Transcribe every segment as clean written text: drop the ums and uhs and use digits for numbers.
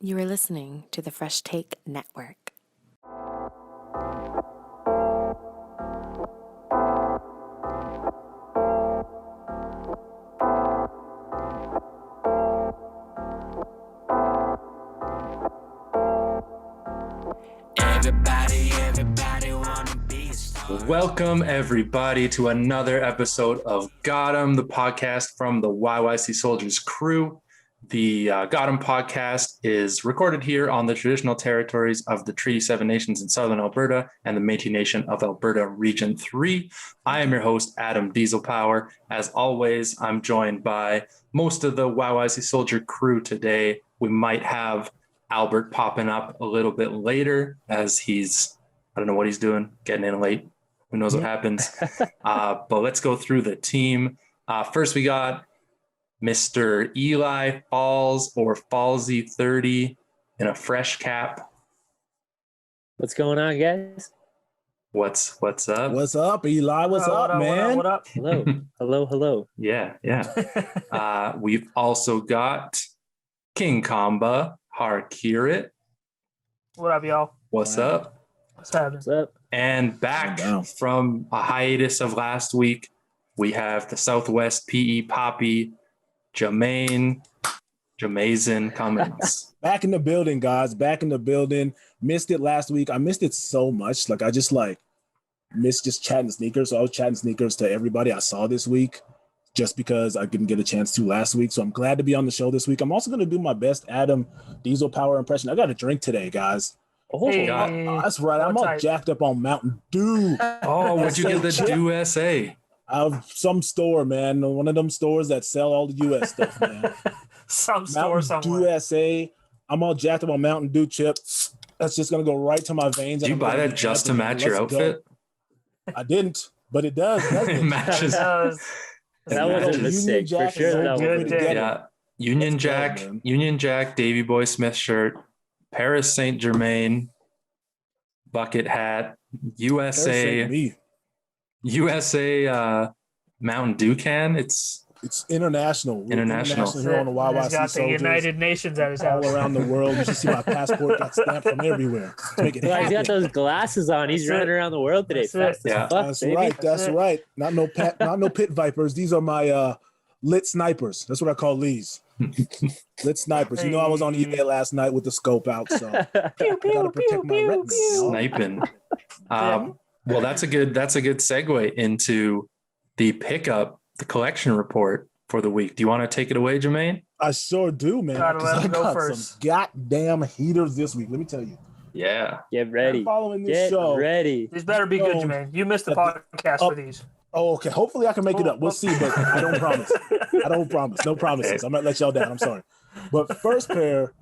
You are listening to the Fresh Take Network. Welcome, everybody, to another episode of Got 'em, the podcast from the YYCSOLEdiers crew. The Got 'em podcast is recorded here on the traditional territories of the Treaty 7 nations in southern Alberta and the Métis Nation of Alberta Region 3. I am your host, Adam Dieselpower. As always, I'm joined by most of the YYCSOLEdier crew today. We might have Albert popping up a little bit later as he's, I don't know what he's doing, getting in late. Who knows what happens? But let's go through the team. First, we got Mr. Eli Falls or Fallsy 30 in a fresh cap. What's going on, guys? What's up? What's up, Eli? What's up, man? What up? Hello. Yeah. We've also got King Kamba, Harkirit. What up, y'all? What's up? What's happening? What's up? And back from a hiatus of last week, we have the Southwest PE Poppy, Jamazin Cummins. Back in the building, guys. Back in the building. Missed it last week. I missed it so much. I just missed just chatting sneakers. So I was chatting sneakers to everybody I saw this week just because I didn't get a chance to last week. So I'm glad to be on the show this week. I'm also going to do my best Adam Diesel Power impression. I got a drink today, guys. Oh, Hey, That's right. I'm all jacked up on Mountain Dew. Oh, what'd you get the Dew SA? Out of some store, man. One of them stores that sell all the U.S. stuff, man. Some store Mountain somewhere. Dew SA. I'm all jacked up on Mountain Dew chips. That's just going to go right to my veins. Did you buy that just to match your outfit? I didn't, but it does. It matches. that was a mistake for sure. Union Jack, Davy Boy Smith shirt, Paris Saint Germain bucket hat, USA Mountain Dew can. It's international. International here on the YYC He's got the Soldiers. United Nations at his house. All around the world. You should see my passport got stamped from everywhere. To make it Well, he's happen. got those glasses on. He's running around the world today. That's Fast as Yeah. fuck, That's baby. right. That's right. Not no pit vipers. These are my lit snipers. That's what I call these. Lit snipers. You know, I was on eBay last night with the scope out, so Pew, I gotta protect my retinas. you know? sniping. Well, that's a good segue into the collection report for the week. Do you want to take it away, Jermaine? I sure do, man. Gotta 'cause let I him go got first. some goddamn heaters this week. Let me tell you. Yeah. Get ready. Following this Get show. ready. These better be good, Jermaine. You missed the podcast for these. Oh, okay. Hopefully I can make it up. We'll see, but I don't promise. I don't promise. No promises. I'm gonna let y'all down. I'm sorry. But first pair,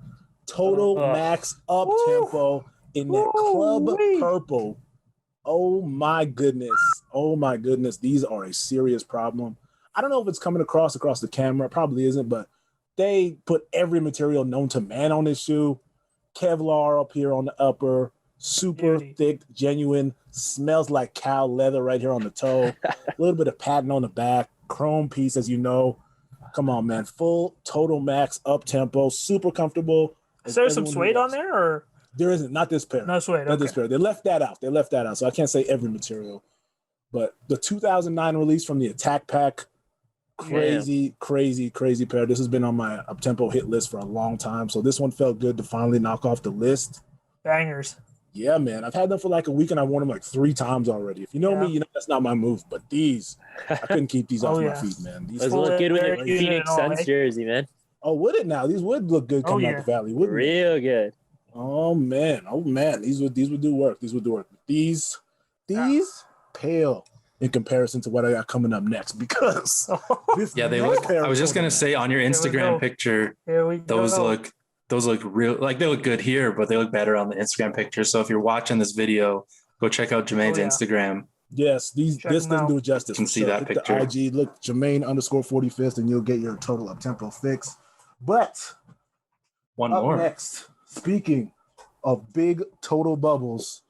Total Max up tempo in that club purple. Oh my goodness. These are a serious problem. I don't know if it's coming across the camera. It probably isn't, but they put every material known to man on this shoe. Kevlar up here on the upper, super thick, genuine, smells like cow leather right here on the toe. A little bit of patent on the back, chrome piece, as you know. Come on, man. Full Total Max up tempo, super comfortable. Is there some suede on there, or there isn't? Not this pair. no suede? Not this pair. They left that out. So I can't say every material. But the 2009 release from the Attack Pack, crazy pair. This has been on my up tempo hit list for a long time. So this one felt good to finally knock off the list. Bangers. Yeah, man. I've had them for like a week and I've worn them like 3 times already. If you know me, you know that's not my move. But these, I couldn't keep these off my feet, man. These Let's look good with a Very Phoenix good, Suns jersey, man. Oh, would it now? These would look good coming out the valley, wouldn't they? Real good. Oh man. These would do work. These pale in comparison to what I got coming up next because this They next look. pair I was of just gonna say on your Here we Instagram go. picture, Here we those go. look real. Like they look good here, but they look better on the Instagram picture. So if you're watching this video, go check out Jermaine's Instagram. Yes, this doesn't do it justice. You can see that Hit picture. The IG, look, Jermaine_45th, and you'll get your total up tempo fix. But One up more. next, speaking of big total bubbles,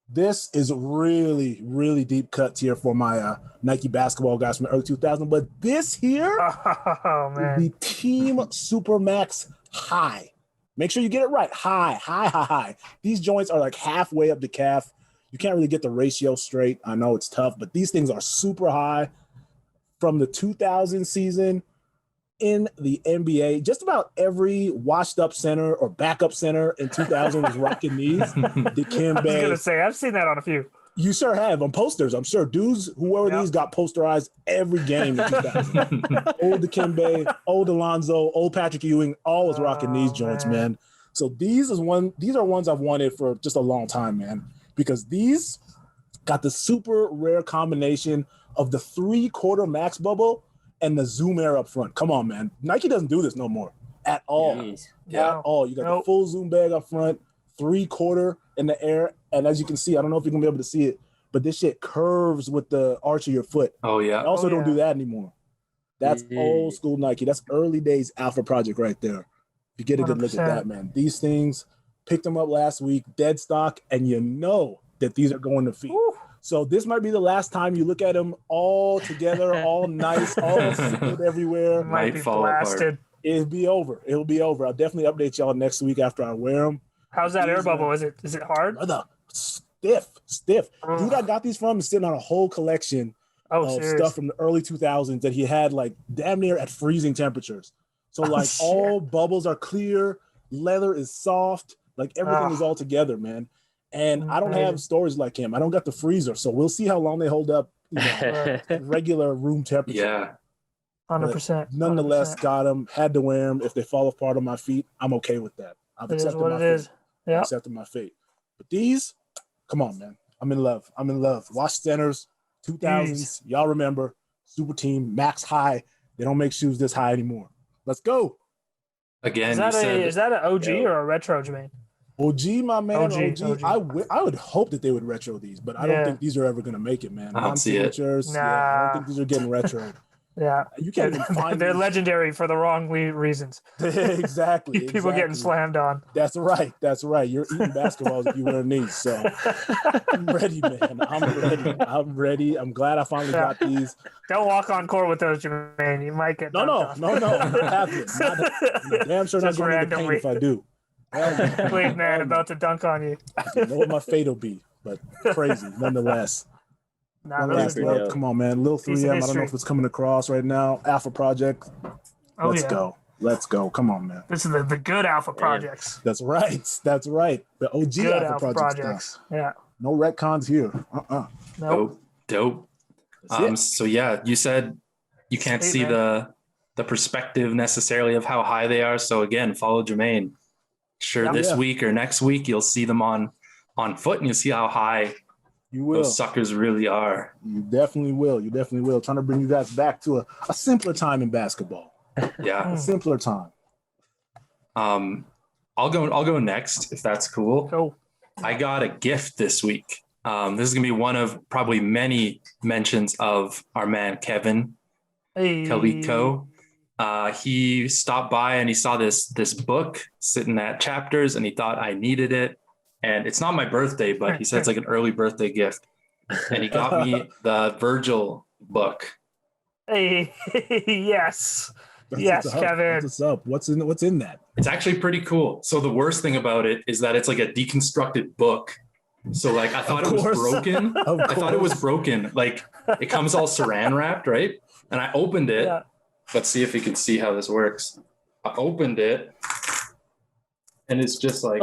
this is really, really deep cuts here for my Nike basketball guys from the early 2000s. But this here Oh is man. the Team Supermax High. Make sure you get it right. High. These joints are like halfway up the calf. You can't really get the ratio straight. I know it's tough, but these things are super high. From the 2000 season in the NBA, just about every washed up center or backup center in 2000 was rocking these. I was gonna say I've seen that on a few. You sure have on posters. I'm sure dudes who wore these got posterized every game in 2000. Old Dikembe, old Alonzo, old Patrick Ewing, all was rocking these joints, man. So these are ones I've wanted for just a long time, man, because these got the super rare combination of the 3/4 max bubble and the zoom air up front. Come on, man. Nike doesn't do this no more at all. At all. You got the full zoom bag up front, 3/4 in the air. And as you can see, I don't know if you're going to be able to see it, but this shit curves with the arch of your foot. Oh, yeah. I also don't do that anymore. That's old school Nike. That's early days Alpha Project right there. If you get a good look at that, man. These things, picked them up last week, dead stock, and you know that these are going to feet. Woo. So this might be the last time you look at them all together, all nice, all good everywhere. Might be blasted. It'll be over. It'll be over. I'll definitely update y'all next week after I wear them. How's that air bubble? Is it hard? Brother, stiff. Dude, I got these from is sitting on a whole collection of stuff from the early 2000s that he had like damn near at freezing temperatures. So like all bubbles are clear, leather is soft, like everything is all together, man. And I don't have storage like him. I don't got the freezer, so we'll see how long they hold up, regular room temperature. Yeah, 100%. Nonetheless, got them. Had to wear them. If they fall apart on my feet, I'm okay with that. I've accepted my fate. Yeah, accepted my fate. But these, come on, man. I'm in love. Wash centers, 2000s. Y'all remember? Super team, max high. They don't make shoes this high anymore. Let's go. Again, is that an OG or a retro, Jermaine? OG, my man. OG. I would hope that they would retro these, but I don't think these are ever going to make it, man. I don't see it. Nah. I don't think these are getting retro. Yeah, you can't even find they're these. legendary for the wrong reasons. Exactly. People getting slammed on. That's right. You're eating basketballs if you wear these. So I'm ready, man. I'm ready. I'm glad I finally got these. Don't walk on court with those, Jermaine. You might get no. I'm damn sure not going to paint if I do. Wait, man, about to dunk on you. You know what my fate will be, but crazy nonetheless. Come on, man. Lil 3M. I don't know if it's coming across right now. Alpha Project. Let's go. Come on, man. This is the good Alpha Projects. That's right. The OG good Alpha Projects. Yeah. No retcons here. Nope. Dope. So yeah, you said you can't see the perspective necessarily of how high they are. So again, follow Jermaine. This week or next week you'll see them on foot and you'll see how high you will. Those suckers really are. You definitely will. Trying to bring you guys back to a simpler time in basketball. Yeah. A simpler time. I'll go next if that's cool. Go. I got a gift this week. This is gonna be one of probably many mentions of our man Kevin Kaliko. He stopped by and he saw this book sitting at Chapters and he thought I needed it. And it's not my birthday, but he said it's like an early birthday gift. And he got me the Virgil book. Hey, yes. Kevin. What's up? What's in that? It's actually pretty cool. So the worst thing about it is that it's like a deconstructed book. So like I thought it was broken. I thought it was broken. Like it comes all saran wrapped, right? And I opened it. Yeah. Let's see if you can see how this works. I opened it and it's just like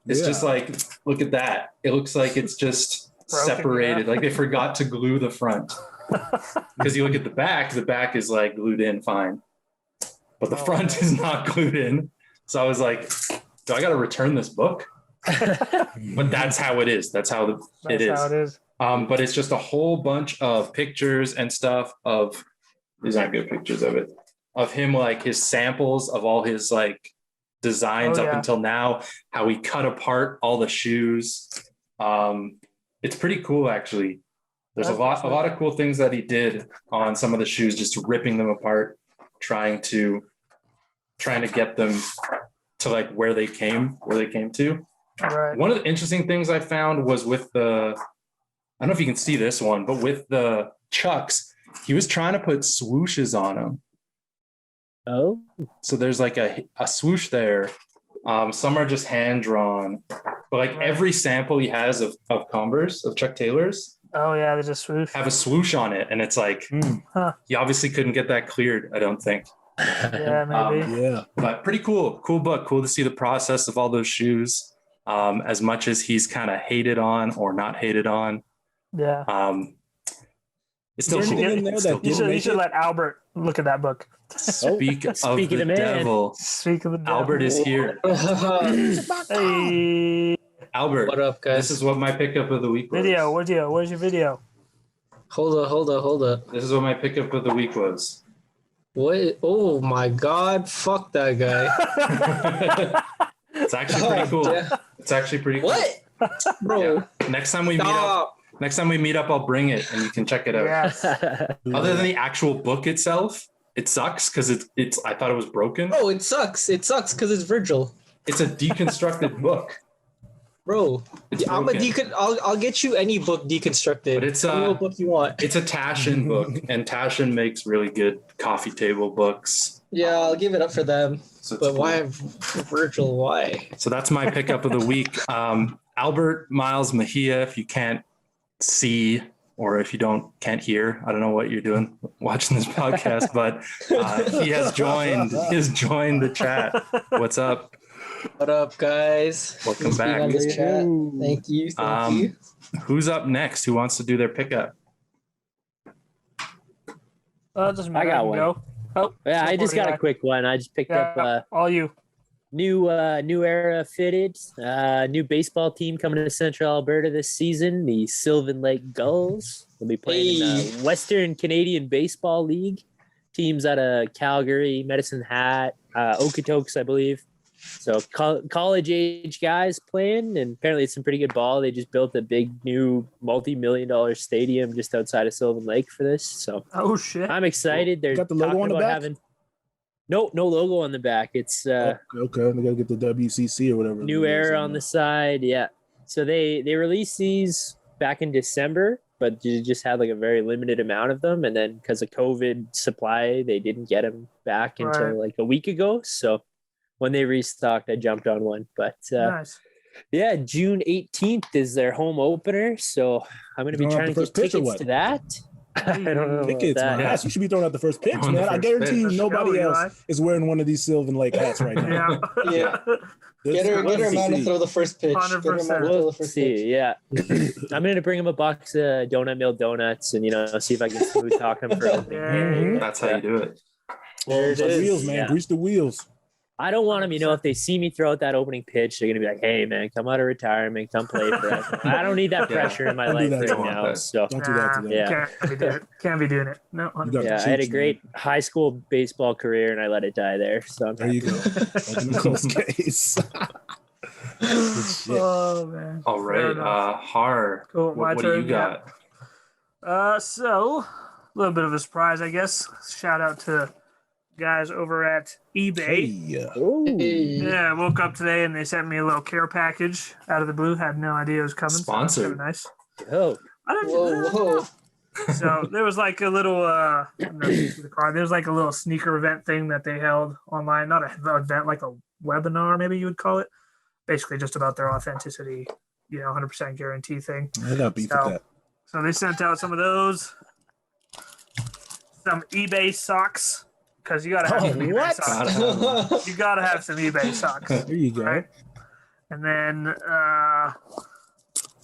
It's just like, look at that. It looks like it's just separated. Like they forgot to glue the front. Because you look at the back is like glued in fine. But the front is not glued in. So I was like, do I got to return this book? But that's how it is. That's how it is. But it's just a whole bunch of pictures and stuff of, these aren't good pictures of it, of him, like his samples of all his like designs up until now, how he cut apart all the shoes. It's pretty cool, actually. There's a lot of cool things that he did on some of the shoes, just ripping them apart, trying to get them to like where they came to. Right. One of the interesting things I found was with I don't know if you can see this one, but with the Chucks, he was trying to put swooshes on them. Oh, So there's like a swoosh there. Some are just hand drawn, but like every sample he has of Converse, of Chuck Taylor's, Oh yeah, there's a swoosh. have a swoosh on it, and it's like he obviously couldn't get that cleared. I don't think. Yeah, maybe. Yeah. But pretty cool book. Cool to see the process of all those shoes. As much as he's kind of hated on or not hated on, Yeah. it's still You cool. should- It's still You cool. should let Albert look at that book. Speak of Speaking the of man. devil, Speak of the devil. Albert is here. Hey, Albert, What up, guys? this is what my pickup of the week was. video. Where's your video? Hold up. This is what my pickup of the week was. What? Oh my God! Fuck that guy. It's actually pretty cool. Yeah. It's actually pretty cool. What? Bro, Yeah. Next time we meet up, I'll bring it and you can check it out. Yes. Other than the actual book itself, it sucks because it's I thought it was broken. Bro, it sucks. It sucks because it's Virgil. It's a deconstructed book. Bro, It's I'm a broken. I'll get you any book deconstructed. But it's Tell me what book you want. It's a Taschen book, and Taschen makes really good coffee table books. Yeah, I'll give it up for them. So it's But cool. why Virgil? Why? So that's my pickup of the week. Albert Miles Mejia, if you can't see or if you can't hear, I don't know what you're doing watching this podcast, but he has joined the chat. What's up? What up, guys? Welcome Thanks for being back. on this chat. Thank you. Thank you. Who's up next? Who wants to do their pickup? Doesn't matter. I got can one. Go. Oh, yeah, I just got a guy. quick one. I just picked up all you. new era fitted new baseball team coming to Central Alberta this season, the Sylvan Lake Gulls. They'll be playing in the Western Canadian Baseball League. Teams out of Calgary, Medicine Hat, Okotoks, I believe. So college age guys playing, and apparently it's some pretty good ball. They just built a big new multi-million-dollar stadium just outside of Sylvan Lake for this. So Oh shit. I'm excited. They're Got the logo talking on the about back? having no logo on the back. It's Okay, they gotta get the WCC or whatever. New Era on the side. Yeah. So they released these back in December, but you just had like a very limited amount of them. And then because of COVID supply, they didn't get them back until Right. like a week ago. So when they restocked, I jumped on one. But Nice. yeah, June 18th is their home opener. So I'm going to be You throwing trying out to the get first pitch or tickets what? to that. I don't know about Tickets, that. man. Yeah. You should be throwing out the first pitch, On the man. I first guarantee you pitch. nobody Go, else Eli. is wearing one of these Sylvan Lake hats right now. Yeah. Yeah. This Get her is man to WCC. throw the first pitch. Get her man to 100%. throw the We'll first see. pitch. Yeah, I'm gonna bring him a box of Donut Mill donuts, and see if I can smooth talk him for. Yeah. That's how you do it. There it The is. wheels, man. Yeah. Grease the wheels. I don't want them. If they see me throw out that opening pitch, they're gonna be like, "Hey, man, come out of retirement, come play for us." I don't need that Yeah. pressure in my Don't do life that. right Don't want now. that. So Don't do that to them. Yeah. Can't be doing it. No. You got yeah, the I had a cheeks, great high school baseball career, and I let it die there. So I'm There you happy. go. Open the close case. Good shit. Oh man. All Fair right, enough. Har. Cool, my What do you turn, got? So a little bit of a surprise, I guess. Shout out to guys over at eBay. Hey, Ooh. Hey. Yeah, I woke up today and they sent me a little care package out of the blue. Had no idea it was coming. Sponsored. So that's kinda nice. Oh, I didn't. Whoa. So there was like a little there's like a little sneaker event thing that they held online, not an event, like a webinar maybe you would call it, basically just about their authenticity, 100% guarantee thing. I got beef with that. So they sent out some of those, some eBay socks, because you gotta have some eBay what? socks. You gotta have some eBay socks. There you go. Right? And then a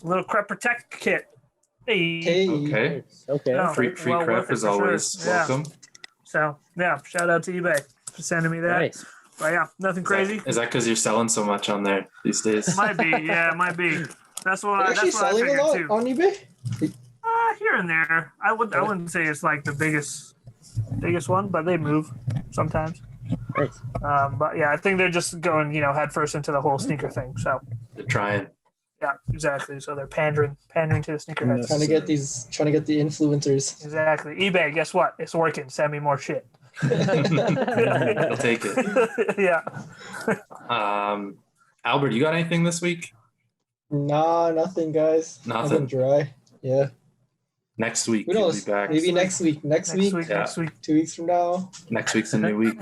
little crep protect kit. Hey. Hey. Okay. okay. Oh. Free Well crep worth it is for sure. always Yeah. welcome. So yeah, shout out to eBay for sending me that. Nice. But yeah, nothing crazy. Is that because you're selling so much on there these days? Might be, yeah, might be. That's what You're I actually that's what I selling a figured lot too. on eBay? Here and there. I wouldn't say it's like the biggest one, but they move sometimes. Nice. But yeah, I think they're just going, head first into the whole sneaker thing. So They're trying. yeah, exactly. So they're pandering to the sneakerheads. Trying to get the influencers. Exactly. eBay, guess what? It's working. Send me more shit. I'll take it. Yeah. Albert, you got anything this week? Nah, nothing, guys. Nothing. Dry. Yeah. Next week Who he'll knows? be back. Maybe next week. Next week. Yeah. Next week. 2 weeks from now. Next week's a new week.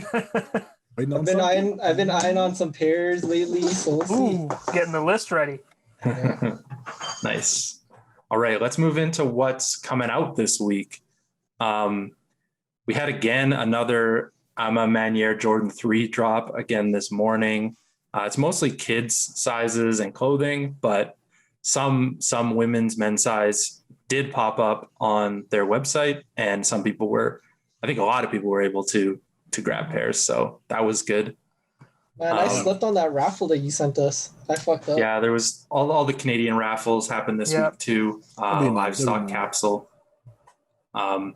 Waiting on I've been something? eyeing on some pairs lately, so we'll see. Ooh, getting the list ready. Nice. All right, let's move into what's coming out this week. We had again another Ama Manier Jordan 3 drop again this morning. It's mostly kids sizes and clothing, but some women's men's size did pop up on their website, and some people were, I think a lot of people were able to grab pairs, so that was good. Man, I slept on that raffle that you sent us. I fucked up. Yeah, there was all the Canadian raffles happened this week too. Livestock capsule. I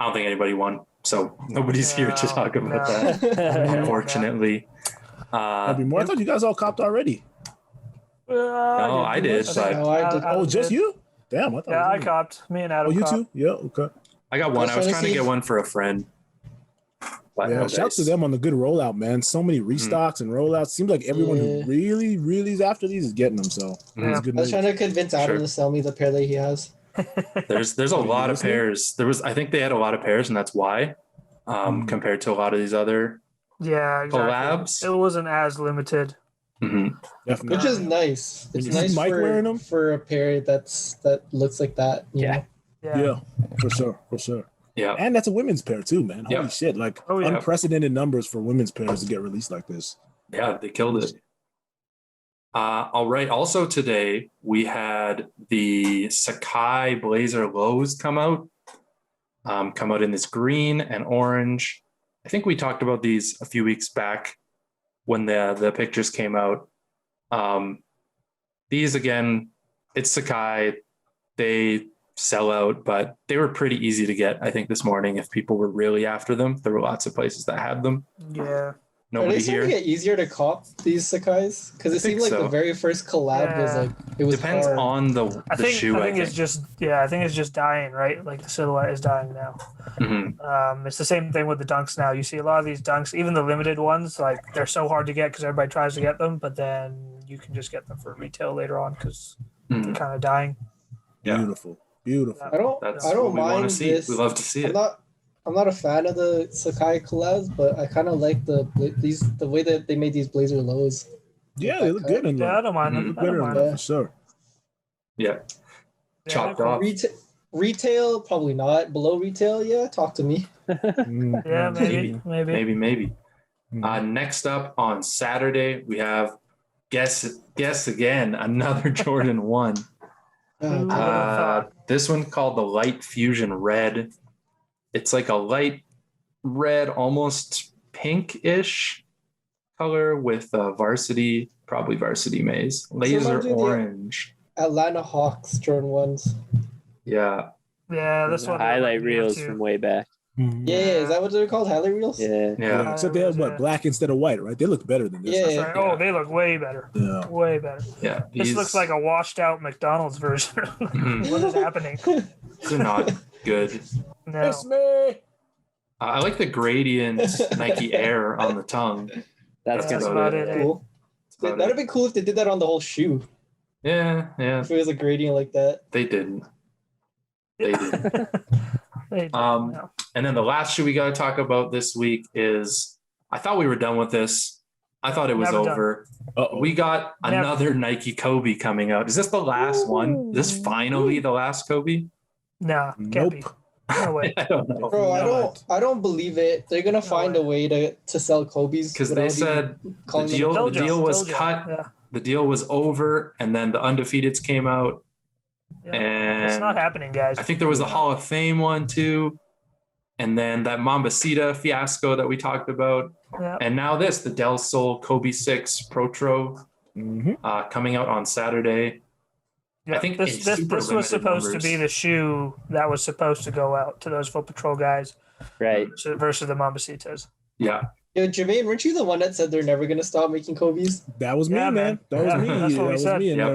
don't think anybody won, so nobody's here to talk about that, unfortunately. There'll be more. I thought you guys all copped already. No, I did, but No, I did. Oh, just you? Damn, I thought. Yeah, it I was me. copped. Me and Adam. Oh, you copped. too? Yeah, okay. I got one. I was trying to see get if- one for a friend. But Yeah, no shout out to dice. them on the good rollout, man. So many restocks and rollouts. Seems like everyone who Yeah. really is after these is getting them. So it's Mhm. good I was news. trying to convince Adam Sure. to sell me the pair that he has. There's a lot of pairs. I think they had a lot of pairs, and that's why, compared to a lot of these other. Yeah, exactly. Collabs? It wasn't as limited. Mhm. Definitely. Which is nice. It's You see nice Mike wearing them? for a pair that looks like that. You know? Yeah, for sure. Yeah. And that's a women's pair too, man. Holy Yeah. shit! Like Oh, yeah. unprecedented numbers for women's pairs to get released like this. Yeah, they killed it. All right. Also today we had the Sakai Blazer Lows come out in this green and orange. I think we talked about these a few weeks back when the pictures came out. These again, it's Sakai. They sell out, but they were pretty easy to get. I think this morning, if people were really after them, there were lots of places that had them. Yeah. Are Nobody they starting here. to get easier to cop these Sakais? Because it I think seemed like so. the very first collab was Yeah. like it was Depends hard. on the I think shoe. I think it's just dying, right? Like the silhouette is dying now. Mhm. It's the same thing with the dunks now. You see a lot of these dunks, even the limited ones, like they're so hard to get because everybody tries to get them, but then you can just get them for retail later on because they're Mhm. kind of dying. Yeah. Beautiful. I don't That's I don't what we want to mind see. this. We love to see it. I'm not a fan of the Sakai collabs, but I kind of like the way that they made these blazer lows. Yeah, they look good in Yeah, I them. don't mind They them. look I better don't in mind them them. for sure. Yeah. Yeah, Chopped they're cool. off. Retail probably not. Below retail, yeah. Talk to me. Mm, Yeah, mm, maybe. Maybe. mm. Next up on Saturday, we have guess again, another Jordan 1. Who would've thought? This one called the Light Fusion Red. It's like a light red, almost pink-ish color with probably varsity maize. Laser reminds me of the- orange. Atlanta Hawks Jordan 1s. Yeah. Yeah, this The one highlight reminded me of reels too. from way back. Mhm. Yeah, is that what they're called? Highlight reels? Yeah. Yeah. Except they have Yeah. black instead of white, right? They look better than this. Yeah. That's right. Yeah. Oh, they look way better. Yeah. Way better. Yeah. This looks like a washed out McDonald's version. Mhm. What is happening? They're not good. No. It's me. I like the gradient Nike Air on the tongue. That's That's good. about it. Cool. That's about That'd it. be cool if they did that on the whole shoe. Yeah. If it was a gradient like that. They didn't. They didn't. They- Um, no. And then the last shoe we got to talk about this week is, I thought we were done with this. I thought it was Never done. over. Uh-oh. We got Never. another Nike Kobe coming out. Is this the last one? Is this finally the last Kobe? Nah, can't be. Nope. No way. I don't know. Bro, Not. I don't believe it. They're gonna find way. a way to sell Kobe's Because they without even said calling the them deal- Kobe. the deal was Told you. cut. Yeah. the deal was over, and then the undefeateds came out. Yeah. And It's not happening, guys. I think there was a Hall of Fame one too. And then that Mambasita fiasco that we talked about. Yeah. And now this, the Del Sol Kobe 6 Protro Mhm. coming out on Saturday. Yeah, I think this in this, super this was limited supposed numbers. to be the shoe that was supposed to go out to those Foot Patrol guys Right. versus the Mambasitas. Yeah. Yo, Jermaine, weren't you the one that said they're never gonna stop making Kobe's? That was me, Yeah, man. man. That was Yeah, me. that's what That we was said. me. And Yep.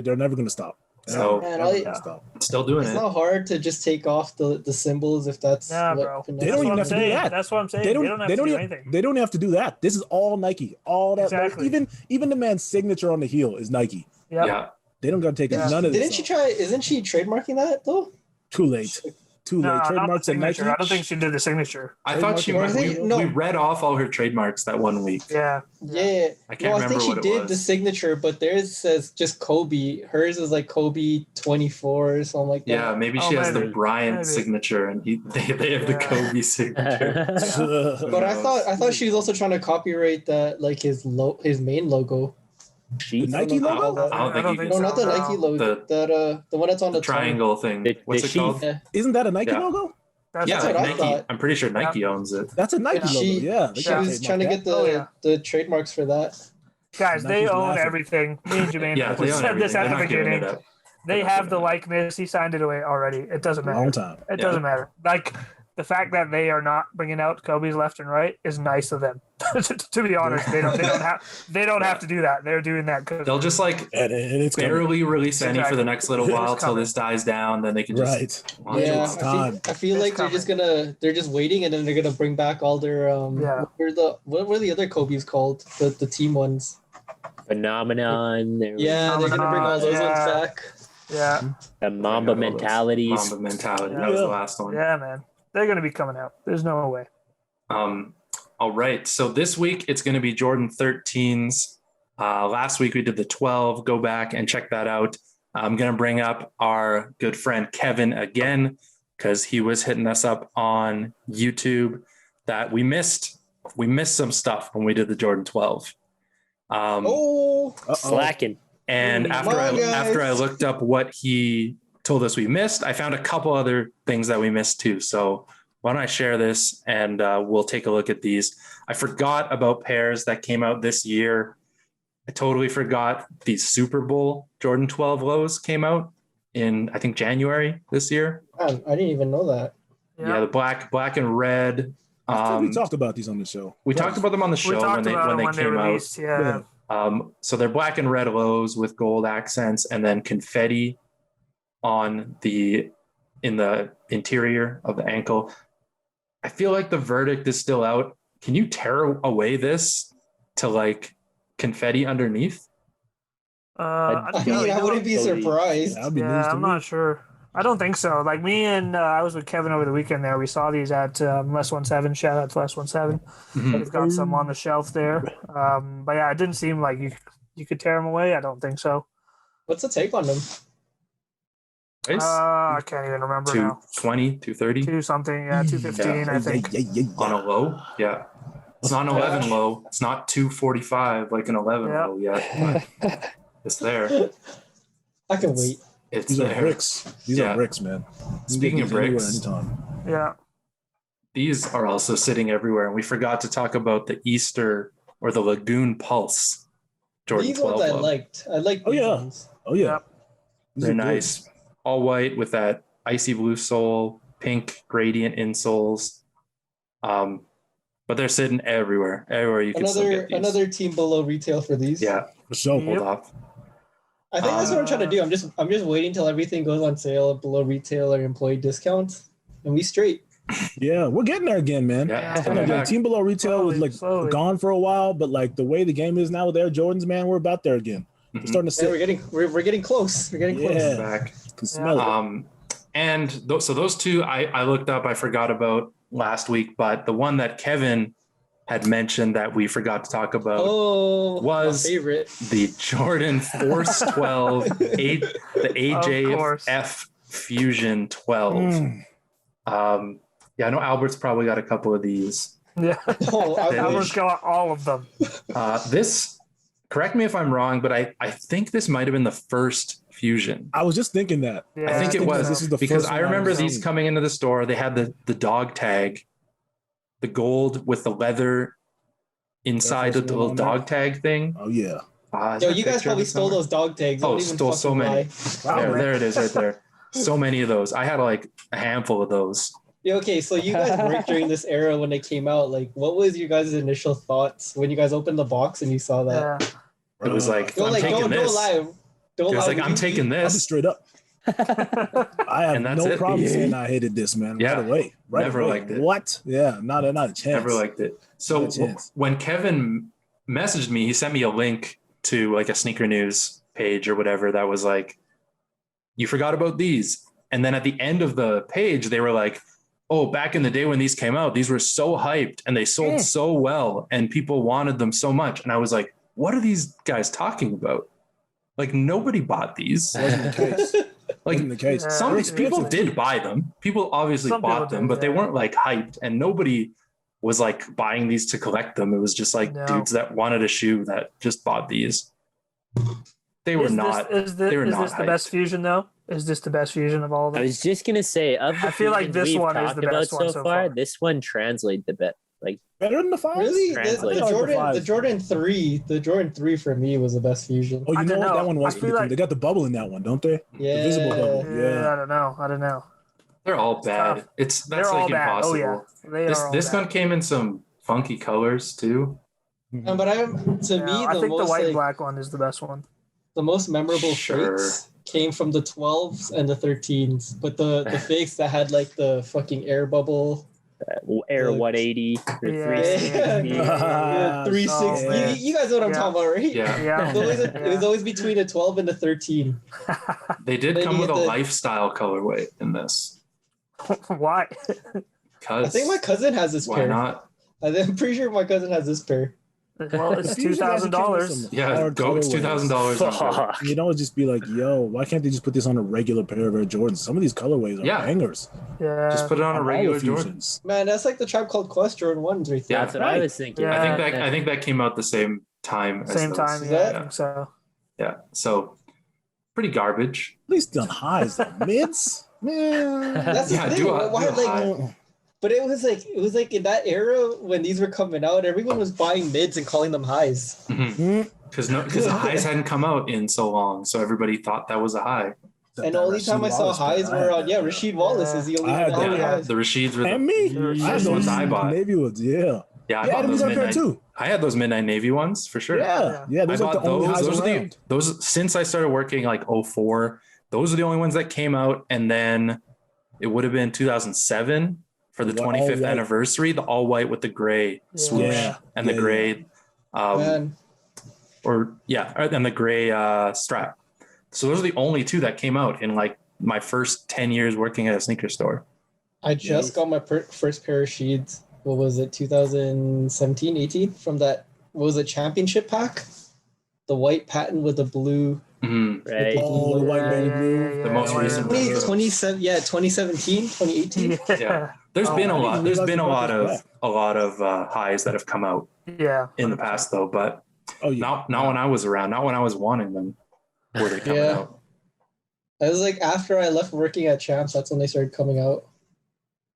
they're never gonna stop. So Man, Never I- gonna stop. still doing It's it. not hard to just take off the symbols if that's Nah, what bro. finesse They That's don't what even I'm have to do saying. that. That's what I'm saying. They don't. have They to don't do even. anything. They don't have to do that. This is all Nike. All that. like, Exactly. even the man's signature on the heel is Nike. Yep. Yeah. They don't gotta take Yeah. none of this. Didn't she try? Isn't she trademarking that though? Too late. Too No, late. not the Trademarks at Nike. signature. I don't think she did the signature. I thought she Trademark- we, No. we read off all her trademarks that one week. Yeah. Yeah. I can't I remember think she what it did was. the signature, but theirs says just Kobe. Hers is like Kobe 24 or something like that. Yeah, maybe Oh, she has maybe. the Bryant Maybe. signature, and they have the Yeah. Kobe signature. But I thought she was also trying to copyright that, like his main logo. The Nike I don't know logo? I don't think you No, not the so, Nike logo. The- The one that's on the the tongue. triangle thing. What's the it called? Yeah. Isn't that a Nike Yeah. logo? That's Yeah, what like I Nike. thought. I'm pretty sure Nike owns it. That's a Nike logo. She- Yeah. they She can't was trademark trying to that. get the Oh, yeah. the trademarks for that. Guys, they Nike's own laughing. everything. Me and Jermaine Yeah, they own said this everything. at They're the not giving it beginning. up. They They're not have the giving it up. likeness. He signed it away already. It doesn't matter. Long time. It Yeah. doesn't matter. Like the fact that they are not bringing out Kobe's left and right is nice of them. To be honest, they don't have to do that. They're doing that because They'll just like And it's coming. barely release any for the next little It's while till coming. this dies down. Then they can just Right. launch it. Yeah, it's time. I feel It's like they're just waiting, and then they're gonna bring back all their Yeah. what were the other Kobe's called? The team ones. Phenomenon. There was Yeah, they're gonna bring all those Yeah. ones back. yeah, the Mamba mentalities. Mamba mentality. Yeah. That was the last one. yeah, man, they're gonna be coming out. There's no way. All right. So this week it's going to be Jordan 13s. Last week we did the 12. Go back and check that out. I'm going to bring up our good friend Kevin again because he was hitting us up on YouTube that we missed some stuff when we did the Jordan 12. Oh, Slacking. And Come after on, after I guys. looked up what he told us we missed, I found a couple other things that we missed too. So why don't I share this and we'll take a look at these. I forgot about pairs that came out this year. I totally forgot the Super Bowl Jordan 12 lows came out in, I think, January this year. man, I didn't even know that. Yeah, the black and red. I think we talked about these on the show. We talked about them on the we show talked when about it they when they came out. released. Yeah. So they're black and red lows with gold accents and then confetti in the interior of the ankle. I feel like the verdict is still out. Can you tear away this to like confetti underneath? I mean, I wouldn't be surprised. That'd be news Yeah, to I'm me. not sure. I don't think so. Like me and I was with Kevin over the weekend there. We saw these at Less 17. Shout out to Less 17. Mhm. We've got some on the shelf there. But yeah, it didn't seem like you could tear them away. I don't think so. What's the take on them? Price? I can't even remember now. 220, 230 Two something, yeah, 215, I think. on a low. Yeah. It's not an 11 low. It's not 245 like an 11 Yeah. low yet. But it's there. I can wait. It's These are there. bricks. These Yeah. are bricks, man. You can get Speaking of these anywhere, bricks, anytime. Yeah. these are also sitting everywhere. And we forgot to talk about the Easter or the Lagoon Pulse Jordan These 12 ones I low. liked. I liked Oh, these yeah. ones. Oh yeah, Yep. These They're are good. nice. All white with that icy blue sole, pink gradient insoles. But they're sitting everywhere. Everywhere you can still Another get these. another team below retail for these. Yeah, For sure. Yep. hold off. I think that's what I'm trying to do. I'm just waiting till everything goes on sale below retail or employee discounts, and we straight. Yeah, we're getting there again, man. Yeah, it's I know, coming the back. team below retail was like Slowly. gone for a while, but like the way the game is now with Air Jordans, man, we're about there again. We're Mhm. starting to Yeah, sit. we're getting close. We're getting close. Yeah. Back. Can smell it. And so those two I looked up, I forgot about last week, but the one that Kevin had mentioned that we forgot to talk about, Oh, Was- my favorite. the Jordan Force 12, the course. AJF Fusion 12. Yeah, I know Albert's probably got a couple of these. Yeah. Oh, I Albert's wish. Albert's got all of them. This, correct me if I'm wrong, but I think this might have been the first Fusion. I was just thinking that. Yeah, I think it was. This is the Because first I one remember I've these seen. coming into the store. They had the dog tag, the gold with the leather inside first of the one little on there? dog tag thing. Oh yeah. Is Yo, there a you guys picture of probably it stole somewhere? those dog tags. Oh, Don't even stole so fucking many. lie. There, Wow. there it is right there. So many of those. I had like a handful of those. Yeah, okay, so you guys worked during this era when they came out. Like, what was your guys' initial thoughts when you guys opened the box and you saw that? Yeah. It was like, Don't I'm like, taking don't this. lie. Don't It was lie. like, I'm taking I'll be this. straight up. I have And that's no it. problem saying I hated this, man. Yeah. Right away. Right Never away. liked it. What? Yeah, not a chance. Never liked it. So Not a chance. when Kevin messaged me, he sent me a link to like a sneaker news page or whatever that was like, you forgot about these. And then at the end of the page, they were like, oh, back in the day when these came out, these were so hyped and they sold so well and people wanted them so much. And I was like, what are these guys talking about? Like, nobody bought these. Wasn't the case. Like, Wasn't the case. Yeah. some people expensive. did buy them. People obviously Some people bought them, did, but they yeah. weren't like hyped, and nobody was like buying these to collect them. It was just like No. dudes that wanted a shoe that just bought these. They were not. Is they were this not the best hyped. fusion though? Is this the best fusion of all of I them? was just gonna say, of the I feel like fusions this we've one is talked the about best one so far, far. this one translates a bit. Like, Better than the fives? Really, Translate. the Jordan 3, the Jordan 3 for me was the best fusion. Oh, you I know don't what? know. That one was I pretty feel cool. like- They got the bubble in that one, don't they? Yeah, The visible bubble. Yeah. I don't know. They're all bad. tough. That's They're like all bad. impossible. Oh yeah, they This are all this bad. one came in some funky colors too. But to me, Yeah, I the think most the white like, and black one is the best one. the most memorable Sure. fakes came from the 12s and the 13s, but the fakes that had like the fucking air bubble, Air Like- 180 or Yeah. 360. yeah, 360. Oh, man. You guys know what I'm Yeah. talking about, right? Yeah, Yeah, It was always between a 12 and a 13. they did Then come you with a get the- lifestyle colorway in this. Why? I think my cousin has this Why pair. not? I'm pretty sure my cousin has this pair. Well, it's The Fusion actually came with $2,000. some Yeah, hard go. It's colorways. $2,000. Fuck. You know, just be like, yo, why can't they just put this on a regular pair of Air Jordans? Some of these colorways are Yeah. bangers. Yeah. Just put it on a All regular the Jordan. fusions. Man, that's like the Tribe Called Quest Jordan 1s right there. Yeah. That's what I was thinking. Yeah. I think that came out the same time. As Same those. time. Is Yeah, that- I think so. Yeah. So pretty garbage. At least done highs, though. Mids? Man. That's the Yeah, thing. do a Why, high. but it was like in that era when these were coming out, everyone was buying mids and calling them highs. Because the highs hadn't come out in so long, so everybody thought that was a high. And the only time I saw highs were on Rashid Wallace is the only I one had that had that. Yeah, highs. the Rashids were And the me. The I had first ones those I bought. Navy ones, yeah. Yeah, I Yeah, bought Adam, those you got a pair midnight. too. I had those midnight navy ones for sure. Yeah, Yeah. those I are bought the only those. highs Those are the around. those since I started working like 04. Those are the only ones that came out, and then it would have been 2007 for the The all 25th white. anniversary, the all white with the gray swoosh Yeah. and the Yeah, gray, Man, and the gray strap. So those are the only two that came out in like my first 10 years working at a sneaker store. I just got my first pair of Sheeds. What was it, 2017, 18? From that, what was it, championship pack? The white patent with the blue. Mhm. Right. Oh, the white baby blue. The most recent one. 2017, 2018. Yeah. There's Oh, been a I lot. didn't There's realize been they a brought lot this of a lot of highs that have come out Yeah. in the past though, but Oh, yeah. not when I was around, not when I was wanting them. Were they coming Yeah. out? It was like after I left working at Champs, that's when they started coming out.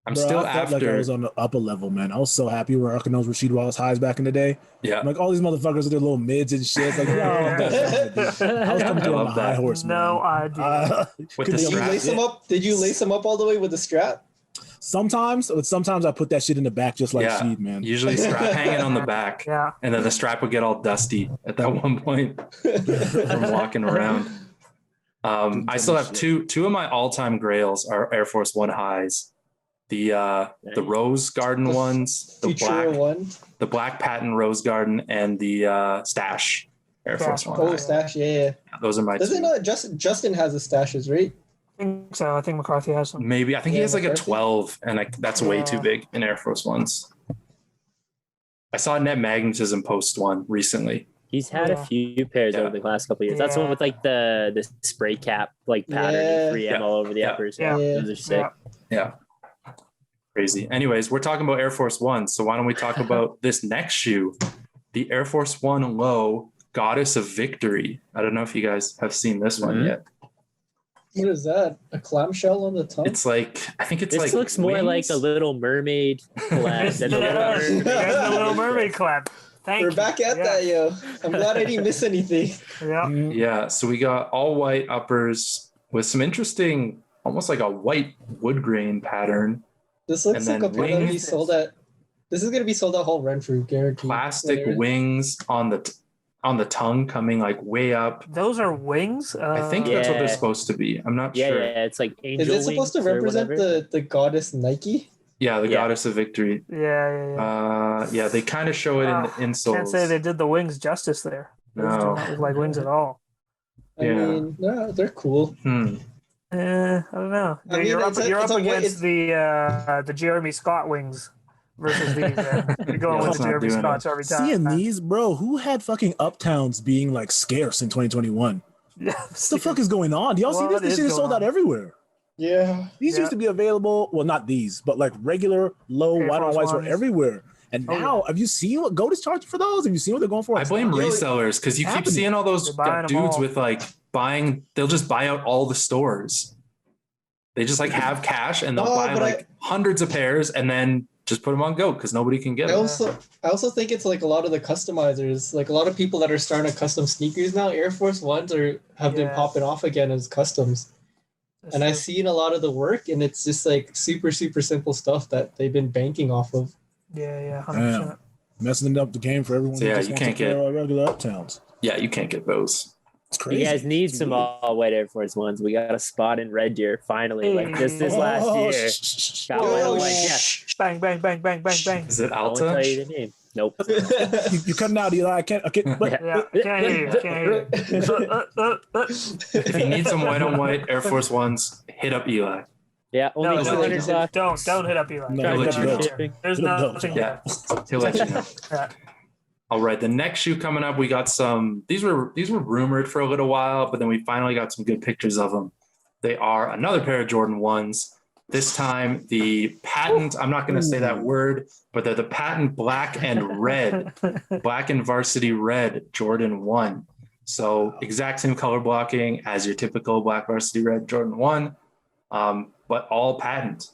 I'm Bro, still I felt like I after. was on the upper level, man. I was so happy rocking those Rashid Wallace highs back in the day. Yeah. I'm like, all these motherfuckers with their little mids and shit. It's like, yo, I was coming through on love the high that. horse, man. No idea. With could the be Did you strap. lace them up? Did you lace them up all the way with the strap? Sometimes I put that shit in the back just like Yeah. Sheed, man. Usually strap hanging on the back, Yeah. and then the strap would get all dusty at that one point from walking around. I still have two of my all-time grails are Air Force One highs. The rose garden The ones, the Futura black one. patent rose garden, and the stash Air Force Stash. One. Oh, highs. stash, yeah. Those are my Doesn't two. Justin has the stashes, right? I think so. I think McCarthy has some. Maybe I think he Yeah, has like a McCarthy. 12, and that's way too Yeah. big in Air Force Ones. I saw Net Magnetism post one recently. He's had a Yeah. few pairs Yeah. over the last couple of years. That's the one Yeah. with like the spray cap like pattern Yeah. and 3M all over the Yeah. uppers. Yeah. Those are sick. Yeah. Yeah. Crazy. Anyways, we're talking about Air Force One. So why don't we talk about this next shoe, the Air Force One Low Goddess of Victory. I don't know if you guys have seen this one Mhm. yet. What is that? A clamshell on the tongue? It's like, I think it's This like looks more like wings. a Little Mermaid collab than a Little Mermaid. There's the Little Mermaid collab. Thank We're you. back at Yeah. that, yo. I'm glad I didn't miss anything. Yeah. Yeah. So we got all white uppers with some interesting, almost like a white wood grain pattern, This looks And like a then pair that be wings. sold at. This is gonna be sold at whole Renfrew, guaranteed. plastic Later. wings on the tongue coming like way up. Those are wings. I think that's what they're Yeah. supposed to be. I'm not Yeah, sure. yeah, it's like angel Is it supposed to wings or represent whatever. the goddess Nike? Yeah, the Yeah. Goddess of Victory. Yeah. Yeah, they kind of show it in the insoles. Can't say they did the wings justice there. Those do No. not look like wings at all. I Yeah. mean, no, they're cool. I don't know. I mean, You're up, it's a- you're it's up a wa- against the Jeremy Scott wings versus these. You're going Yeah, with let's the not Jeremy do it. Scotts every time. Seeing these, bro, who had fucking uptowns being like scarce in 2021? Yeah, What the fuck is going on? Do y'all see this? What This is shit is going sold out on? everywhere. Yeah. These Yeah. used to be available. Well, not these, but like regular low Air white on Force whites were Ones. everywhere. And Oh, now, have you seen what Goat is charging for those? Have you seen what they're going for? I blame Yo, resellers because you keep happening. seeing all those They're buying them dudes all. with like buying. They'll just buy out all the stores. They just like have cash and they'll No, buy but like hundreds of pairs and then just put them on Goat because nobody can get I them. also think it's like a lot of the customizers, like a lot of people that are starting to custom sneakers now. Air Force Ones have been Yeah. popping off again as customs, That's and I've true. seen a lot of the work, and it's just like super simple stuff that they've been banking off of. Yeah, 100%. Damn. Messing up the game for everyone So, who yeah, just you wants can't to pair get- of regular uptowns. Yeah, you can't get those. It's crazy. You guys need It's some weird. all white Air Force Ones. We got a spot in Red Deer finally, like just this last Oh, year. shh, shh, shh. Got Whoa, one, whoa, like, yeah. Bang, bang, bang, bang, bang, bang. Is it I won't tell you Alta? the name. Nope. You're cutting out, Eli. I can't. But, Yeah, can't hear you. Can't hear you. If you need some white on white Air Force Ones, hit up Eli. Yeah, only No, no, 200 bucks. Don't hit up Eli. No, He'll let you know. Shipping. There's Hit up nothing. Yeah, he'll let you know. Yeah. All right, the next shoe coming up, we got some. These were rumored for a little while, but then we finally got some good pictures of them. They are another pair of Jordan 1s. This time, the patent. I'm not going to say that word, but they're the patent black and red, black and varsity red Jordan 1. So exact same color blocking as your typical black varsity red Jordan 1, but all patent.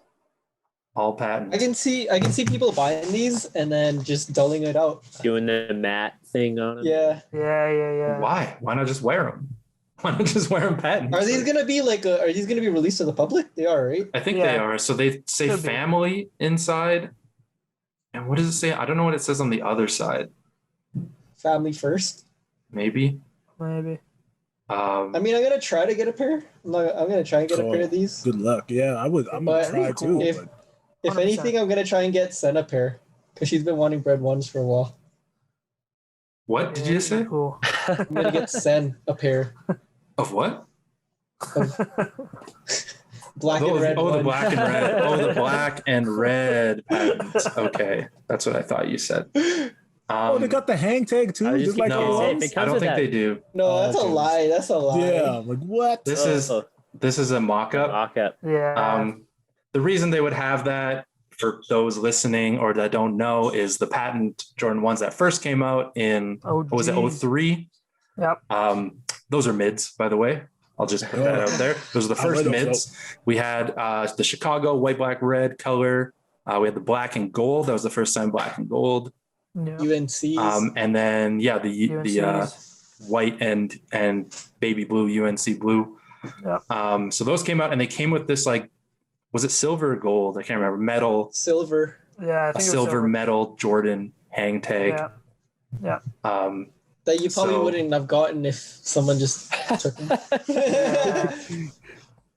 All patent. I can see people buying these and then just dulling it out. Doing the matte thing on them. Yeah. Yeah. Why? Why not just wear them? Why not just wear them patent? Are these gonna be are these gonna be released to the public? They are, right? I think they Yeah. are. So they say Could be. family inside. And what does it say? I don't know what it says on the other side. Family first. Maybe. Maybe. I mean, I'm gonna try to get a pair. I'm gonna try and get a Cool. pair of these. good luck. Yeah, I would. I'm But gonna try too. if- but If 100%. anything, I'm gonna try and get Sen a pair because she's been wanting bread ones for a while. What did you just say? Cool. I'm gonna get Sen a pair. Of what? Black Oh, and red. the one. black and red. Oh, the black and red patent. Okay. That's what I thought you said. oh, they got the hang tag I too, was just just like gonna no, say, the if it ones. comes I don't with think that- they do. No, that's Okay. a lie. That's a lie. Yeah, I'm like what? This is a mock-up. Mock-up. Yeah. The reason they would have that for those listening or that don't know is the patent Jordan 1s that first came out in, what was it, geez. 03? Yep. Those are mids, by the way. I'll just put that out there. Those are the I first read those, mids. We had the Chicago white, black, red color. We had the black and gold. That was the first time black and gold. Yeah. UNC's. And then the UNC's. white and baby blue UNC blue. Yep. So those came out and they came with this like, was it silver or gold? I can't remember. Metal, Silver. Yeah. I a think it was silver metal Jordan hang tag. Yeah. That you probably So- wouldn't have gotten if someone just took them.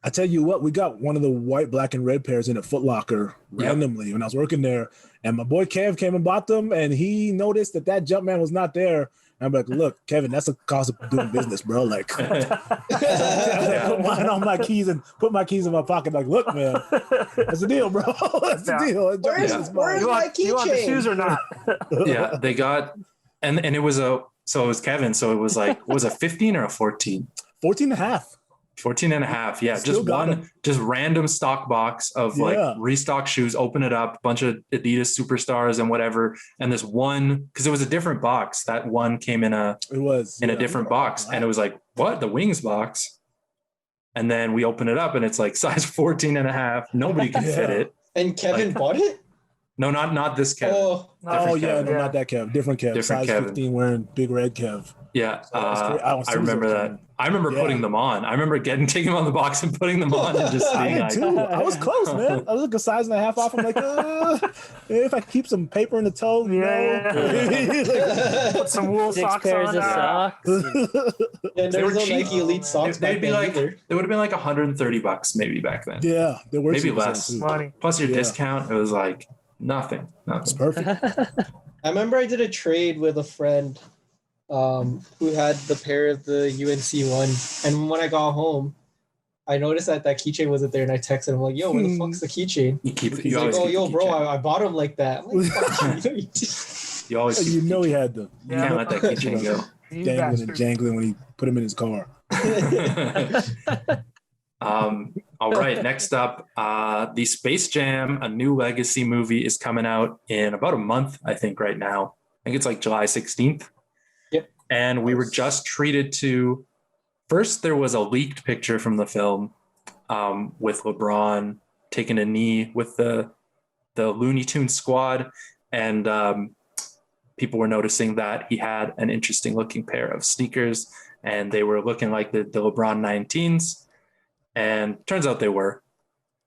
I tell you what, we got one of the white, black, and red pairs in a Foot Locker randomly when I was working there, and my boy Kev came and bought them, and he noticed that Jumpman was not there. And I'm like, look, Kevin, that's the cost of doing business, bro. Like, I was like, put mine on my keys and put my keys in my pocket. Like, look, man, that's the deal, bro. That's the Yeah. deal. Where's- Jumpman's where's- mine. You want the keychain. shoes or not? Yeah, they got, and it was so it was Kevin. So it was like, was a 15 or a 14? 14 and a half. 14 and a half. Yeah. Still Just got one, just random stock box of like Yeah. restock shoes, open it up, bunch of Adidas superstars and whatever. And this one, cause it was a different box. That one came in a It was. a different box. And it was like, what? The wings box. And then we open it up and it's like size 14 and a half. Nobody can fit Yeah. it. And Kevin Like- bought it? No, not this Kevin. Oh, Oh, different yeah, Kevin. no, not that Kev. Different Kev. Different Size Kevin. 15 wearing big red Kev. Yeah. that's great. I was I so remember excited. that. I remember Yeah. putting them on. I remember taking them on the box and putting them on and just I being did like, too. I was close, man. I was like a size and a half off. I'm like, if I keep some paper in the toe, you know. Put some wool 6 socks pairs on. of socks. and They were there's no cheap. Nike Elite socks they'd back be then like, either. it would have been like $130 maybe back then. Yeah, there were Maybe 2% less. too. Money. Plus your Yeah. discount, it was like nothing. It's Nothing. perfect. I remember I did a trade with a friend who had the pair of the UNC one. And when I got home, I noticed that keychain wasn't there, and I texted him like, "Yo, where the fuck's the keychain?" You keep. He's You like, always "Oh, keep yo, the bro, keychain. I bought him like that." I'm like, "Fuck you." You always. Keep You the know he keychain. had them. You can't let that keychain go. You Dangling and bastard. jangling when he put him in his car. All right, next up, the Space Jam, a new legacy movie, is coming out in about a month, I think, right now. I think it's like July 16th. Yep. And we were just treated to, first there was a leaked picture from the film with LeBron taking a knee with the Looney Tunes squad. And people were noticing that he had an interesting looking pair of sneakers, and they were looking like the LeBron 19s. And turns out they were.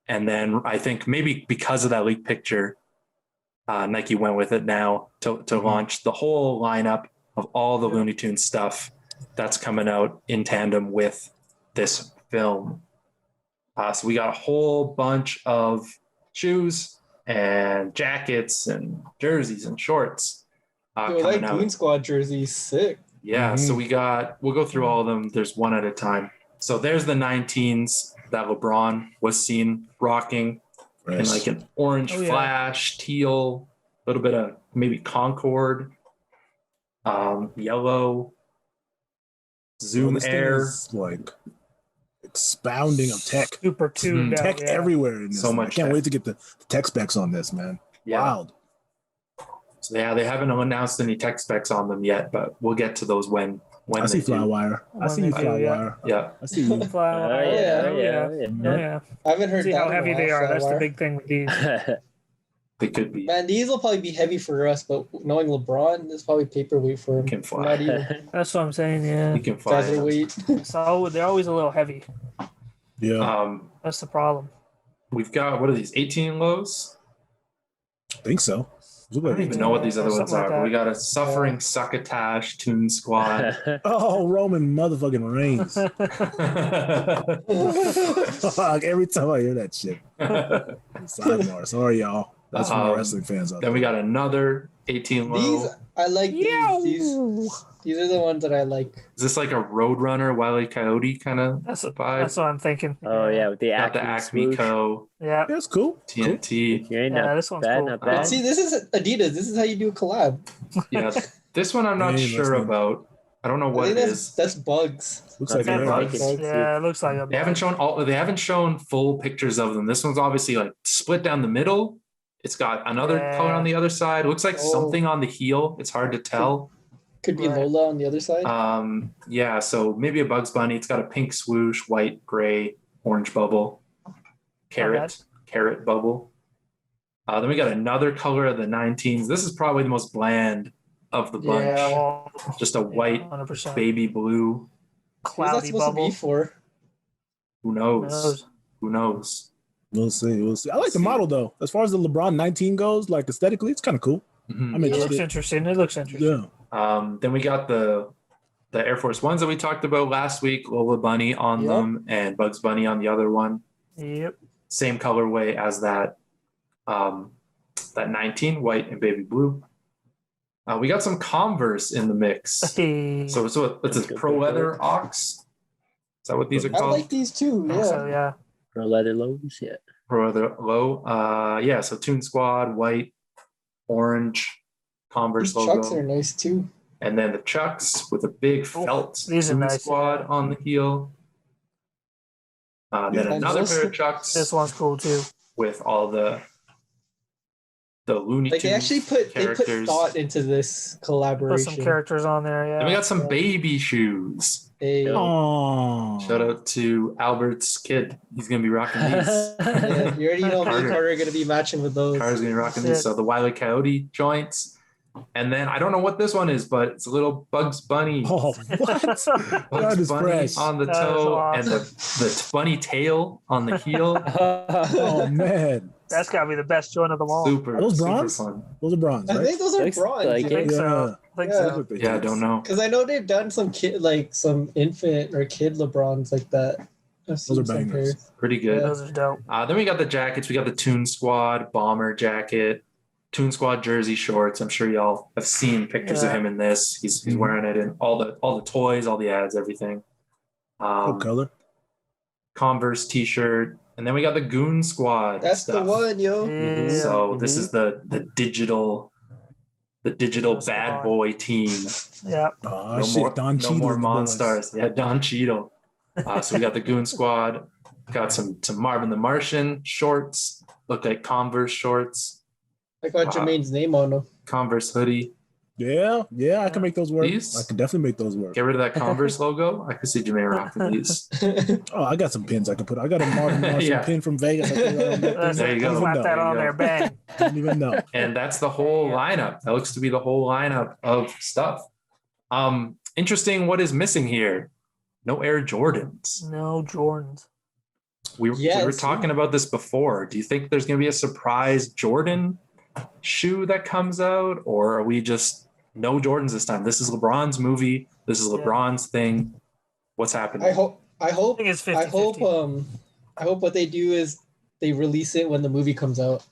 And then I think maybe because of that leaked picture, Nike went with it now to launch the whole lineup of all the Looney Tunes stuff that's coming out in tandem with this film. So we got a whole bunch of shoes and jackets and jerseys and shorts Yo, coming that out. Goon Squad jersey is sick. Yeah, so we'll go through all of them. There's one at a time. So there's the 19s that LeBron was seen rocking in like an orange flash, teal, a little bit of maybe Concord, yellow, Zoom This thing Air. is, like expounding of tech. Super tuned out. Tech yeah. everywhere in this. So thing. much I can't tech. wait to get the tech specs on this, man. Yeah. Wild. So yeah, they haven't announced any tech specs on them yet, but we'll get to those when I see they do. Flywire. I When see they you, do, yeah. Flywire. Yeah. I see you. Fly, yeah. I haven't heard See that how in a heavy while, they are. That's the Flywire. big thing with these. They could be. Man, these will probably be heavy for us, but knowing LeBron, this is probably paperweight for him. He can fly. Not even That's what I'm saying. Yeah. You can fly. featherweight. So they're always a little heavy. Yeah, That's the problem. We've got, what are these, 18 lows? I think so. I don't even know what these other ones Something like are, but that. we got a Suffering Succotash Toon Squad. Oh, Roman motherfucking Reigns. Fuck, every time I hear that shit. Sidebar. Sorry, y'all. That's for my wrestling fans out Then there. we got another 18 low. These I like these are the ones that I like. Is this like a Roadrunner, Wile E. Coyote kind of That's vibe? what I'm thinking. Oh yeah, with the Got the Acme Acme swoosh. Co. Yeah. Yeah, that's cool. TNT. You ain't Yeah, not this one's bad, cool. not bad. See, this is Adidas. This is how you do a collab. Yeah, this one I'm not Hey, sure listen. about. I don't know what I it think is. that's Bugs. Looks like That's a Bugs. Bugs. Yeah, it looks like a. They haven't shown full pictures of them. This one's obviously like split down the middle. It's got another Yeah. color on the other side. It looks like Oh. something on the heel. It's hard to tell. Could be Right. Lola on the other side. Yeah, so maybe a Bugs Bunny. It's got a pink swoosh, white, gray, orange bubble, carrot bubble. Then we got another color of the 19s. This is probably the most bland of the bunch. Yeah. Just a white 100%. baby blue. What's that Cloudy supposed bubble. to be for? Who knows? Who knows? We'll see. I like the model though. As far as the LeBron 19 goes, like aesthetically, it's kind of cool. Mhm. I'm It looks interested. interesting. Yeah. Then we got the Air Force Ones that we talked about last week, Lola Bunny on Yep. them and Bugs Bunny on the other one. Yep. Same colorway as that 19, white and baby blue. We got some Converse in the mix. So it's a Pro Leather Ox. Is that what these are I called? like these too. Yeah. So yeah. Pro leather lows, yeah. Pro Leather low. Yeah, so Toon Squad, white, orange, Converse These logo. chucks are nice too. And then the Chucks with a big felt these are Toon nice, Squad yeah. on the heel. Then Yeah. another And pair of Chucks This one's cool too. with all the Looney Like Tunes they actually put characters. thought into this Put collaboration. some characters on there. Yeah. Then we got some baby shoes. Hey, Oh. Shout out to Albert's kid. He's gonna be rocking these. yeah, you already know me and Carter. Carter are gonna be matching with those. Carter's gonna be rocking these. So the Wile E. Coyote joints. And then I don't know what this one is, but it's a little Bugs Bunny. Oh, what? Bugs That is Bunny fresh. on the That is toe and awesome. the bunny tail on the heel. Oh man, That's gotta be the best joint of them all. Super, Are those super bronze? fun. Those are bronze, I right? think those are Looks bronze. like I it. think so. I think Yeah. so. Yeah, I don't know. Because I know they've done some some infant or kid LeBrons like that. I've seen are some bangers. pairs. Pretty good. Yeah. Those are dope. Then we got the jackets. We got the Toon Squad bomber jacket, Toon Squad jersey shorts. I'm sure y'all have seen pictures of Yeah. him in this. He's Mhm. wearing it in all the toys, all the ads, everything. What color? Converse t-shirt, and then we got the Goon Squad That's stuff. the one, yo. So this is the digital Goon bad Squad. boy team. Yeah. Oh, No shit. more, Don no Cheadle more and the boys. Monstars. Yeah, Don Cheadle. So we got the Goon Squad. Got some Marvin the Martian shorts. Look like Converse shorts. I got Jermaine's name on them. Converse hoodie. Yeah, I can make those work. These? I can definitely make those work. Get rid of that Converse logo. I could see Jermaine rocking these. Oh, I got some pins I can put. I got a Marvin Martian Yeah. pin from Vegas. I can put on that thing. There you go. Slap that There you on go. there, bang. I don't even know. And that's the whole lineup. That looks to be the whole lineup of stuff. Interesting. What is missing here? No Air Jordans. No Jordans. We were talking about this before. Do you think there's going to be a surprise Jordan shoe that comes out, or are we just no Jordans this time? This is LeBron's movie. This is LeBron's thing. What's happening? I hope I think it's 50-50. I hope what they do is they release it when the movie comes out.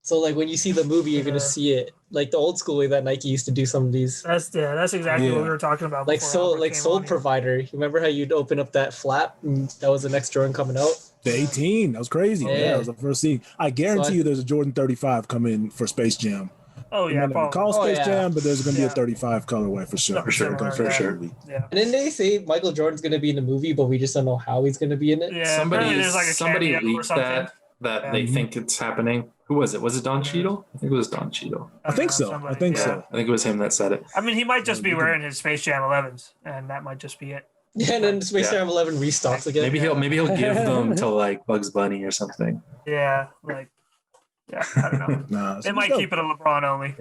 So like when you see the movie, you're gonna see it like the old school way that Nike used to do some of these. That's exactly what we were talking about. Like before Albert came Soul on here. Provider. You remember how you'd open up that flap and that was the next Jordan coming out? The 18. That was crazy. Yeah. Yeah, that was the first scene. I guarantee you there's a Jordan 35 coming for Space Jam. Oh It yeah, might not be probably. called Space yeah. Jam, but there's going to be a Yeah. 35 colorway for sure. For sure, Something for like sure. that. Yeah. And then they say Michael Jordan's gonna be in the movie, but we just don't know how he's gonna be in it. Yeah, apparently there's like a somebody cameo or leaked something. that Yeah. they think it's happening. Who was it? Was it Don Cheadle? I think it was Don Cheadle. I think so. Somebody- I think Yeah, so. I think it was him that said it. I mean, he might just be wearing his Space Jam 11s, and that might just be it. Yeah, and then Space Yeah. Jam 11 restocks again. Maybe he'll give them to like Bugs Bunny or something. Yeah, I don't know. Nah, They might keep it a LeBron only.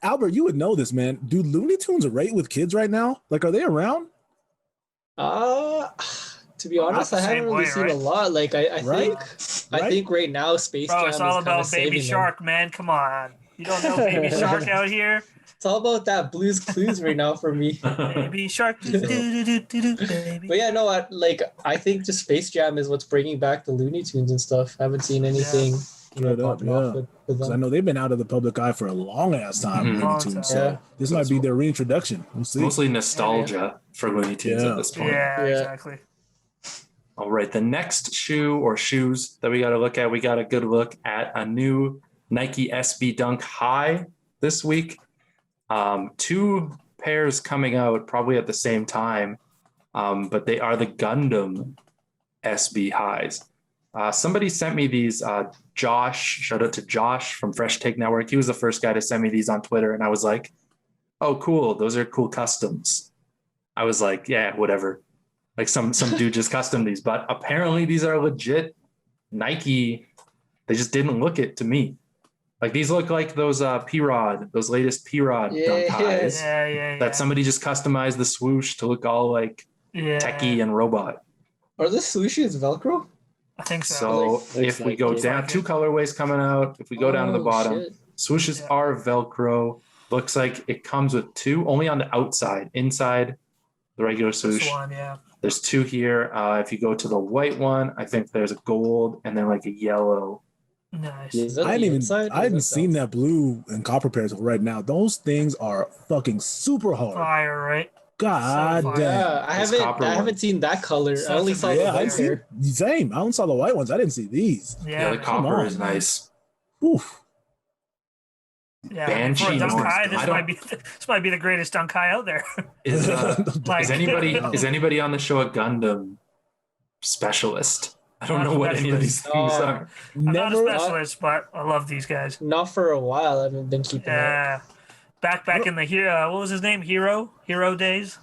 Albert, you would know this, man. Do Looney Tunes rate with kids right now? Like, are they around? To be honest, Not I the haven't same really way, seen right? a lot. Like I Right? think right now Space Bro, Jam it's is all kind of about Baby saving Shark, man. Come on. You don't know Baby Shark out here? It's all about that Blues Clues right now for me. Baby Shark, baby. But yeah, no, I think just Space Jam is what's bringing back the Looney Tunes and stuff. I haven't seen anything Straight up, popping off yeah. with Because I them. know they've been out of the public eye for a long ass time. Mhm. Looney Long Tunes, time. so Yeah. this might be their reintroduction. We'll see. Mostly nostalgia for Looney Tunes Yeah. at this point. Yeah, Yeah. exactly. All right, the next shoe or shoes that we got to look at, we got a good look at a new Nike SB Dunk High this week. Two pairs coming out probably at the same time, but they are the Gundam SB Highs. Somebody sent me these. Josh, shout out to Josh from Fresh Take Network. He was the first guy to send me these on Twitter, and I was like, "Oh, cool! Those are cool customs." I was like, "Yeah, whatever." Like some dude just custom these, but apparently these are legit Nike. They just didn't look it to me. Like these look like those P-Rod, those latest P-Rod Dunk Highs Yeah. that somebody just customized the swoosh to look all like techie and robot. Are the swooshes Velcro? I think so. So Looks if we like go it. down, two colorways coming out. If we go down to the Oh, bottom, shit. swooshes Yeah. are Velcro. Looks like it comes with two, only on the outside. Inside the regular This swoosh, one, yeah. there's two here. If you go to the white one, I think there's a gold and then like a yellow. Nice. Is that I the hadn't inside or even is that seen that blue and copper pairs right now. Those things are fucking super hard. Fire, right? God So fire. damn. Yeah, I Those haven't. copper I haven't ones. seen that color. Such I only a saw nice the Yeah, I white didn't see pair. same. I only saw the white ones. I didn't see these. Yeah, the man. copper on. is nice. Oof. Yeah, Banshee for a dunk ones. high, I this don't- might be the greatest dunk high out there. Is Like- is anybody on the show a Gundam specialist? I don't Not know what any of these things specialist. are. I'm not a Never. specialist, but I love these guys. Not for a while. I haven't been keeping up. Yeah, back in the hero. What was his name? Hero days.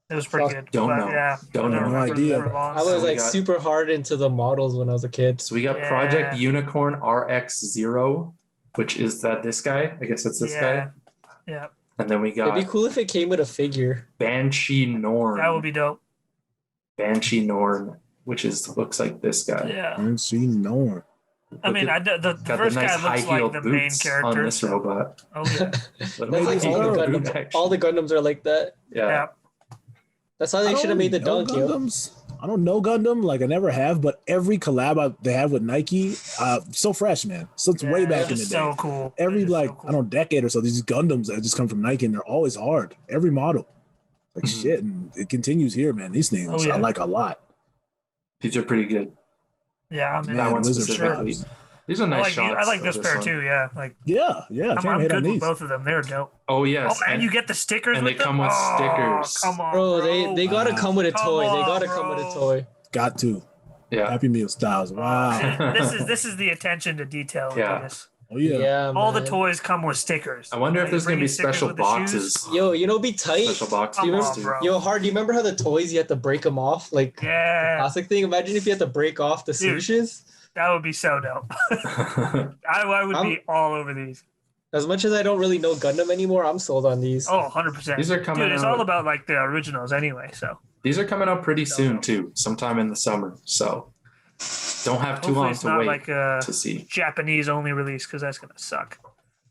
It was pretty good. Don't but know. Yeah, Don't I know. No remember idea. for long. I was we like got- super hard into the models when I was a kid. So we got Yeah. Project Unicorn RX0, which is this guy. I guess that's this guy. Yeah, And then we It'd be got cool if it came with a figure. Banshee Norn. that would be dope. Banshee Norn, which looks like this guy. Yeah, I've seen no one. I mean, Look at- the got the first nice guy looks like high-heeled the main boots character. on this robot. Oh yeah, That's Little like all the high-heeled boot Gundams. action. All the Gundams are like that. Yeah. yeah. That's how they should have made the dunk, yo. Gundams. I don't know Gundam, like I never have, but every collab they have with Nike, so fresh, man. So it's way Yeah, back it's in the just day. so cool. Every It's like so cool. I don't know decade or so, these Gundams that just come from Nike and they're always hard. Every model, like Mhm. shit, and it continues here, man. These things Oh, yeah. I like a lot. These are pretty good. Yeah, I'm in. That Man, one Wizard specifically. vibes. These are nice shots. I like of this pair one. too. Yeah, like Yeah, I'm can't hate good on with these. both of them. They're dope. Oh yes, Oh, and you get the stickers. and with they come them? with Oh, stickers. Come on, Bro, bro. they gotta Wow. come with a Come toy. They on, gotta come with a bro. toy. Got to. Yeah. Happy Meal styles. Wow. This is the attention to detail. Yeah. of this. Oh yeah. All the man. toys come with stickers. I wonder if there's gonna be special boxes. Yo, you know, be tight. Special boxes. Come on, too. bro. Yo, Hard, do you remember how the toys you had to break them off? Like Yeah, classic thing. Imagine if you had to break off the Dude. swooshes. that would be so dope. I would be all over these. As much as I don't really know Gundam anymore, I'm sold on these. Oh, 100%. These are coming Dude, it's out- all about like the originals anyway. So These are coming out pretty soon no. too, sometime in the summer. So don't have too hopefully long it's to not wait like a to see. Japanese only release because that's gonna suck.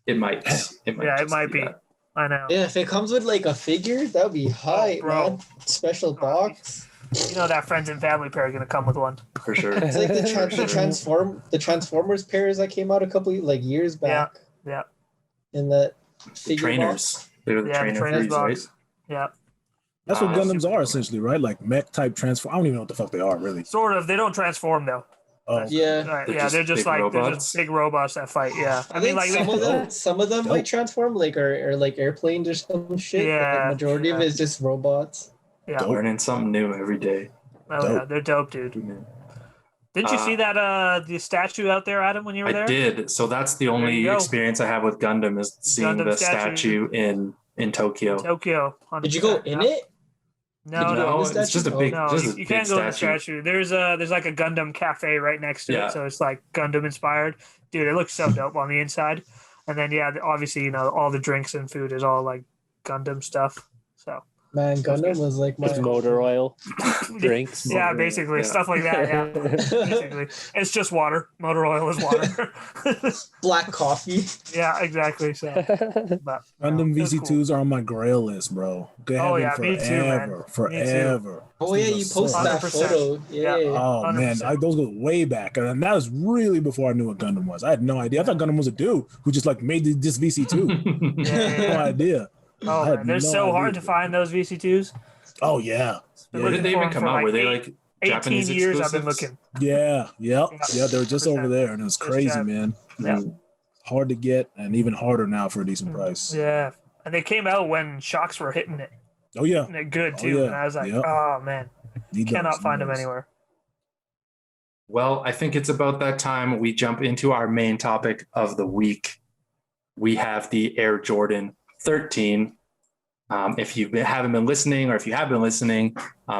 It might. It might. Yeah, it just might be. that. I know. Yeah, if it comes with like a figure, that'd be hype, bro. man. Special box. You know that friends and family pair are gonna come with one. For sure. It's like the Transformers pairs that came out a couple years back. Yeah. In that figure Trainers. box. They're the Yeah, the trainer trainers threes, right? box. Yeah. That's what Ah, Gundams super are essentially, right? Like mech type transform. I don't even know what the fuck they are really. Sort of. They don't transform though. Oh, Yeah. They're just big like they're robots? just big robots that fight. Yeah. I think like some of them Dope. might transform, like or like airplanes or some shit. Yeah, But the majority of it is just robots. yeah. Dope. Learning something new every day. Oh, yeah, Dope. they're dope, dude. Didn't you see that the statue out there, Adam, when you were I there? did. So that's the you only go. experience I have with Gundam is seeing Gundam the statue. statue in Tokyo. Tokyo. Did you go 100%, in yeah. it? No, Did you no, go in No, the it's just a statue? big, no. just a You big can't go in the statue. statue. There's like a Gundam cafe right next to Yeah. it, so it's like Gundam inspired. Dude, it looks so dope on the inside. And then obviously all the drinks and food is all like Gundam stuff. So Man, Gundam was like my Just motor oil, drinks. yeah, basically Yeah. stuff like that. Yeah, basically, it's just water. Motor oil is water. black coffee. Yeah, exactly. So, but Gundam that's VC2s are on my grail list, bro. They have Oh, them yeah, me too, man. Me too. forever. Oh yeah, you These are posted that 100%. photo. Yeah. Oh man, 100%. those go way back, and that was really before I knew what Gundam was. I had no idea. I thought Gundam was a dude who just like made this VC2. yeah. No idea. I Oh had man, they're no so hard idea. to find those VC2s. Oh yeah, Been Where looking did they for even them come for out? Were they like 18 Japanese years I've been exclusives? looking. yeah. They were just 100%. over there, and it was Just crazy, chat. man. Yeah. Hard to get, and even harder now for a decent price. Yeah. And they came out when shocks were hitting it. Oh yeah, And they're good Oh, too. yeah. And I was like, Yep. oh man, Need cannot those, find need them those. anywhere. Well, I think it's about that time we jump into our main topic of the week. We have the Air Jordan 13. If you haven't been listening, or if you have been listening,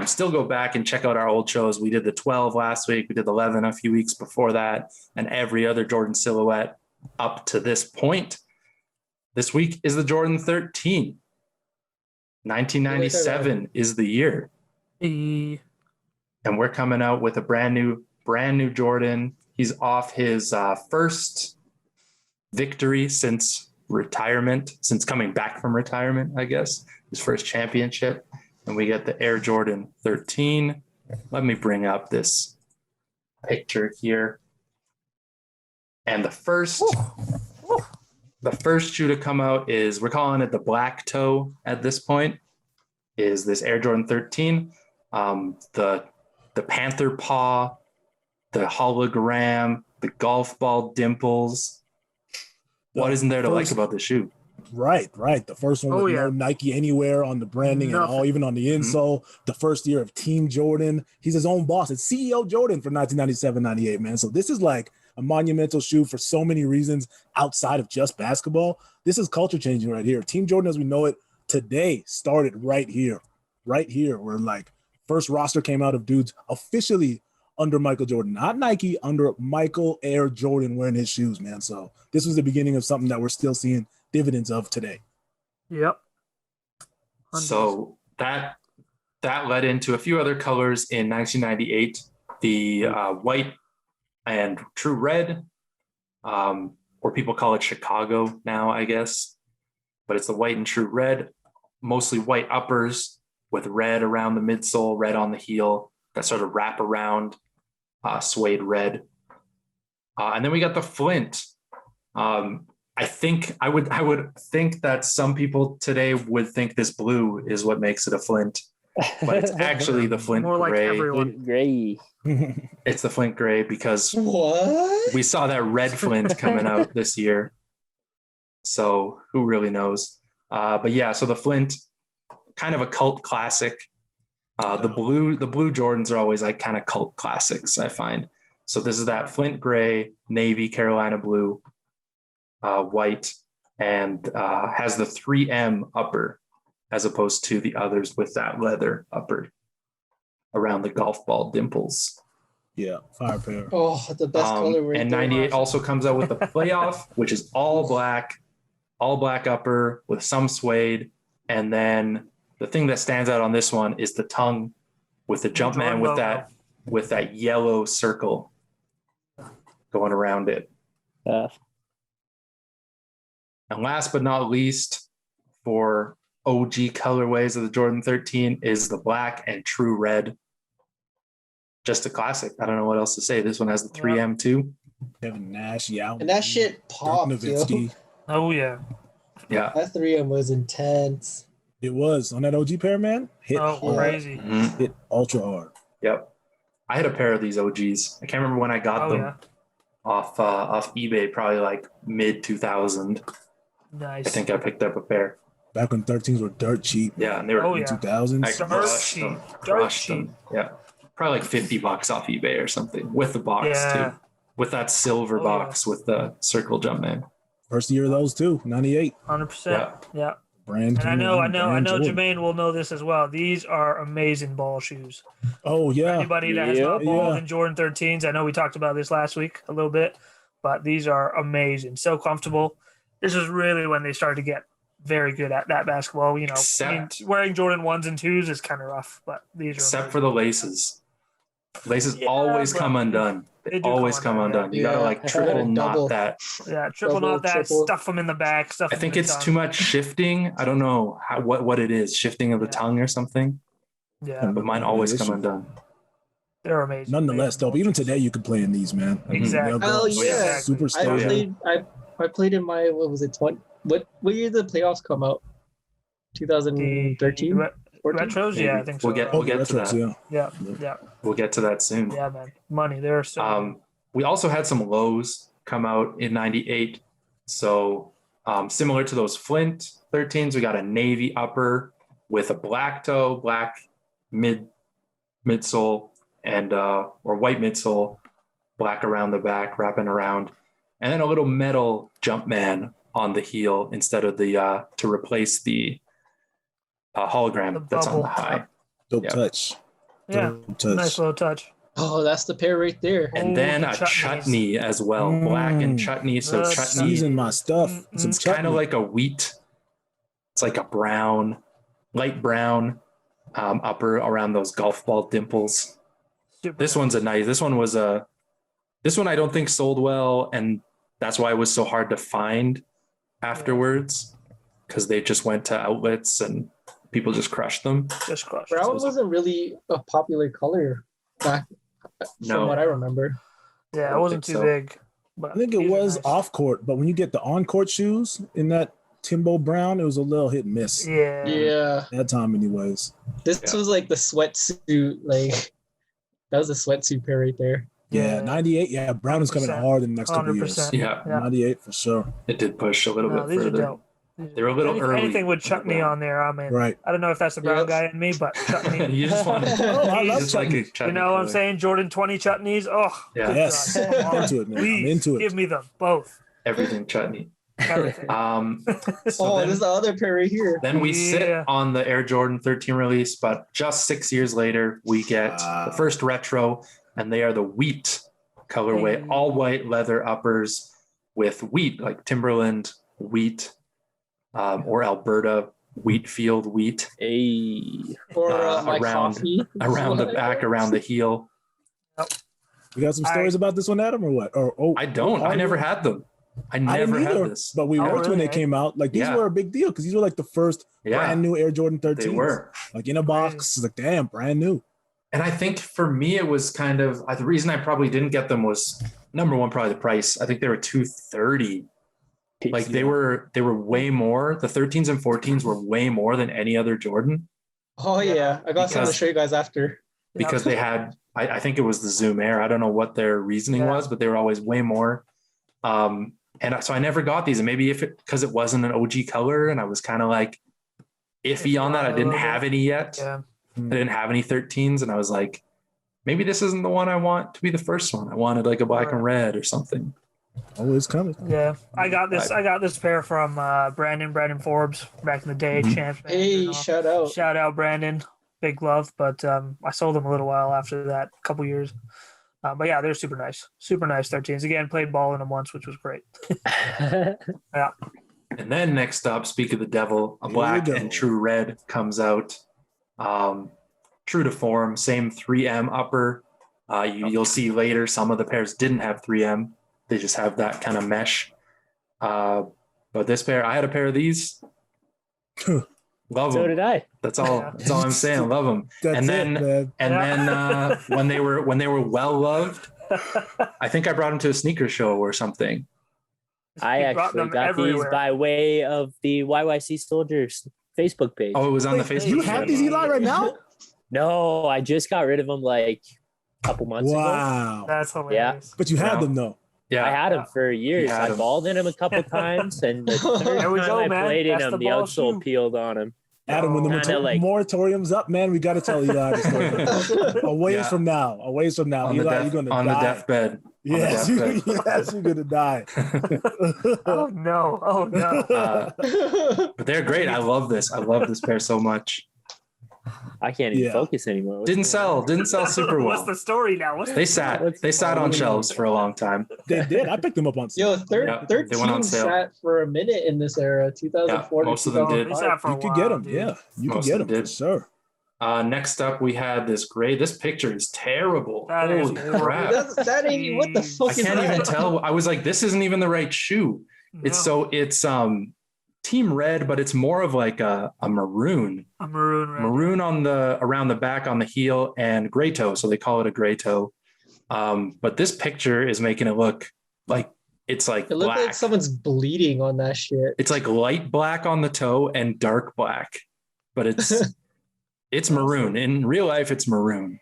still go back and check out our old shows. We did the 12 last week. We did the 11 a few weeks before that, and every other Jordan silhouette up to this point. This week is the Jordan 13. 1997 is the year. E- And we're coming out with a brand new Jordan. He's off his first victory since retirement, since coming back from retirement, I guess, his first championship. And we get the Air Jordan 13. Let me bring up this picture here. And the first shoe to come out is, we're calling it the black toe at this point, is this Air Jordan 13. The panther paw, the hologram, the golf ball dimples. What isn't there to like about the shoe? Right. The first one Oh, with yeah. no Nike anywhere on the branding and Nothing. all, even on the insole. The first year of Team Jordan. He's his own boss. It's CEO Jordan for 1997-98, man. So this is like a monumental shoe for so many reasons outside of just basketball. This is culture changing right here. Team Jordan as we know it today started right here, where like first roster came out of dudes officially under Michael Jordan, not Nike, under Michael Air Jordan wearing his shoes, man. So this was the beginning of something that we're still seeing dividends of today. Yep. So that led into a few other colors in 1998, the white and true red, or people call it Chicago now, I guess, but it's the white and true red, mostly white uppers with red around the midsole, red on the heel, that sort of wrap around suede red. And then we got the Flint. I think I would think that some people today would think this blue is what makes it a Flint. but it's actually the Flint More like Gray. everyone. Gray. It's the Flint Gray because What? we saw that red Flint coming out this year. So who really knows? But yeah, so the Flint, kind of a cult classic. The blue Jordans are always like kind of cult classics, I find. So this is that Flint Gray, navy, Carolina blue, white, and has the 3M upper as opposed to the others with that leather upper around the golf ball dimples. Yeah, fire pair. Oh, the best color right and there. 98 also comes out with the playoff, which is all black upper with some suede. And then the thing that stands out on this one is the tongue with the Jumpman with that yellow circle going around it. And last but not least, for OG colorways of the Jordan 13 is the black and true red. Just a classic. I don't know what else to say. This one has the 3M too. Kevin Nash, yeah. And that shit popped, yo. Oh yeah. Yeah. That 3M was intense. It was on that OG pair, man. Hit hard. Crazy. Mm-hmm. Hit ultra hard. Yep. I had a pair of these OGs. I can't remember when I got them off eBay, probably like mid 2000. Nice. I think I picked up a pair. Back when 13s were dirt cheap. Yeah, and they were 2000s. I crushed them. Yeah. Probably like $50 off eBay or something with the box too. With that silver box with the circle Jumpman. First year of those too, 98. 100%. Yeah. Brand. And I know Jermaine will know this as well. These are amazing ball shoes. Oh yeah. Anybody that has not balled in Jordan 13s, I know we talked about this last week a little bit, but these are amazing. So comfortable. This is really when they started to get very good at that basketball. You know, wearing Jordan 1s and 2s is kind of rough, but these are except for the laces. Laces always come undone. They always come undone. You gotta like triple knot that. Yeah, triple knot that. Stuff them in the back. I think it's too much shifting. I don't know what it is. Shifting of the tongue or something. Yeah, but mine always come undone. They're amazing. Nonetheless, though, even today you could play in these, man. Exactly. Oh yeah. Super stable. I played in my What year did the playoffs come out? 2013. Retros, yeah, I think so. We'll get to that. Yeah. We'll get to that soon. Yeah, man. Money. There are so. We also had some lows come out in 98. So similar to those Flint 13s, we got a navy upper with a black toe, black midsole, and or white midsole, black around the back, wrapping around, and then a little metal Jumpman on the heel instead of the to replace the hologram that's on the high. Dope touch. Yeah, nice little touch. Oh, that's the pair right there. And then a chutney as well, black and chutney. So chutney season my stuff. It's kind of like a wheat. It's like a brown, light brown upper around those golf ball dimples. This one's a nice. This one I don't think sold well, and that's why it was so hard to find afterwards, because they just went to outlets and people just crushed them. Brown wasn't really a popular color back from what I remember. Yeah, it wasn't too big. But I think it was off court, but when you get the on court shoes in that Timbo Brown, it was a little hit and miss. Yeah. That time, anyways. This was like the sweatsuit. Like that was a sweatsuit pair right there. Yeah, 98. Yeah, Brown is coming hard in the next couple of years. Yeah, 98 for sure. It did push a little bit further. They're a little early. Anything with chutney on there, I mean, right. I don't know if that's the brown guy in me, but chutney. You just want I love chutney. You know what I'm saying? Jordan 20 chutneys. Oh, yeah. Yes. I'm into it, man. Please, I'm into it. give me them both. Everything chutney. Everything. This is the other pair right here. Then we sit on the Air Jordan 13 release, but just 6 years later, we get the first retro, and they are the wheat colorway, all white leather uppers with wheat, like Timberland wheat, or Alberta wheat field wheat. Or around the back, around the heel. You got some stories about this one, Adam, or what? I don't. I never had them. I never had this. But we worked when they came out. Like these were a big deal because these were like the first brand new Air Jordan 13s. They were. Like in a box. It's like, damn, brand new. And I think for me, it was kind of the reason I probably didn't get them was number one, probably the price. I think they were $230. Like they were way more. The 13s and 14s were way more than any other Jordan. Oh yeah, I got some to Because- show you guys after. because they had, I think it was the Zoom Air. I don't know what their reasoning Yeah. was, but they were always way more. So I never got these. And maybe because it wasn't an OG color and I was kind of like iffy on that. I didn't have any yet. Yeah. I didn't have any 13s. And I was like, maybe this isn't the one I want to be the first one. I wanted like a black and red or something. Always coming. Yeah, I got this pair from Brandon Forbes back in the day, champs. Hey, shout out. Shout out Brandon, big love. But I sold them a little while after that, a couple years. But yeah, they're super nice 13s. Again, played ball in them once, which was great. Yeah. And then next up, speak of the devil, a black and true red comes out. True to form, same 3M upper. You'll see later some of the pairs didn't have 3M. They just have that kind of mesh. But this pair, I had a pair of these. Love them. So did I. That's all I'm saying. Love them. That's and then it, man. then when they were well loved, I think I brought them to a sneaker show or something. I We brought actually them got everywhere. these by way of the YYCSoldiers Facebook page. Oh, it was on the Wait, Facebook. You have these, Eli, right now? No, I just got rid of them like a couple months ago. Wow. That's hilarious. But you had them though. I Yeah, had them for years. had I 'em. balled in them a couple times, and the third There we time go, I man. played in That's them, the the ball outsole shoe. peeled on them. Adam, when the Kinda like- moratorium's up, man, we got to tell Eli the story. A ways from now. A ways from now. on the Eli, you're going to die. the deathbed. Yes, on the deathbed. yes, you're going to die. Oh no. But they're great. I love this. I love this pair so much. I can't even Yeah. focus anymore. Didn't sell super What's well. the story now? They sat on shelves for a long time. They did. I picked them up on Yo, Yeah, they went on 13 sale. sat for a minute in this era, 2004 Yeah, most of them to did. They sat for a You could while, get them. dude. Yeah, you could Most get of them them for did. sure. Next up, we had this gray. This picture is terrible. That is Holy horrible. crap! That ain't what the fuck I is can't that? even tell. I was like, this isn't even the right shoe. It's team red, but it's more of like a maroon. A maroon red. Maroon around the back on the heel and gray toe. So they call it a gray toe. But this picture is making it look like it's like It looked black. like someone's bleeding on that shit. It's like light black on the toe and dark black, but it's maroon. In real life, it's maroon.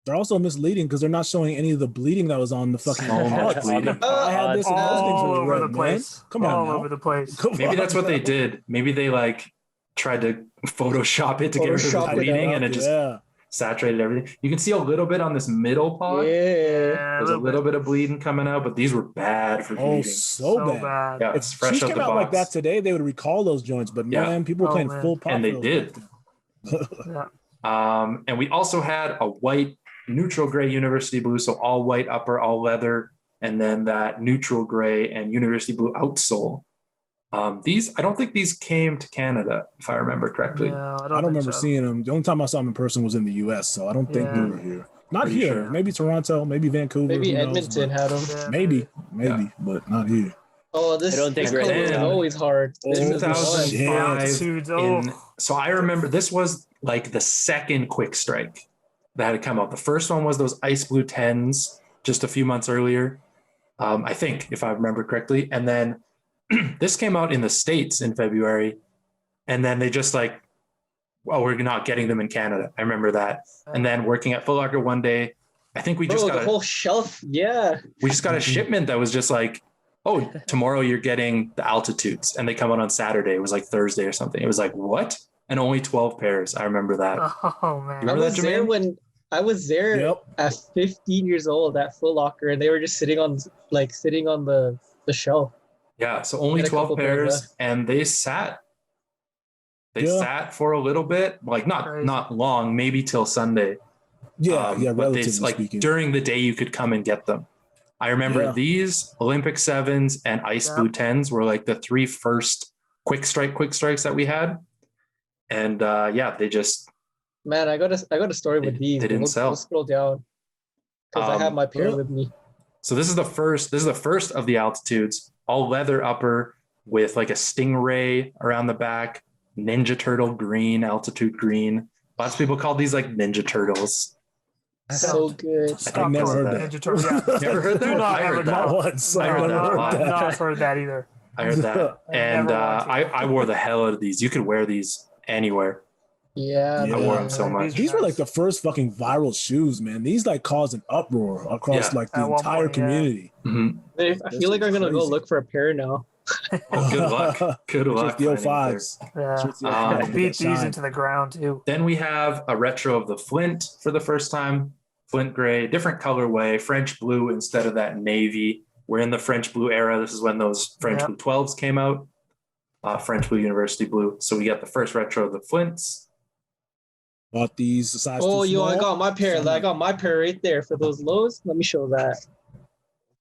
They're also misleading because they're not showing any of the bleeding that was on the fucking So much pods. bleeding. I had this and those things all were over red, the man. place. Come on all now. over the place. Come Maybe on. that's what they did. Maybe they like tried to Photoshop it to get rid of Photoshop the it bleeding out, and it just Yeah. saturated everything. You can see a little bit on this middle pod. Yeah. There's a little bit of bleeding coming out, but these were bad for Oh, bleeding. so bad. Yeah, it's fresh Shoes out came the out like that box. today, they would recall those joints. But Yeah. man, people were Oh, playing man. full pop. And they for those did. joints. Yeah. And we also had a white neutral gray university blue, so all white upper, all leather, and then that neutral gray and university blue outsole. I don't think these came to Canada, if I remember correctly. Yeah, I I don't think remember so. seeing them. The only time I saw them in person was in the U.S., so I don't think they Yeah. were here. Not Pretty here. sure. Maybe Toronto. Maybe Vancouver. Maybe who knows, Edmonton but had them. Yeah, Maybe, Yeah. but not here. Oh, this, I don't think this we're color is in. always hard. This is the one. 2005 Dudes, oh. so I remember this was like the second quick strike that had come out. The first one was those ice blue 10s just a few months earlier. I think, if I remember correctly. And then this came out in the States in February. And then they just like, well, we're not getting them in Canada. I remember that. And then working at Foot Locker one day, I think we just Bro, the got whole shelf. Yeah. a shipment that was just like, oh, tomorrow you're getting the altitudes. And they come out on Saturday. It was like Thursday or something. It was like, what? And only 12 pairs. I remember that. Oh man. Remember I was that, there Jermaine? when I was there Yep. at 15 years old at Foot Locker, and they were just sitting on the shelf. Yeah, so only Had a 12 couple pairs pairs, left. and they sat. They Yeah. sat for a little bit, like Crazy. not long, maybe till Sunday. Yeah, yeah, But relatively they, like speaking. during the day, you could come and get them. I remember Yeah. these Olympic 7s and Ice Yeah. Blue 10s were like the three first quick strikes that we had, and they just Man, I got a story with these. they didn't We'll sell. scroll down because I have my pair yeah. with me. So this is the first of the altitudes, all leather upper with like a stingray around the back, Ninja Turtle green, altitude green. Lots of people call these like Ninja Turtles. So good. Stop never calling heard it that. Ninja Turtle. Yeah. Never heard that? Do not I ever heard Not that. once. I heard that a lot. Not heard that either. I heard that. I And never want to. I wore the hell out of these. You could wear these anywhere. Yeah, Yeah. I wore them so much. These were like the first fucking viral shoes, man. These like caused an uproar across Yeah. like the At one entire point, yeah. community. Mhm. I feel like I'm gonna go Crazy. look for a pair now. Oh, good luck. Good luck. The finding a pair. 05s. Yeah. Shirts the Um, 05s I with beat that these shine. into the ground too. Then we have a retro of the Flint for the first time. Flint gray, different colorway, French blue instead of that navy. We're in the French blue era. This is when those French Yeah. blue 12s came out. French blue, university blue. So we got the first retro of the Flints. Bought these size Oh, too yo, small. I got my pair. Summer. I got my pair right there for those lows. Let me show that.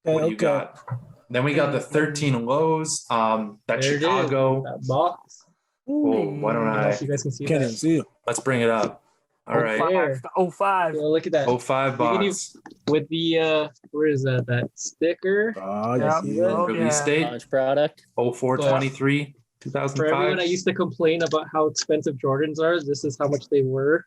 What do you Okay. got? Then we got the 13 lows. That There it is, Chicago. that box. Oh, why don't I don't know I? if you guys can see Can't that. even see it. Let's bring it up. All right. There. 05. Yo, look at that. 05 box. With the where is that sticker? Ah, Yeah. you see it. Oh, Release yeah. date Launch product. 04/23, For everyone 2005. I used to complain about how expensive Jordans are, this is how much they were.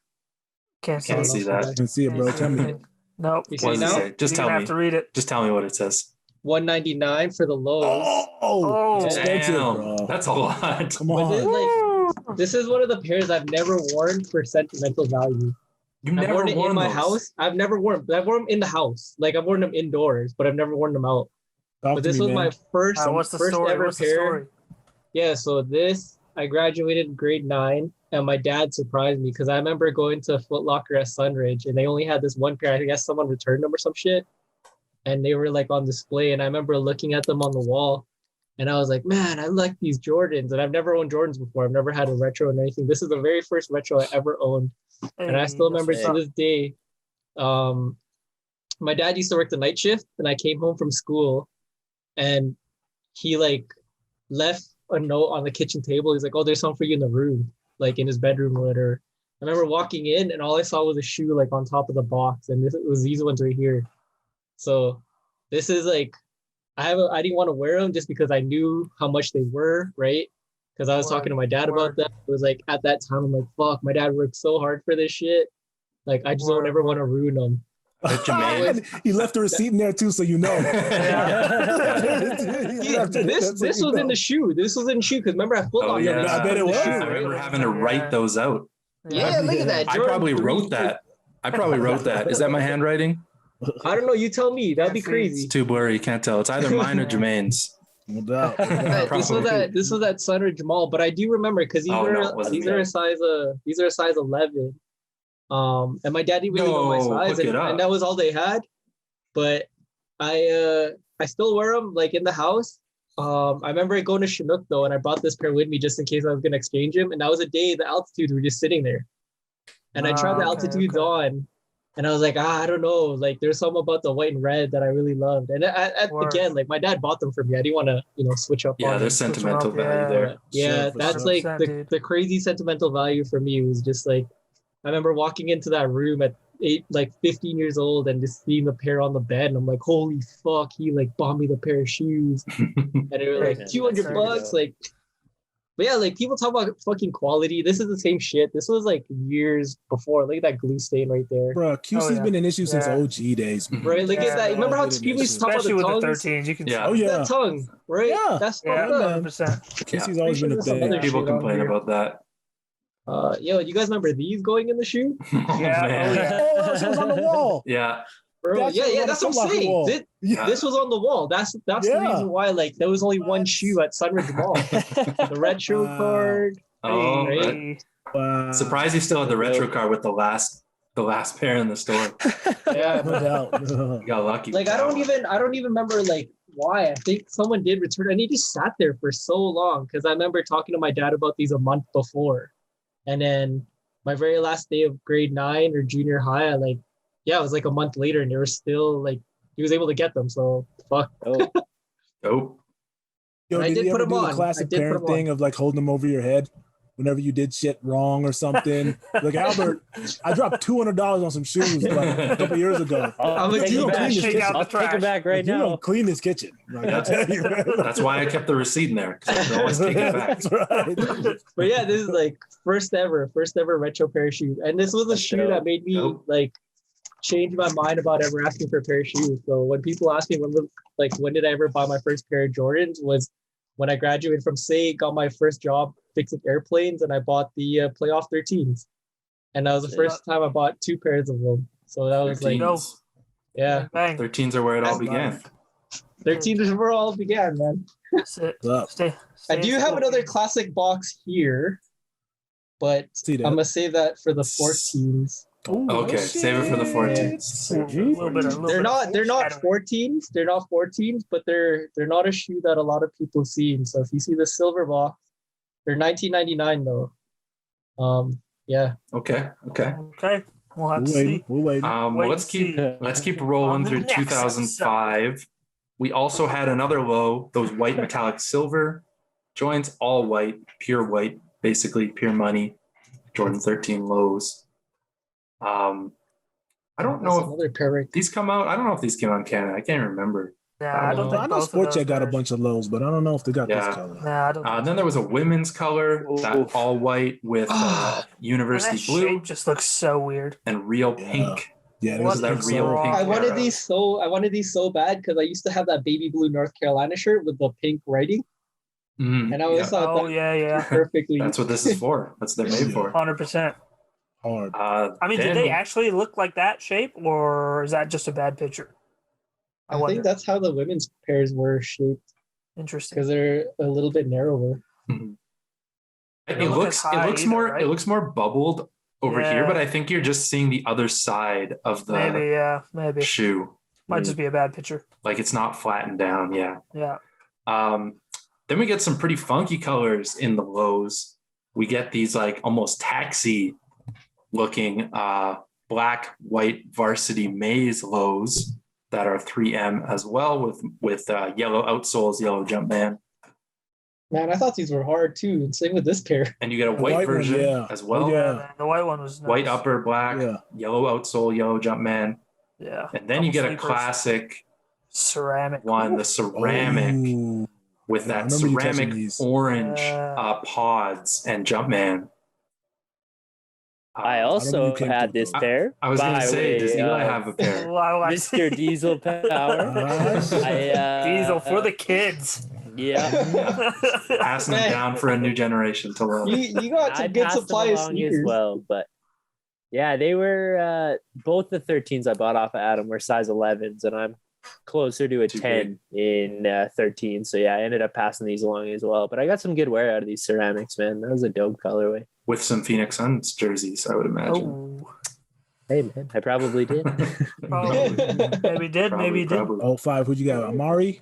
Can't see Can't it. see that. I can see it, bro. Tell me. Nope. You What see does it now? say? Just You're tell gonna me. have to read it. Just tell me what it says. $199 for the lows. Oh, Oh, expensive, Damn, bro. that's a lot. Come But this, on. this is one of the pairs I've never worn for sentimental value. You've I've never worn it in my those. house. I've never worn, but I've worn them in the house. Like I've worn them indoors, but I've never worn them out. Talk But to this me, was man. my first, what's the first story? ever What's the pair. story? Yeah, so this I graduated in grade 9, and my dad surprised me because I remember going to Foot Locker at Sunridge, and they only had this one pair. I guess someone returned them or some shit, and they were like on display. And I remember looking at them on the wall, and I was like, "Man, I like these Jordans." And I've never owned Jordans before. I've never had a retro or anything. This is the very first retro I ever owned, and I still remember to this day. My dad used to work the night shift, and I came home from school, and he like left a note on the kitchen table. He's like, "Oh, there's something for you in the room, like in his bedroom or whatever." I remember walking in, and all I saw was a shoe like on top of the box, and it was these ones right here. So this is like, I didn't want to wear them just because I knew how much they were, right? Because I was talking to my dad about that. It was like at that time, I'm like, "Fuck, my dad worked so hard for this shit. Like, I just don't ever want to ruin them." He left a receipt in there too, so you know. This was in the shoe. This was in the shoe because remember I Foot Locker. yeah. I bet it was. I remember having to write those out. Yeah, look at that. I Jordan probably 3. wrote that. Is that my handwriting? I don't know. You tell me. That'd be It's crazy. too blurry. You can't tell. It's either mine or Jermaine's. No doubt. This was at Sunridge Mall, but I do remember because these Oh, no, it wasn't these me. are a size 11. And my dad didn't really know my No, size, look it up. and that was all they had. But I still wear them like in the house. I remember going to Chinook though, and I brought this pair with me just in case I was gonna exchange them. And that was a day the altitudes were just sitting there, and I tried the altitudes on, and I was like, I don't know, like there's something about the white and red that I really loved. And again, like my dad bought them for me. I didn't want to, switch up. Yeah, on there's them. sentimental Switch 'em up, value yeah. there. Yeah, Sure, for that's sure. like 100%, the dude. crazy sentimental value for me was just like I remember walking into that room at 15 years old and just seeing the pair on the bed, and I'm like, holy fuck, he like bought me the pair of shoes, and they were like Yeah, $200, like. But yeah, like people talk about fucking quality. This is the same shit. This was like years before. Look at that glue stain right there. Bro, QC's yeah. been an issue since Yeah. OG days. man. Right? Look Yeah. at that. Remember how Been an people used to talk Especially with about the the tongues? 13s, you can Yeah. Oh see. yeah, That tongue, right? Yeah. That's Yeah, fucked up. 100%. QC's always been a Pretty sure thing. there's People shit on complain here. about that. Yo, you guys remember these going in the shoe? Oh, Yeah, man. oh, yeah. Oh, that shit was on the wall. Yeah. Bro, That shit was yeah, on that's the what Foot I'm Locker saying. wall. Yeah. This was on the wall. That's the Yeah. reason why like there was only one shoe at Sunridge Mall. The retro Wow. card. Oh, Right. Wow. surprised he still had the retro car with the last pair in the store. Yeah, No doubt. You got lucky. like with I that don't one. even remember like why. I think someone did return, and he just sat there for so long because I remember talking to my dad about these a month before, and then my very last day of grade 9 or junior high, it was like a month later, and they were still like he was able to get them. So fuck. Oh, Nope. Yo, I did did you put ever them do the on. classic I did put parent them on. thing of like holding them over your head whenever you did shit wrong or something? Like Albert, I dropped $200 on some shoes like a couple years ago. I'm I'll a take you it don't back. clean this kitchen. I'll take it back right You now. don't clean this kitchen. Like, I tell you. That's why I kept the receipt in there, because I can always take it back. That's right. But yeah, this is like first ever retro pair of shoes, and this was a shoe that made me Dope. like change my mind about ever asking for a pair of shoes. So when people ask me when did I ever buy my first pair of Jordans, was when I graduated from SAIG, got my first job fixing airplanes, and I bought the playoff 13s. and that was the first time I bought 2 pairs of them. So that was like, 13s. yeah, Bang. 13s are where it all began. 13 is where it all began, man. Sit, Up. stay, I do stay have another still. classic box here, but See that? I'm gonna save that for the 14s. Ooh, Okay, save it for the 14s. Save it for the A little bit of 14s. They're not foreshadowing. 14s. They're not 14s, but they're not a shoe that a lot of people see. So if you see the silver box, they're $19.99 though. Yeah. Okay. Okay, we'll have We're to waiting. see. We're waiting. Well, Wait let's and keep see. let's keep rolling On the through next 2005. We also had another low, those white metallic silver joints, all white, pure white, basically pure money. Jordan 13 lows. I don't That's know if another pair right these come out. I don't know if these came out in Canada. I can't remember. Nah, I don't think I know both of Sport those Check got a pairs. bunch of lows, but I don't know if they got Yeah. this color. Nah, I don't. Think Then there was a women's color, that Oof. all white with that university blue shape just looks so weird. and real Yeah. Yeah, Yeah, What is that is real wrong pink? I with wanted those? these so bad because I used to have that baby blue North Carolina shirt with the pink writing, and I always thought Oh that yeah, perfectly. That's what this is for. That's what they're made for. 100%. hard. I mean, Then did they actually look like that shape, or is that just a bad picture? I wonder. think that's how the women's pairs were shaped Interesting. because they're a little bit narrower. Mhm. They It don't look looks as high either, more right? it looks more bubbled over here, Yeah. but I think you're just seeing the other side of the Maybe, yeah, maybe. shoe. Might just be a bad picture. Like it's not flattened down. Yeah. Yeah. Then we get some pretty funky colors in the lows. We get these like almost taxi looking black white varsity maze lows that are 3M as well with yellow outsoles, yellow Jumpman. Man, I thought these were hard too. And same with this pair. And you get a The white white one, version yeah. as well. Oh, yeah. Man, the white one was nice. White upper, black, Yeah. yellow outsole, yellow Jumpman. Yeah. And then you Couple get a sleepers. classic ceramic one, the ceramic Ooh. with Yeah, I that remember you touching ceramic these. orange Yeah. pods and Jumpman. I remember also you came had through this those. pair. I was going by to say, way does Eli of have a pair? Wow, I- Mr. Diesel Power. Diesel for the kids. Yeah. Passing them Man. down for a new generation to love. You got some I good passed them supply of along sneakers. as well, but yeah, they were both the 13s I bought off of Adam were size 11s, and I'm closer to a Too 10 in 13. So yeah, I ended up passing these along as well. But I got some good wear out of these ceramics, man. That was a dope colorway. With some Phoenix Suns jerseys, I would imagine. Oh, Hey man, I probably did. probably. Maybe did, maybe did. Probably. 05, who'd you got? Amari?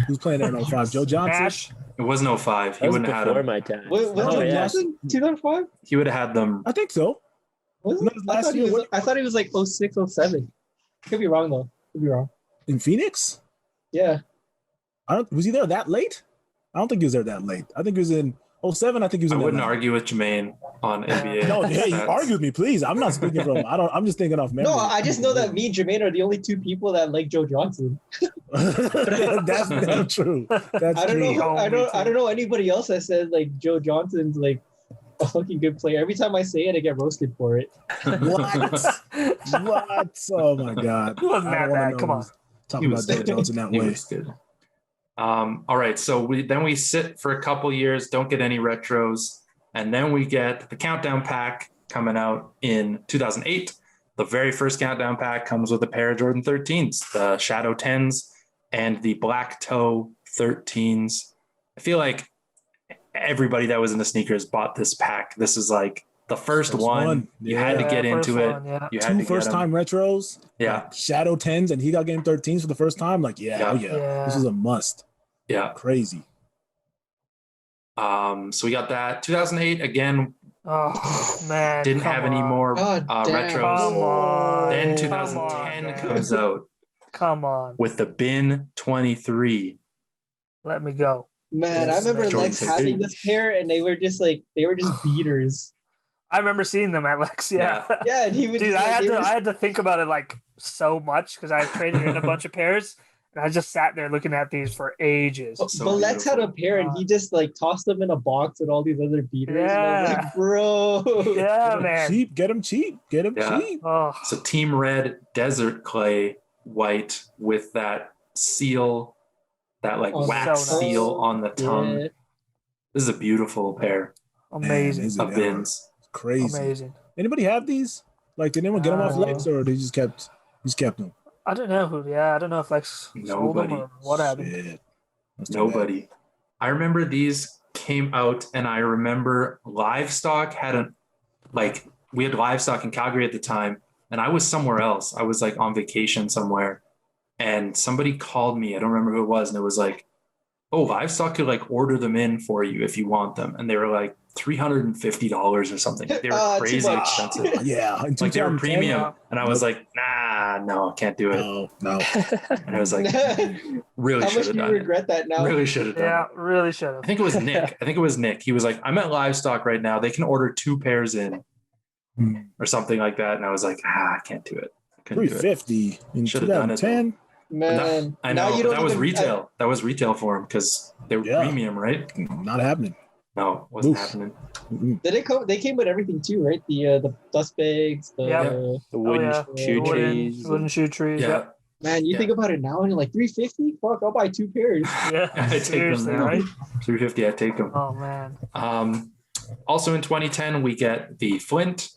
Who's playing there in 05? Joe Johnson? Ash. It wasn't 05. He That was wouldn't have had before them. my time. Was Oh, Joe yeah. Johnson 2005? He would have had them. I think so. Was No, it? last year, what- I thought he was like 06, 07. Could be wrong though. Could be wrong. In Phoenix? Yeah. Was he there that late? I don't think he was there that late. I think he was in 07. I think he was I in wouldn't Atlanta. argue with Jermaine on NBA. No, hey, you stats. argue with me, please. I'm not speaking from. I'm just thinking off memory. No, I just know that me and Jermaine are the only two people that like Joe Johnson. That's damn true. That's I don't true. know. I Me too. don't know anybody else that said like Joe Johnson's like a fucking good player. Every time I say it, I get roasted for it. What? What? Oh my god. He wasn't I don't that wanna bad. know Come on. who's Talking about Joe Johnson that He way. was good. All right, so we sit for a couple years, don't get any retros, and then we get the countdown pack coming out in 2008. The very first countdown pack comes with a pair of Jordan 13s, the Shadow 10s and the Black Toe 13s. I feel like everybody that was into sneakers bought this pack. This is like the first one. You had to Yeah. get first into it. one, yeah. You had Two to first get 'em. time retros. Yeah, Like Shadow 10s, and he got game 13s for the first time. Like, Yeah. oh yeah. This is a must. yeah. Crazy. So we got that. 2008 again. Oh man, Didn't come have any on. more God damn. retros. Come on. Then Come 2010 on, man. comes out Come on, with the Bin 23. let me go. Man, I Yes, remember Jordan Lex having 13. this pair, and they were just beaters. I remember seeing them at Lex. Yeah, Yeah, and he would. dude, just, like, they were I just- had to think about it like so much because I traded in a bunch of pairs, and I just sat there looking at these for ages. So but Lex had a beautiful. pair, and he just like tossed them in a box with all these other beaters. And I was Yeah. like, bro. Yeah, man. Cheap. Get him cheap. Get him Yeah. cheap. Oh, So Team Red Desert Clay white with that seal, that like Oh, wax so nice. seal on the tongue. Yeah. This is a beautiful pair amazing, Man, is it of ever. bins. Crazy. amazing. Anybody have these? Like, did anyone get them off Lex, or they just kept them? I don't know who. Yeah, I don't know if Lex sold them Nobody. or what happened. Shit. That's too Nobody. I remember these came out, and I remember Livestock had we had Livestock in Calgary at the time, and I was somewhere else. I was like on vacation somewhere, and somebody called me. I don't remember who it was, and it was like, "Oh, Livestock could like order them in for you if you want them," and they were like $350 or something. They were crazy expensive. bad. Yeah, in Like they were 2010, premium, and I was like, "Nah, no, I can't do it." No. And I was like, "Really How should much have do you done it. regret that now? Really should have done Yeah, it." really should have. I think it was Nick. He was like, "I'm at Livestock right now. They can order 2 pairs in," or something like that. And I was like, I can't do it. I couldn't do it. $350 in Should've done it, 2010. Man, I now know, you but don't that was even- retail. That was retail for them because they were Yeah. premium, right? Not happening. No, it wasn't Oof. happening. Did it come? They came with everything too, right? The dust bags. Yeah. The wooden yeah. shoe Wooden- trees. Wooden shoe trees. Yeah, Man, you Yeah. think about it now and you're like 350. Fuck, I'll buy 2 pairs. Yeah. I take them Seriously, now. right? 350. I take them. Oh man. Also in 2010, we get the Flint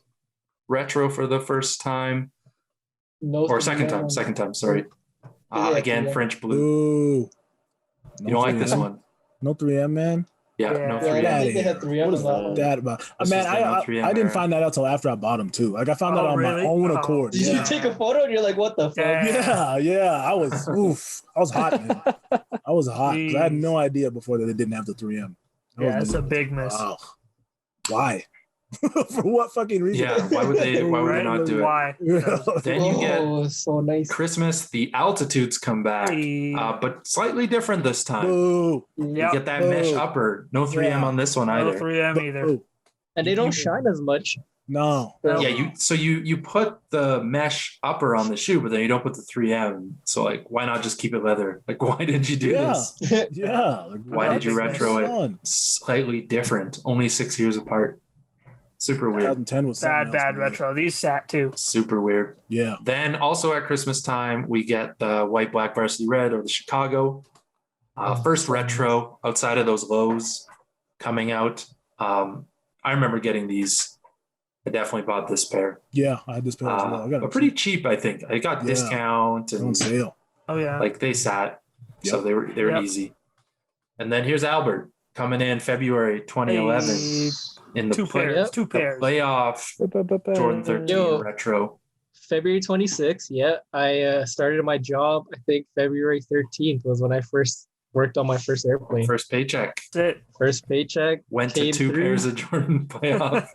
retro for the first time, No. or second time. Sorry. Yeah, Again, yeah. French blue. Ooh. You don't like this 3M? one? No 3M, man. Yeah, Yeah. no Yeah, I 3M. don't think they had 3M What on is that one. that about? This Man, was the no 3M I didn't era. find that out till after I bought them too. Like I found that Oh, on my really? own Oh. accord. Did Yeah. you take a photo and you're like, what the fuck? Yeah. Yeah. I was I was hot, man. I was hot because I had Jeez. no idea before that it didn't have the 3M. I Yeah, was it's a big miss. Wow. Why? For what fucking reason? Yeah, why would they Right? not do it? Why? Then you get Oh, so nice. Christmas, the altitudes come back, Hey. but slightly different this time. Boo. You Yep. get that mesh Boo. upper. No 3M Yeah. on this one No either. 3M either. Boo. And they don't shine as much. No. No. Yeah, you put the mesh upper on the shoe, but then you don't put the 3M. So like, why not just keep it leather? Like, why did you do Yeah. this? Yeah. Like, Why did you retro it? Fun. Slightly different, only 6 years apart. Super weird. 2010 was something Bad else, man. retro. These sat too. Super weird. Yeah. Then also at Christmas time, we get the white, black, varsity red or the Chicago. First retro outside of those lows coming out. I remember getting these. I definitely bought this pair. Yeah. I had this pair as well. I got But pretty cheap, I think. I got Yeah. discount on and sale. Oh yeah. like they sat. So Yep. they were Yep. easy. And then here's Albert coming in February 2011 Hey. in the Two play- pairs. Two the pairs. playoff Jordan 13 Yo. retro. February 26th. Yeah, I started my job. I think February 13th was when I first worked on my first airplane. First paycheck. That's it. First paycheck. Went to Came 2 through. pairs of Jordan playoff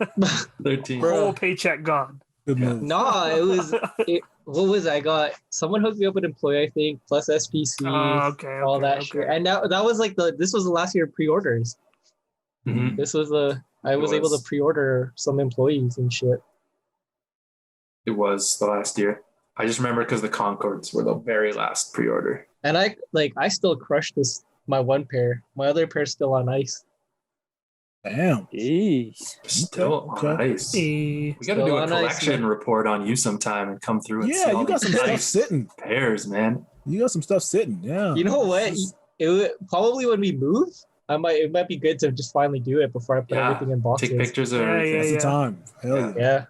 13. Whole paycheck gone. Good Yeah. move. Nah, what was it? I got someone hooked me up with employee, I think, plus SPC, Okay. all okay, that okay. shit. And that was like this was the last year of pre-orders. Mhm. This was I was able to was. pre-order some employees and shit. It was the last year. I just remember because the Concords were the very last pre-order. And I still crushed my one pair. My other pair's still on ice. Damn. Jeez. Still Okay. on ice. Hey. We got to Still do a on ice, collection man. report on you sometime and come through and Yeah, see all you got these some stuff nice sitting. pairs, man. You got some stuff sitting. Yeah. You know what? Probably when we move, it might be good to just finally do it before I put Yeah, everything in boxes. Take pictures of Yeah, everything. That's yeah. the time. Hell Yeah. yeah.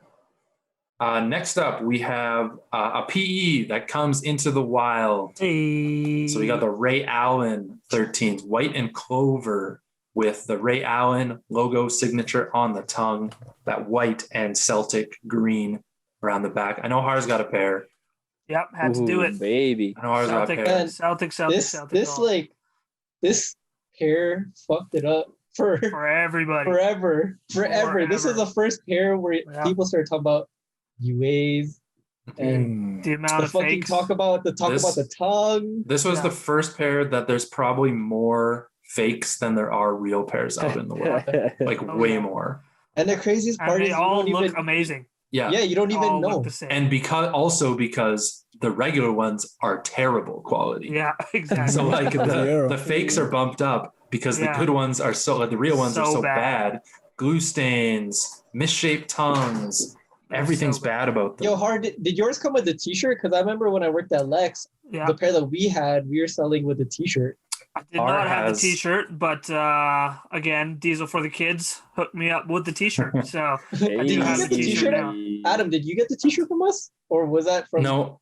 Yeah. Next up, we have a PE that comes into the wild. Hey. So we got the Ray Allen 13s, white and clover with the Ray Allen logo signature on the tongue, that white and Celtic green around the back. I know Har's got a pair. Yep, had to do Ooh, it. baby. I know Har's got a Celtic, pair. And Celtic. This pair fucked it up for everybody. forever. This is the first pair where Yeah. people started talking about UAs and The amount the of fucking fakes. talk about the tongue. This was Yeah. the first pair that there's probably more fakes than there are real pairs out in the world. Like Oh, way yeah. more. And the craziest And part they is all you don't look even, amazing. Yeah. yeah, you don't All even look know. the same. And because the regular ones are terrible quality. yeah, exactly. So like Yeah. the fakes are bumped up because Yeah. the good ones are the real ones are So so bad. bad. Glue stains, misshaped tongues, everything's so bad. bad about them. Yo, Hard, did yours come with the t-shirt? Because I remember when I worked at Lex, yeah. the pair that we had, we were selling with the t-shirt. I did not have the T-shirt, but again, Diesel for the Kids hooked me up with the T-shirt, so I do have the T-shirt now. Adam, did you get the T-shirt from us, or was that from? No,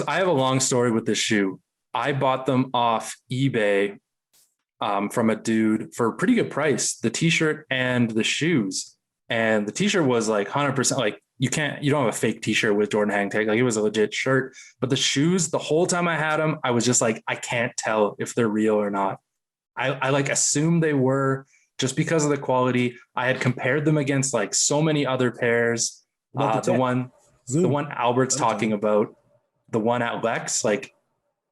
I have a long story with this shoe. I bought them off eBay from a dude for a pretty good price, the T-shirt and the shoes. And the T-shirt was like 100%, like you don't have a fake T-shirt with Jordan hang tag. Like it was a legit shirt, but the shoes, the whole time I had them, I was just like, I can't tell if they're real or not. I like assumed they were just because of the quality. I had compared them against like so many other pairs. The one Albert's talking about, the one at Lex, like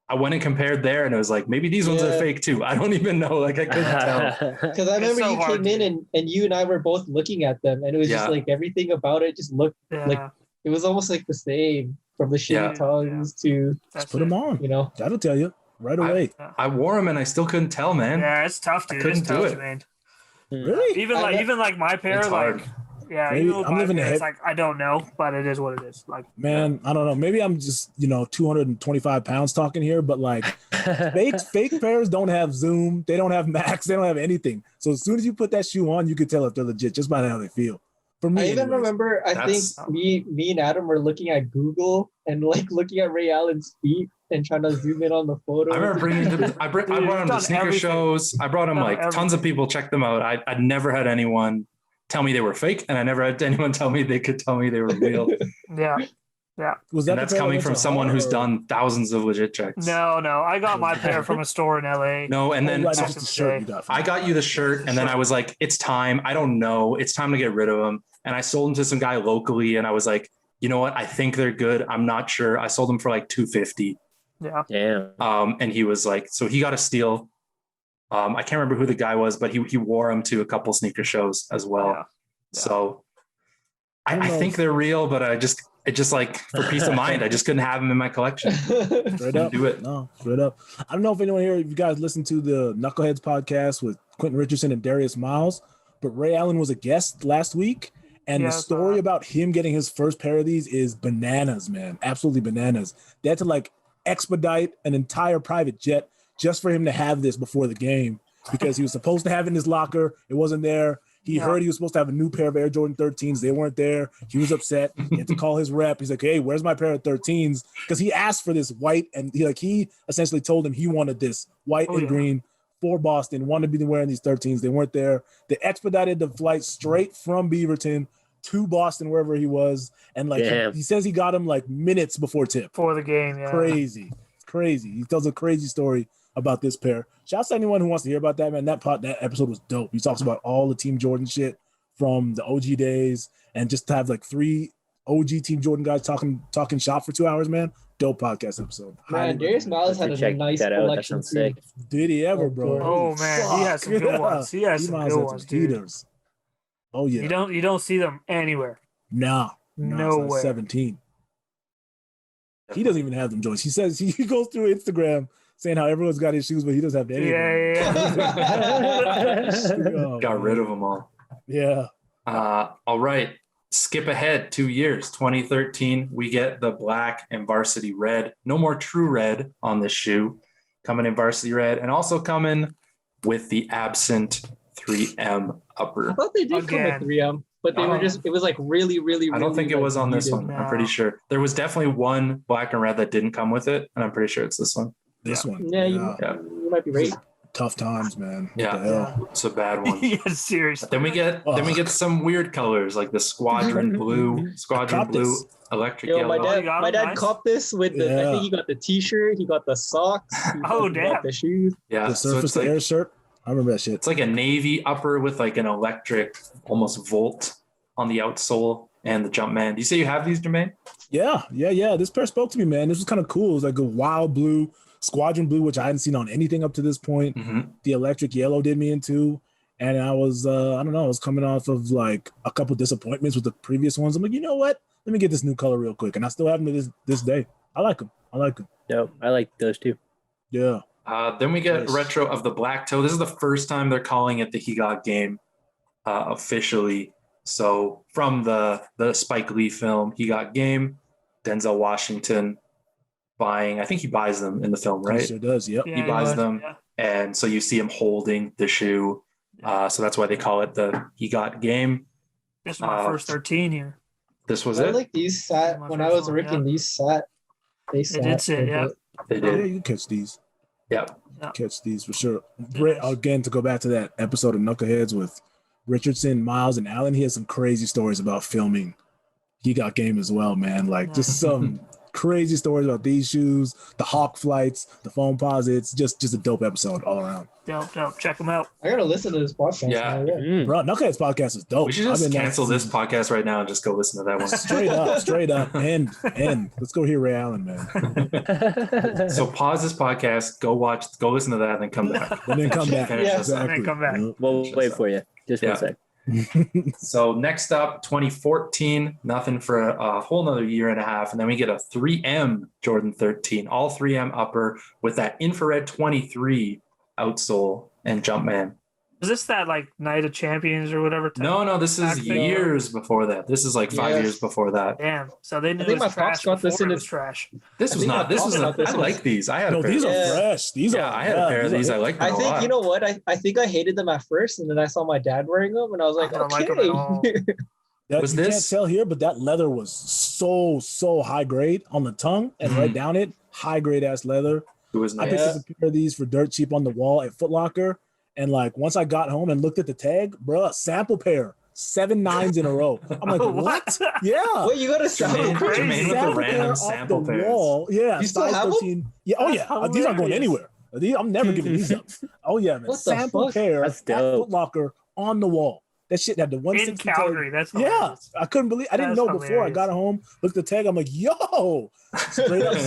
I went and compared there and it was like, maybe these ones are fake too. I don't even know. Like I couldn't tell. Because I remember you came in and you and I were both looking at them and it was just like everything about it just looked like it was almost like the same, from the shitty tongues to just put them on. You know, that'll tell you right away. I wore them and I still couldn't tell, man. Yeah, it's tough, dude. I couldn't do it. Man. Really? Even like my pair, it's hard. Yeah, maybe I'm living ahead. It's like I don't know, but it is what it is. Like, man, I don't know. Maybe I'm just 225 pounds talking here, but like fake pairs don't have zoom, they don't have max, they don't have anything. So as soon as you put that shoe on, you can tell if they're legit just by how they feel. For me, I even remember. I think me and Adam were looking at Google and like looking at Ray Allen's feet and trying to zoom in on the photo. I remember I brought him to sneaker shows. I brought him tons of people check them out. I'd never had anyone tell me they were fake, and I never had anyone tell me they could tell me they were real. Yeah. That's coming from someone who's done thousands of legit checks. No, I got my pair from a store in LA. No, and then just the shirt you got. I got you the shirt, and then I was like, it's time. I don't know. It's time to get rid of them. And I sold them to some guy locally, and I was like, you know what? I think they're good. I'm not sure. I sold them for like $250. Yeah. Damn. And he was like, so he got a steal. I can't remember who the guy was, but he wore them to a couple sneaker shows as well. Yeah. So I think they're real, but it just like for peace of mind, I just couldn't have them in my collection. Straight up. Do it. No, straight up. I don't know if anyone here, if you guys listen to the Knuckleheads podcast with Quentin Richardson and Darius Miles, but Ray Allen was a guest last week. And the story about him getting his first pair of these is bananas, man. Absolutely bananas. They had to like expedite an entire private jet just for him to have this before the game, because he was supposed to have it in his locker. It wasn't there. He heard he was supposed to have a new pair of Air Jordan 13s. They weren't there. He was upset. He had to call his rep. He's like, hey, where's my pair of 13s? Because he asked for this white, and he essentially told him he wanted this white and green for Boston, wanted to be wearing these 13s. They weren't there. They expedited the flight straight from Beaverton to Boston, wherever he was. And like he says he got him like minutes before tip. For the game, Crazy. He tells a crazy story about this pair. Shouts to anyone who wants to hear about that, man. That episode was dope. He talks about all the Team Jordan shit from the OG days, and just to have like 3 OG Team Jordan guys talking shop for 2 hours, man. Dope podcast episode. Man, Darius Miles had a nice collection. Sick. Did he ever, bro? Oh man, he has some good ones. He has some good ones, dude. Oh yeah. You don't see them anywhere. No way. 17. He doesn't even have them joints. He says he goes through Instagram saying how everyone's got his shoes, but he doesn't have any. Got rid of them all. Yeah. All right. Skip ahead 2 years. 2013, we get the black and varsity red. No more true red on this shoe. Coming in varsity red, and also coming with the absent 3M upper. I thought they did come with 3M. But they were it was like really, really, I don't think it was on this one. I'm pretty sure. There was definitely one black and red that didn't come with it, and I'm pretty sure it's this one. This one. Yeah, you might be right. Tough times, man. What the hell? It's a bad one. Yeah, seriously. Then we get some weird colors like the squadron blue electric yellow. My dad copped this with I think he got the t-shirt, he got the socks, damn, got the shoes. Yeah, the Surface Air shirt. I remember that shit. It's like a navy upper with like an electric, almost volt on the outsole and the Jumpman. Do you say you have these, Jermaine? Yeah. This pair spoke to me, man. This was kind of cool. It was like a wild blue, squadron blue, which I hadn't seen on anything up to this point. Mm-hmm. The electric yellow did me into. And I was, I was coming off of like a couple disappointments with the previous ones. I'm like, you know what? Let me get this new color real quick. And I still have them to this day. I like them. Yep, I like those too. Yeah. Then we get retro of the black toe. This is the first time they're calling it the He Got Game officially. So from the Spike Lee film, He Got Game, Denzel Washington I think he buys them in the film, right? He sure does, yep. He buys them. And so you see him holding the shoe. So that's why they call it the He Got Game. This is my first 13 here. This was I it? like these sat My when I first was one, working. yeah. These sat. They did sit, for a yeah. bit. They Yeah, did. you can catch these. Yeah. Catch these for sure. Great. Again, to go back to that episode of Knuckleheads with Richardson, Miles, and Allen, he has some crazy stories about filming He Got Game as well, man. Like just some crazy stories about these shoes, the Hawk flights, the foam posits. Just a dope episode all around. Dope. Check them out. I gotta listen to this podcast. Yeah. Now, Bro, Knuckleheads podcast is dope. We should just cancel this podcast right now and just go listen to that one. Straight up. And let's go hear Ray Allen, man. So pause this podcast, go listen to that, and then come back. And then come back. Finish Yes. this up. And then come back. Yep. We'll wait for you. Just Yeah. one sec. So next up, 2014, nothing for a whole nother year and a half. And then we get a 3M Jordan 13, all 3M upper with that infrared 23 outsole and Jumpman. Is this that like Night of Champions or whatever? No, this is Back thing? years before that. This is like 5 Yes. years before that. Damn. So they knew I think it was my pops trash got this before in it his- was trash. This I was think not, my this pops was, got this I in like these. I had No, a pair these of are these. Yeah. fresh. These Yeah, are. I had a pair of these. I are- liked them I a think lot. you know what? I think I hated them at first, and then I saw my dad wearing them, and I was like, I don't like okay. them at all. That, Was you this- can't tell here, but that leather was so high grade on the tongue and right down it. High grade ass leather. It was I nice. picked up a pair of these for dirt cheap on the wall at Foot Locker. And like once I got home and looked at the tag, bruh, sample pair, 7 9s in a row. I'm like, what? Yeah. Wait, you got a Jermaine, sample? crazy. Jermaine with the Sample pair random off sample the pairs. wall. Yeah, You still size have 'em? 13. Yeah, oh That's yeah. These aren't going hilarious. anywhere. I'm never giving these up. Oh yeah, man. What the Sample fuck? pair That's at dope. Foot Locker on the wall. That shit had the In 160 Calgary. That's tag. Yeah, hilarious. I couldn't believe. I didn't That's know before I got home. Looked at the tag. I'm like, yo, straight up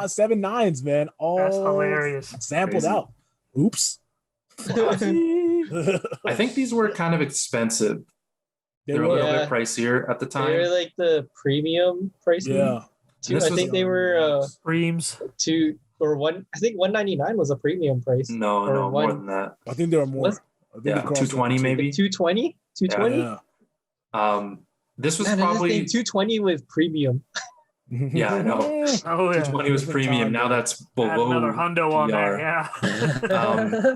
7 9s, man. All That's hilarious. sampled Crazy. out. Oops. I think these were kind of expensive. They were a were. little Yeah. bit pricier at the They were time. like the premium pricing. Yeah. Two, This I was- think they were Reams. two or one. I think 199 was a premium price. No, or more one- than that. I think there are more. What? I think Yeah, it crossed 220 over. maybe. 220, 220. Yeah. This was Man, probably 220 with premium. Yeah, I know. Oh yeah. 220 was premium. Now that's Add below. another hundo on there. DR. Yeah.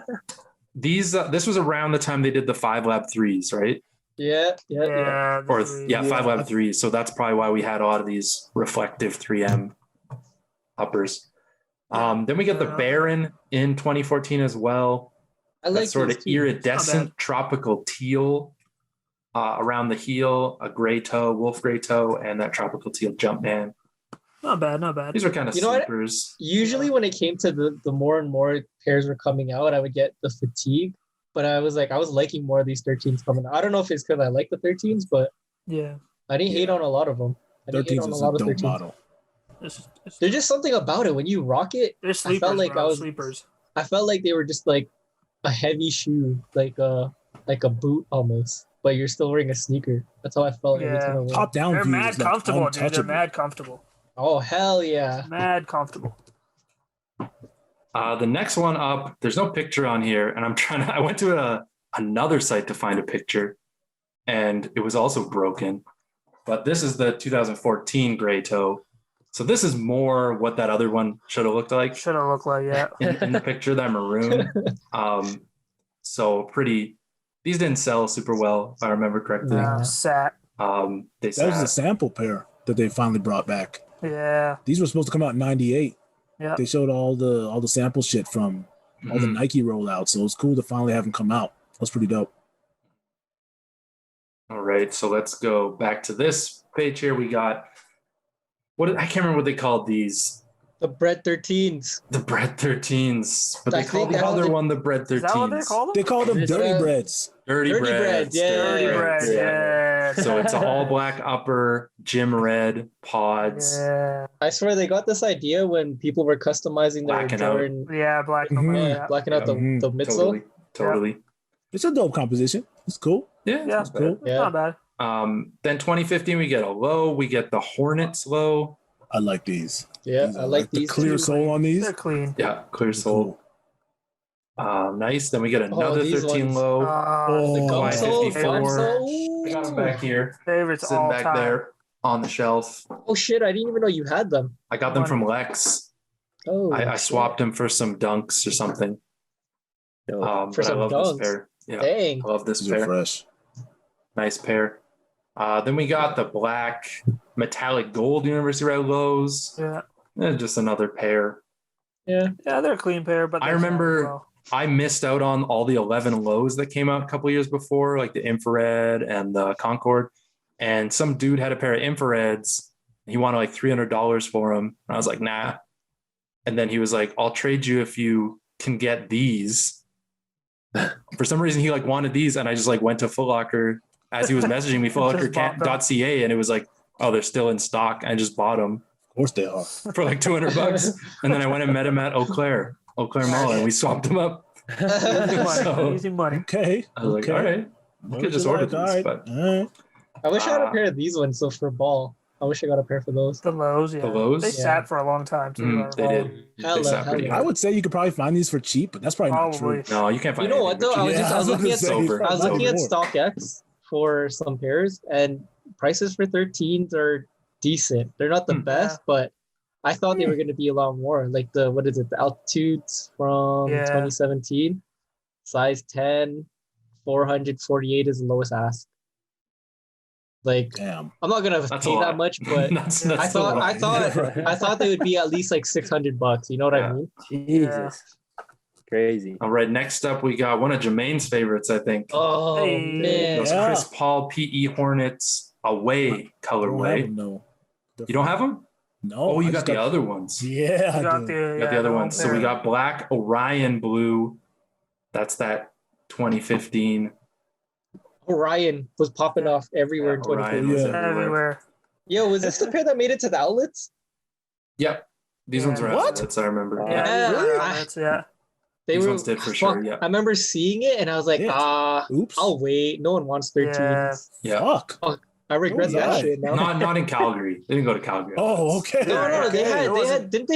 These this was around the time they did the 5 Lab 3s, right? Yeah. Or this is- yeah, 5 Yeah. Lab 3s. So that's probably why we had a lot of these reflective 3M uppers. Then we get the Yeah. Baron in 2014 as well. I That like sort of those too. iridescent tropical teal around the heel, a gray toe, wolf gray toe, and that tropical teal Jumpman. Not bad. These were kind of You know what? sleepers. Usually when it came to the more and more pairs were coming out, I would get the fatigue. But I was liking more of these 13s coming out. I don't know if it's because I like the 13s, but Yeah. I didn't hate on a lot of them. I didn't hate 13s on a is lot a of dope 13s. model. It's There's just something about it when you rock it. they're sleepers. like Bro. I was- Sleepers. I felt like they were just like a heavy shoe, like a boot almost, but you're still wearing a sneaker. That's how I felt every Yeah. time I went. Top down They're view mad is like comfortable, dude. They're untouchable. mad comfortable. Oh hell yeah! Mad comfortable. The next one up, there's no picture on here, and I went to another site to find a picture, and it was also broken. But this is the 2014 gray toe. So this is more what that other one should have looked like Should have looked like in the picture, that maroon. So pretty, these didn't sell super well, if I remember correctly. yeah. Sat. They That was sat. a sample pair that they finally brought back. Yeah. These were supposed to come out in '98. Yeah. They showed all the sample shit from all the Mhm. Nike rollouts, so it was cool to finally have them come out. That's pretty dope. All right, so let's go back to this page here. We got I can't remember what they called these. The Bread 13s. The Bread 13s, but I they called think the that other was- one the Bread 13s. Is that what they call them? They called them Is dirty that- breads. Dirty Dirty breads. breads, yeah. Dirty bread. Yeah. So it's an all black upper, gym red, pods. Yeah. I swear they got this idea when people were customizing their Blacking out. Jordan, Yeah. Black. Mhm. Yeah. blacking out Mhm. the midsole. Totally. It's a dope composition. It's cool. Yeah. Yeah. It's Cool. Yeah. Not bad. Then 2015, we get a low. We get the Hornets low. I like these. Yeah, These I are like the these. clear too. sole on these. They're clean. Yeah, clear sole. Nice. Then we get another these 13 ones. low. Oh, The gum Why sole, 54? gum sole. I got them back here, Favorites sitting all back time. there on the shelf. Oh shit! I didn't even know you had them. I got them from Lex. Oh, I shit. swapped them for some dunks or something. Dope. For But I some love dunks. this pair. Yeah, Dang. I love this These are pair. fresh. Nice pair. Then we got the black metallic gold University Red lows. Yeah. Just another pair. Yeah. Yeah, they're a clean pair, but I they're sad as remember well. I missed out on all the 11 lows that came out a couple years before, like the infrared and the Concord. And some dude had a pair of infrareds. He wanted like $300 for them. And I was like, nah. And then he was like, I'll trade you if you can get these. For some reason, he like wanted these. And I just like went to Foot Locker as he was messaging me, footlocker.ca. And it was like, oh, they're still in stock. I just bought them Of course they are. for like $200. And then I went and met him at Eau Claire Mall, and we swapped them up. Easy money. So- Easy money. Okay. I was okay. like, all right, I could just order these, but All right. I wish I had a pair of these ones. So for ball, I wish I got a pair for those. The lows, yeah. The lows? They Yeah. sat for a long time too. they did. Hella, sat pretty hella. I would say you could probably find these for cheap, but that's probably not Probably. true. No, you can't find. You know what, anything though? for cheap. I was looking at sober. I was looking at more. StockX for some pairs, and prices for 13s are decent. They're not the Hmm. best, but I thought they were going to be a lot more. Like the the altitudes from Yeah. 2017, size 10, 448 is the lowest ask. Like Damn. I'm not gonna That's a pay lot. that much, but that's I still a thought lot. I thought they would be at least like $600. You know what Yeah. I mean? Jesus. Crazy. All right, next up we got one of Jermaine's favorites, I think. Oh Hey. man, Those Yeah. Chris Paul PE Hornets away colorway. No. You don't have them? No. Oh, you I got just the other ones. Yeah. You I got do. the, You got the other ones. So we pair. got black Orion blue. That's that 2015. Orion was popping off everywhere in Yeah, Orion 2015. was Yeah. everywhere. Yo, was this the pair that made it to the outlets? Yep. These ones were What? outlets, I remember. Yeah, Yeah. really? I- That's, yeah. They These were ones did for fuck, sure, yeah. I remember seeing it and I was like, Yeah. Oops. I'll wait. No one wants 13s. Yeah. Fuck. I regret Oh, that yeah. shit now. Not in Calgary. They didn't go to Calgary. Oh, okay. No, okay. they had didn't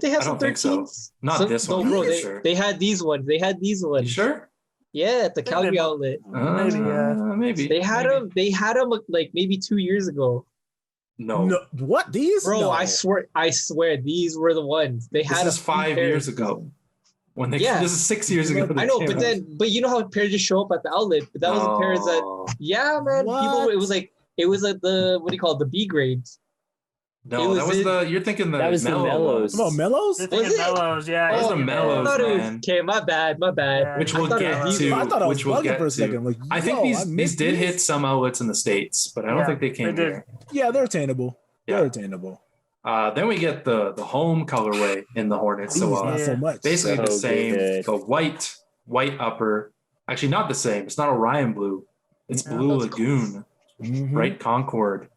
they have I some don't think so. 13s? Not this one, No, bro, for they, sure. they had these ones. They had these You ones. sure? Yeah, at the Maybe. Calgary outlet. Maybe, yeah. Maybe. They had maybe. them. They had them like maybe 2 years ago. No. No. What? These? Bro, No. I swear these were the ones. They had This is a few 5 pairs. years ago. When they Yeah. This is 6 years ago. I know, but you know how pairs just show up at the outlet. But that was the pairs that yeah, man. People What? it was like the what do you call it? The B grades. No, it that was was the. You're thinking the. That was the mellow Mellows. ones. Come on, Mellows? They're Was thinking it? mellows, yeah. That was the yeah. mellows, I thought it was man. okay. My bad. Yeah. Which I we'll thought it get was to. these. I thought I was Which we'll bugging get for a second. to. I'm like, I think yo, these I these missed did these. hit some outlets in the States, but I don't Yeah, think they came they did. here. Yeah, they're attainable. Yeah. They're attainable. Then we get the home colorway in the Hornets. So These, not so Yeah. much. basically the So same. good. The white upper. Actually, not the same. It's not Orion blue. It's Yeah. Blue Lagoon, Mhm. right? Concord.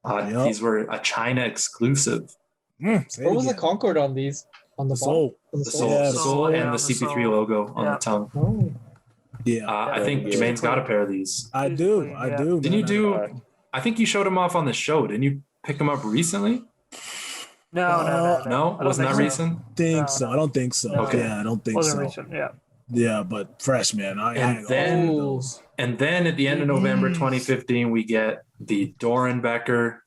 Yep. These were a China exclusive. Say Where it was the again. Concord on these? On the The bottom? soul. On The the soul, Yeah, the the soul, soul, and yeah, the the CP3 soul. logo on Yeah. the tongue. Oh. Yeah. I Yeah, think yeah. Jermaine's got a pair of these. I do. I Yeah. do. Didn't you man. do? I think you showed them off on the show. Didn't you pick them up recently? No. No, I don't wasn't that think so. recent? think No, so. no. I don't think so. No. Yeah, I don't think Wasn't so. recent, yeah. Yeah, but fresh, man. I And had then- all of those. And then at the end of November 2015, we get the Dorenbecker.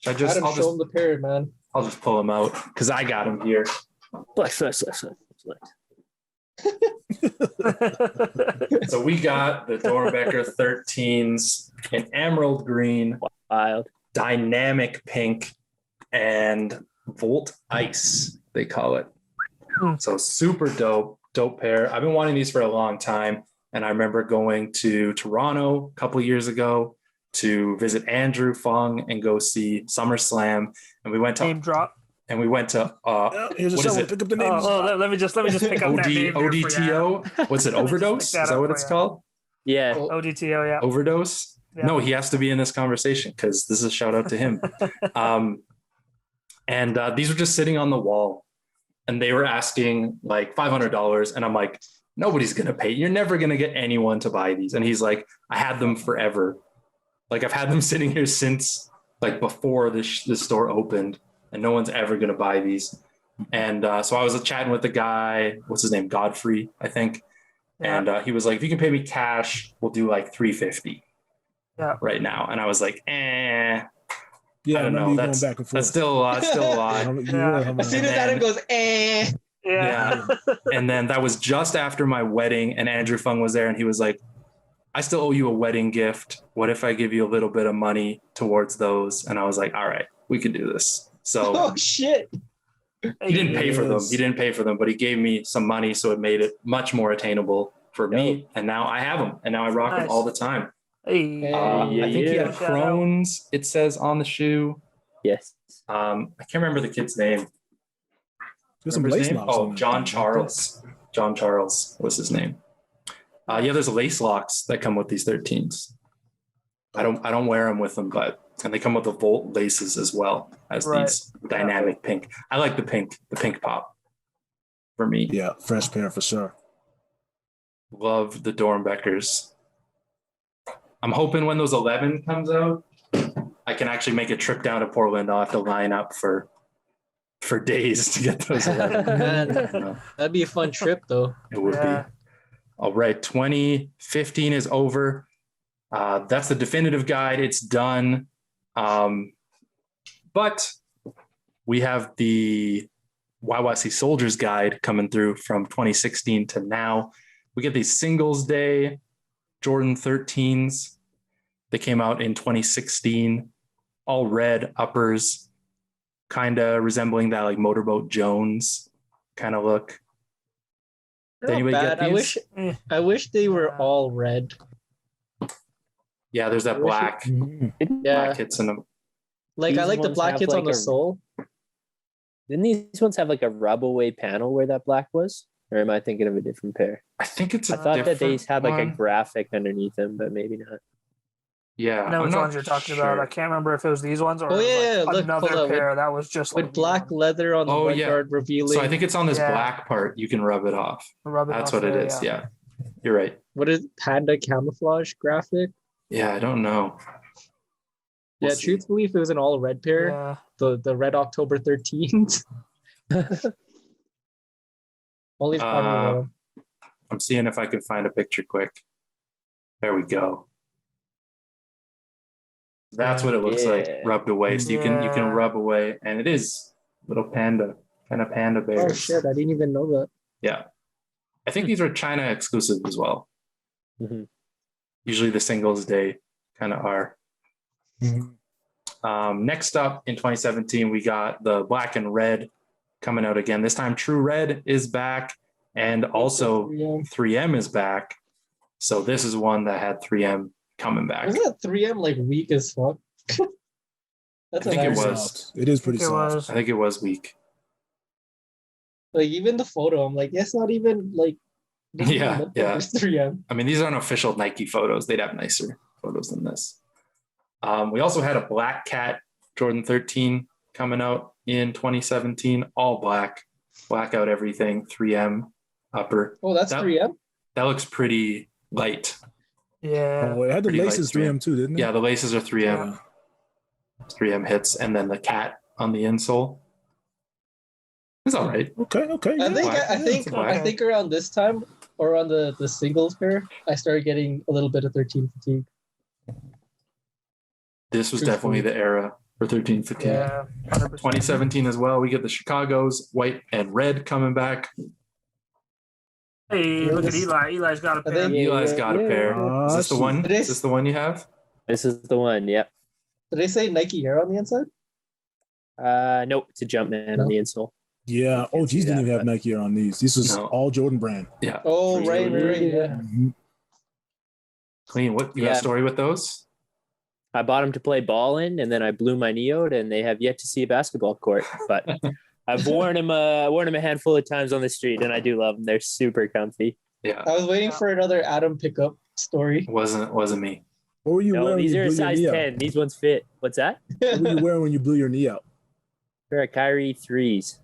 I'll Adam, show just him the pair, man. I'll just pull them out because I got them here. Flex. So we got the Dorenbecker 13s in emerald green, Wild. dynamic pink, and Volt Ice, they call it. Hmm. So super dope pair. I've been wanting these for a long time. And I remember going to Toronto a couple years ago to visit Andrew Fung and go see SummerSlam. And we went to Name drop. Yeah, here's a what is shovel. it? Pick up the name. Let me just pick up that name here for you. ODTO. What's it? Let me just Overdose? pick Is that that up what for it's you. called? Yeah. ODTO, yeah. Overdose? Yeah. No, he has to be in this conversation because this is a shout out to him. And these were just sitting on the wall and they were asking like $500. And I'm like, nobody's going to pay. You're never going to get anyone to buy these. And he's like, I had them forever. Like I've had them sitting here since like before this store opened and no one's ever going to buy these. And so I was chatting with the guy, what's his name? Godfrey, I think. Yeah. And he was like, if you can pay me cash, we'll do like $350 right now. And I was like, Yeah, I don't remember know. you That's going back and forth. still a lot. Still a lot. You Yeah. were, As soon as And Adam then- goes, Yeah. And then that was just after my wedding, and Andrew Fung was there, and he was like, I still owe you a wedding gift. What if I give you a little bit of money towards those? And I was like, all right, we could do this. So Oh shit! he didn't pay for them. He didn't pay for them, but he gave me some money, so it made it much more attainable for me. And now I have them, and now I rock them all the time. Hey. I think he had Shout out. Crohn's, it says on the shoe. Yes. I can't remember the kid's name. There's some Remember lace his name? locks. Oh, on there. John Charles. John Charles was his name. Yeah, there's lace locks that come with these 13s. I don't wear them with them, and they come with the Volt laces as well as these dynamic pink. I like the pink pop for me. Yeah, fresh pair for sure. Love the Dornbeckers. I'm hoping when those 11 comes out, I can actually make a trip down to Portland. I'll have to line up for days to get those 11. Man, that'd be a fun trip though. It would be. All right, 2015 is over. That's the definitive guide. It's done. But we have the YYCSOLdiers guide coming through from 2016 to now. We get these Singles Day Jordan 13s. They came out in 2016, all red uppers, kind of resembling that like Motorboat Jones kind of look. Did anybody get these? I wish they were all red. Yeah, there's that black Yeah, hits in them. like I These like the ones black have hits on like the a- sole. Didn't these ones have like a rub away panel where that black was? Or am I thinking of a different pair? I think it's I thought that they different had like a one. graphic underneath them, but maybe not. Yeah, I know I'm which not ones you're talking about. I sure. can't remember if it was these ones or Oh, it was, yeah, like, look, another hold on, pair that was just With like black leather on the Oh, mud yeah. guard revealing. So I think it's on this Yeah. black part. You can rub it off. rub it That's off what it there, is. Yeah, you're right. What is panda camouflage graphic? Yeah, I don't know. We'll Yeah, see. truthfully, if it was an all red pair, Yeah. the red October 13th. Only if Pablo wore 'em. I'm seeing if I can find a picture quick. There we go. That's what it looks like Yeah. rubbed away. So you can Yeah. rub away, and it is little panda Oh bears. shit, I didn't even know that. Yeah, I think these are China exclusive as well. Mhm. Usually the Singles Day kind of are. Next up in 2017, we got the black and red coming out again. This time True Red is back, and also 3M is back. So this is one that had 3M coming back. Isn't that 3M like weak as fuck? That's I think it nice. was. It is pretty It soft. was. I think it was weak. Like even the photo, I'm like, it's not even like. doesn't even Yeah, look like yeah. it's 3M. I mean, these aren't official Nike photos. They'd have nicer photos than this. We also had a Black Cat Jordan 13 coming out in 2017, all black, black out everything, 3M upper. Oh, that's That- 3M. That looks pretty light. Yeah. Oh, it had the Pretty light laces strand. 3M too, didn't it? Yeah, the laces are 3M, 3M hits, and then the cat on the insole. It's all right. Okay. I think black. I think It's black. I think around this time or on the singles pair, I started getting a little bit of 13 fatigue. This was Truthfully. definitely the era for 13, 15. Yeah. 100%. 2017 as well. We get the Chicago's white and red coming back. Hey, look at Eli. Eli's got a I pair. think- Eli's yeah, got a yeah. pair. Is this the one? It is. Is this the one you have? This is the one. Yep. Did they say Nike Air on the inside? Nope. It's a Jumpman on the insole. Yeah. Oh, geez, didn't even have Nike Air on these. This was No. all Jordan brand. Yeah. Oh, For right, sure. right, yeah. Mhm. Clean. What you got a Yeah. story with those? I bought them to play ball in, and then I blew my knee out, and they have yet to see a basketball court. But I've worn them a handful of times on the street, and I do love them. They're super comfy. Yeah. I was waiting for another Adam pickup story. Wasn't me. What were you No, wearing when these you are a blew your size knee out? 10. These ones fit. What's that? What were you wearing when you blew your knee out? They're a Kyrie 3s.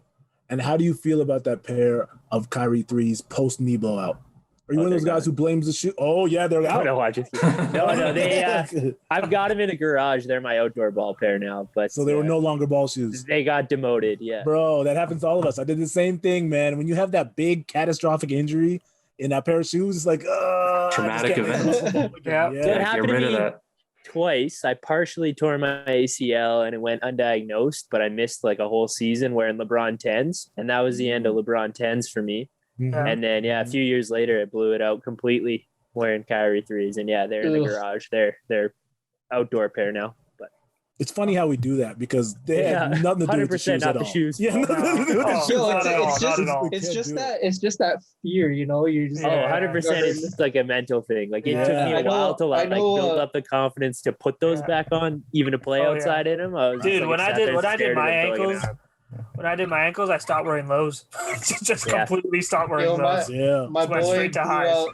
And how do you feel about that pair of Kyrie 3s post knee blowout? Are you Oh, one of those they're guys who blames the shoe? Oh, yeah, they're No, out. no, watch it. No, they. I've got them in a garage. They're my outdoor ball pair now. But So they were no longer ball shoes. They got demoted. Yeah. Bro, that happens to all of us. I did the same thing, man. When you have that big catastrophic injury in that pair of shoes, it's like, Traumatic I just can't event. make myself Yeah. again. That Get happened rid to of me that. twice. I partially tore my ACL and it went undiagnosed, but I missed like a whole season wearing LeBron 10s, and that was the end of LeBron 10s for me. Mhm. And then a few years later, it blew it out completely wearing Kyrie 3s, and they're in the garage. They're outdoor pair now. But It's funny how we do that because they have nothing to do with the 100% shoes not at the all. shoes. Yeah, nothing to do with the Oh, shoes. Yo, not at all, not at all. it's just that fear, you know. You're just Oh, Yeah. 100%. It's just like a mental thing. Like it Yeah. took me I a know- while to I know, build up the confidence to put those Yeah. back on, even to play Oh, yeah. outside in them. I was Dude, just, when like, I sat did there when I did scared of my them throwing it ankles, out. I stopped wearing lows. Just Yeah. completely stopped wearing Yo, lows. Yeah. my Just went boy straight to blew highs. out.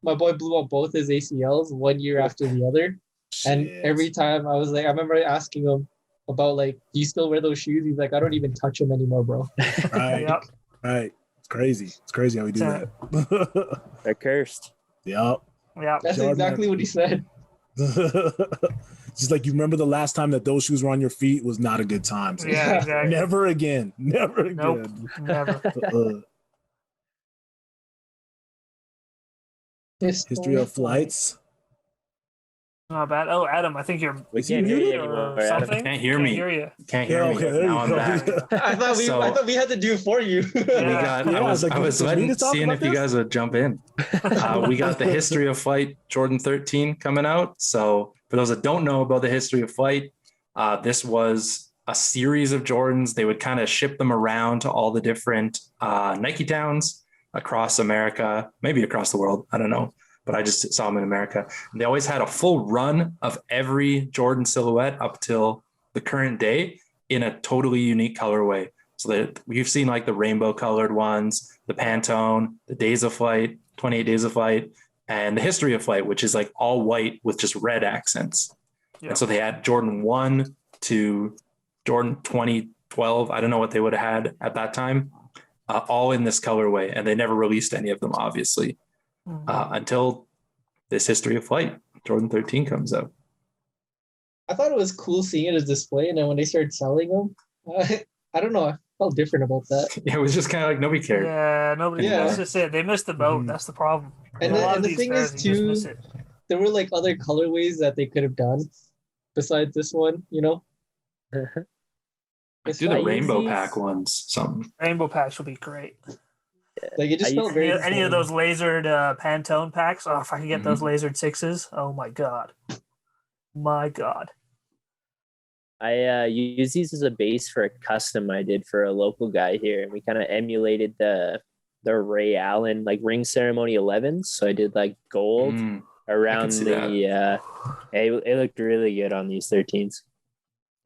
My boy blew out both his ACLs 1 year after the other, and Shit. every time I was like, I remember asking him about like, do you still wear those shoes? He's like, I don't even touch them anymore, bro. Right. Yep. Right. It's crazy. It's crazy how we do that. They're cursed. Yep. Yep. That's Jordan- exactly what he said. Just like you remember the last time that those shoes were on your feet was not a good time. So Yeah, exactly. never again. Never again. Nope. Never. History of flights. Not bad. Oh, Adam, I think you're We Is he can't hear you muted? anymore, or Adam. something. Can't hear me. Hear you. Can't hear Yeah, me. okay, there Now you I'm go. back. I thought we had to do it for you. We Yeah. got. Yeah, I was like, I was can we letting, talk seeing about if you this? guys would jump in. We got the history of flight Jordan 13 coming out. So for those that don't know about the history of flight, this was a series of Jordans. They would kind of ship them around to all the different Nike towns across America, maybe across the world. I don't know, but I just saw them in America. And they always had a full run of every Jordan silhouette up till the current day in a totally unique colorway. So that we've seen like the rainbow colored ones, the Pantone, the Days of Flight, 28 Days of Flight, and the History of Flight, which is like all white with just red accents. Yeah. And so they had Jordan 1 to Jordan 2012. I don't know what they would have had at that time, all in this colorway. And they never released any of them, obviously, until this History of Flight, Jordan 13 comes out. I thought it was cool seeing it as display, and then when they started selling them, I don't know, I felt different about that. Yeah, it was just kind of like nobody cared. Yeah, nobody. Yeah. That's just it. They missed the boat. Mhm. That's the problem. And A the- lot and of the these thing pairs, is, you just too, miss it. There were like other colorways that they could have done besides this one, you know? It's Do the fine. rainbow Yeezys. pack ones, something. Rainbow packs will be great. Like it just I felt used- very Any of disappointing. those lasered Pantone packs. Oh, if I could get those lasered sixes. Oh my god. My god. I use these as a base for a custom I did for a local guy here, and we kind of emulated the Ray Allen like ring ceremony 11s. So I did like gold Mm. around see the. It looked really good on these 13s.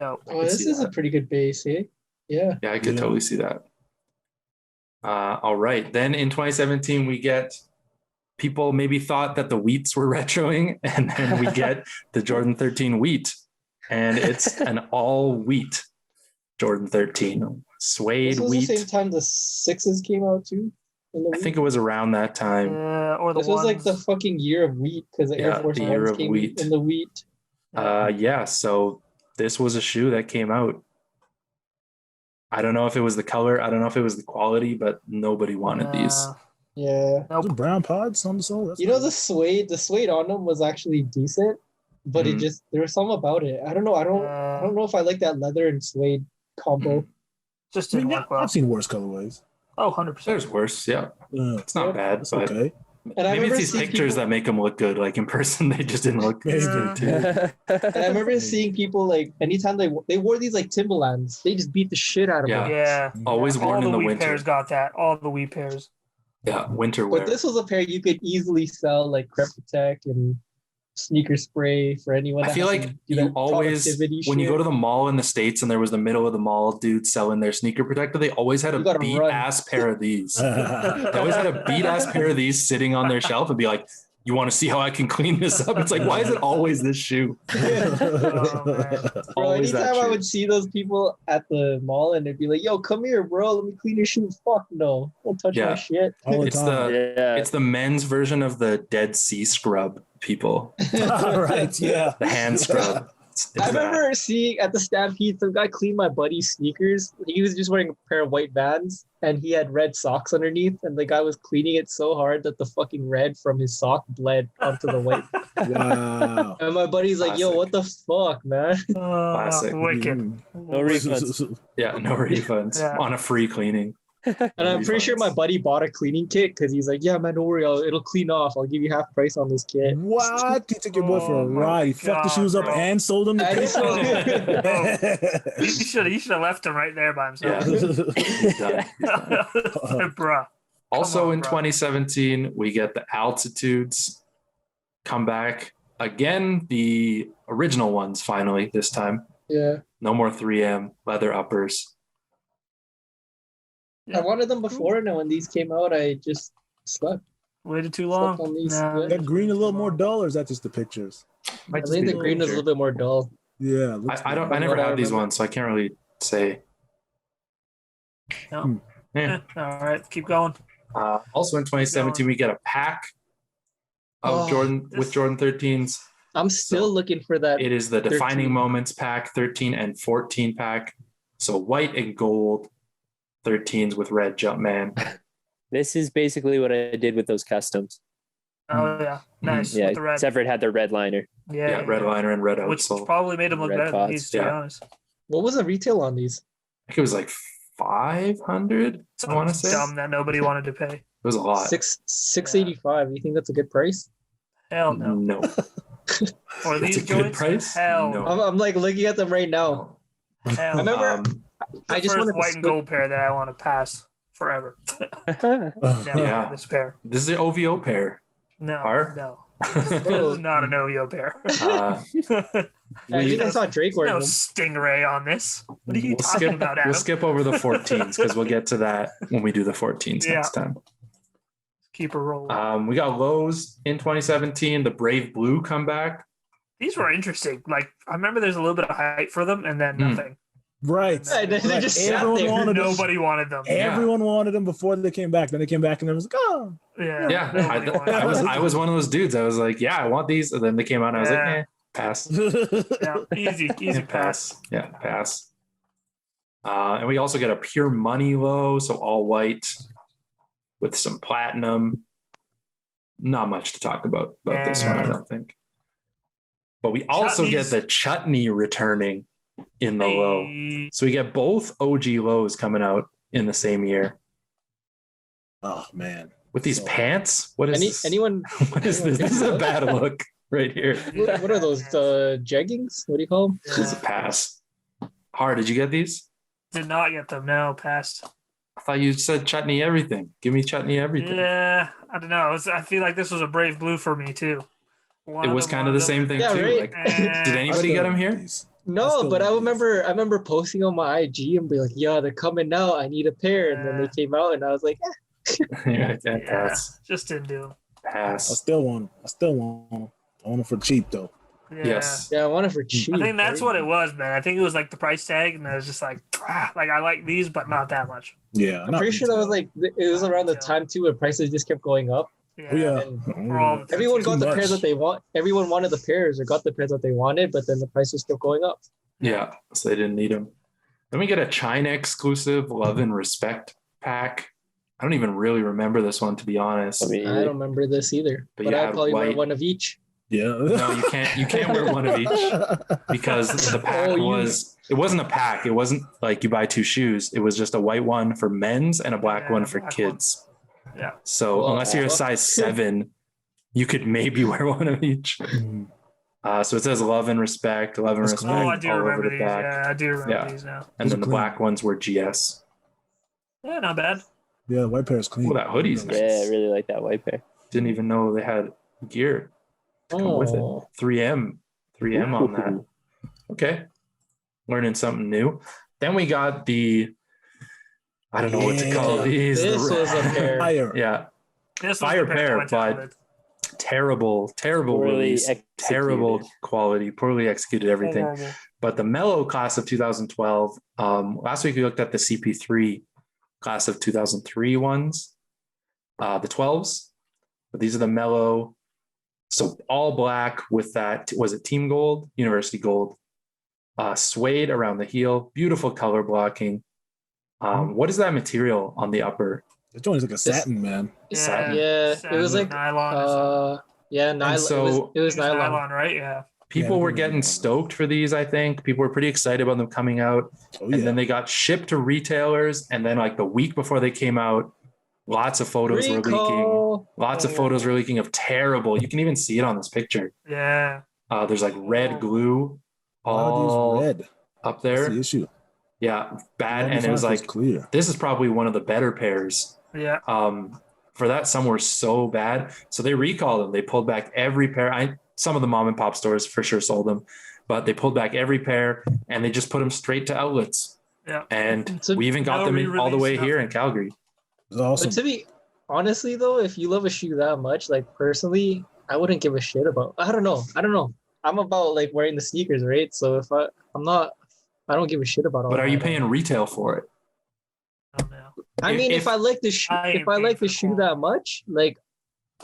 No. Oh, this is a pretty good base, eh? Yeah. Yeah, I could Yeah. totally see that. All right. Then in 2017, we get people maybe thought that the wheats were retroing, and then we get the Jordan 13 wheat, and it's an all wheat Jordan 13 suede This was wheat. the same time the sixes came out too. In the I week. think it was around that time. Or the This was like ones. the fucking year of wheat because the Yeah, Air Force the year Ones of came wheat. in the wheat. Yeah. So this was a shoe that came out. I don't know if it was the color. I don't know if it was the quality, but nobody wanted these. Yeah. Those are brown pods on the sole. That's You know cool. the suede on them was actually decent, but Mhm. it just there was something about it. I don't know. I don't know if I like that leather and suede combo. Just I mean, didn't yeah, work well. I've seen worse colorways. Oh, 100%. There's worse. Yeah, it's not Yeah, bad, That's but okay. And I maybe remember it's these seeing pictures that make them look good. Like in person, they just didn't look Maybe. good too. And I remember seeing people like anytime they wore these like Timberlands, they just beat the shit out of Yeah. them. Yeah. Always All worn the in the wheat winter. pairs got that. All the wheat pairs. Yeah, winter wear. But this was a pair you could easily sell like Crep Protect and sneaker spray for anyone. I that feel has like some, you always, productivity when you shit. go to the mall in the States and there was the middle of the mall dude selling their sneaker protector, they always had You a gotta beat run. ass pair of these. They always had a beat ass pair of these sitting on their shelf and be like, you want to see how I can clean this up? It's like, why is it always this shoe? Oh, man. Bro, Always that anytime I shoe. would see those people at the mall and they'd be like, yo, come here, bro, let me clean your shoes. Fuck no. Don't touch Yeah. my shit. All the It's time. Yeah. It's the men's version of the Dead Sea scrub people, All right. Yeah. the hand scrub. I remember seeing at the Stampede, some guy cleaned my buddy's sneakers. He was just wearing a pair of white Vans, and he had red socks underneath. And the guy was cleaning it so hard that the fucking red from his sock bled onto the white. Wow. And my buddy's like, "Yo, what the fuck, man?" Classic. Wicked. No refunds. Yeah, no refunds Yeah. on a free cleaning. And I'm pretty sure my buddy bought a cleaning kit because he's like, "Yeah, man, don't worry, it'll clean off. I'll give you half price on this kit." What? He took your boy for a Oh my ride. He fucked the God, shoes up bro. and sold them to And he sold people. You should have left him right there by Yeah. himself. He's done. Bruh. Also on, in bro. 2017, we get the altitudes come back again. The original ones finally this time. Yeah, No more 3M leather uppers. Yeah. I wanted them before, and then when these came out, I just slept. Waited too long. Slept on these. Nah. That green a little more dull, or is that just the pictures? I think the green is a little bit more dull. Yeah. I never had these ones, so I can't really say. No. Yeah. All right, keep going. Also in 2017, we get a pack of Oh, Jordan with Jordan 13s. I'm still So, looking for that. It is the 13. defining moments pack, 13 and 14 pack. So white and gold 13s with red Jumpman. This is basically what I did with those customs. Oh yeah, nice. Yeah, With the red. except for it had the red liner. Yeah, red liner and red Which outsole. probably made them look Red better than pots, these, to be yeah. honest. What was the retail on these? I think it was like 500. I want to say Dumb that nobody wanted to pay. it was a lot. $685. You think that's a good price? Hell no. No, Or That's these a good joints? price? Hell No. no. I'm like looking at them right now. Hell I remember The I just first wanted to white and split- gold pair that I want to pass forever. Never Yeah. this pair. this is the OVO pair. No, Are? no. This is not an OVO pair. I think I saw Drake wearing no them. stingray on this. What are you We'll talking skip, about, Adam? we'll skip over the 14s because we'll get to that when we do the 14s Yeah. next time. Keep her rolling. We got lows in 2017. The Brave Blue comeback. These were interesting. Like I remember there's a little bit of hype for them, and then nothing. Right. Yeah, they Right. just sat Everyone there. wanted them. Nobody wanted them. Everyone wanted them before they came back. Then they came back and it was like, oh. Yeah. Yeah, nobody wanted I was them. I was one of those dudes. I was like, yeah, I want these, and then they came out, and I was like, Yeah. pass. Yeah, easy Yeah, pass. Yeah, pass. And we also get a pure money low, so all white with some platinum. Not much to talk about this one, I don't think. But we also get Chutneys. the chutney returning in the low. Hey. So we get both OG lows coming out in the same year. Oh, man. With these So- pants? What is this? Anyone? What is this? This is a bad look right here. What are those? Jeggings? What do you call them? This is a pass. Hard, did you get these? Did not get them. No, passed. I thought you said chutney everything. Give me chutney everything. Yeah, I don't know. I feel like this was a brave blue for me too. It was kind of the same thing Yeah, too. right. Like, Eh, did anybody get them here? I No, still but I want these. remember posting on my IG and be like, "Yeah, they're coming out. I need a pair." And then they came out, and I was like, Yeah, Yeah, pass. just didn't do them. I Pass. still want them. I want them for cheap, though. Yeah. Yes. "Yeah, I want it for cheap." I think that's right? what it was, man. I think it was like the price tag, and I was just like I like these, but not that much. Yeah. I'm pretty sure that was like it was around the time too where prices just kept going up. Yeah. Oh, yeah. And For all the everyone Too got the much. pairs that they want. Everyone wanted the pairs or got the pairs that they wanted, but then the prices kept going up. Yeah, so they didn't need them. Then we get a China exclusive Love and Respect pack. I don't even really remember this one, to be honest. I mean, I don't remember this either, But but you I have probably wear white- one of each. Yeah. No, you can't wear one of each because the pack it wasn't a pack. It wasn't like you buy two shoes. It was just a white one for men's and a black Yeah, one for black kids. Yeah. So Well, unless you're a size 7, you could maybe wear one of each. So it says love and respect, That's respect Oh, I do all over remember the these. back. Yeah, I do remember Yeah. these now. And then Those the are black ones were GS. Yeah, not bad. Yeah, white pair is clean. Oh, that hoodie's nice. yeah, I really like that white pair. Didn't even know they had gear to come with it. Oh, 3M on that. Okay. Learning something new. Then we got I don't know what to call Yeah. these. this The- was a pair. Fire. yeah. This was Fire the pair, I went down but with. Terrible Poorly release. Terrible executed. quality, poorly executed everything. Horrible. But the mellow class of 2012, last week we looked at the CP3 class of 2003 ones, the 12s, but these are the mellow. So all black with that, was it team gold, university gold Suede around the heel, beautiful color blocking. What is that material on the upper? The joint is like a satin, man. Satin. Yeah, it was like nylon. Or yeah, nylon. so it was nylon. right? Yeah. People Yeah, were they're getting nylon. stoked for these, I think. People were pretty excited about them coming out. Oh, And yeah. then they got shipped to retailers. And then like the week before they came out, lots of photos were leaking. Recall. Lots of photos were leaking of terrible. You can even see it on this picture. Yeah. There's like red glue Why are all these red? up That's there. the issue. Yeah, bad. All And these it was lines like, clear. this is probably one of the better pairs. Yeah. For that, some were so bad. So they recalled them. They pulled back every pair. Some of the mom and pop stores for sure sold them, but they pulled back every pair and they just put them straight to outlets. Yeah. And So we even got no them in all the way re-release, here in Calgary. It's awesome. But to be honestly though, if you love a shoe that much, like personally, I wouldn't give a shit about. I don't know. I'm about like wearing the sneakers, right? So if I don't give a shit about all. But are you that. paying retail for it? Oh, no. I mean, if I like the shoe, I if ain't I paying like for the shoe quality. that much, like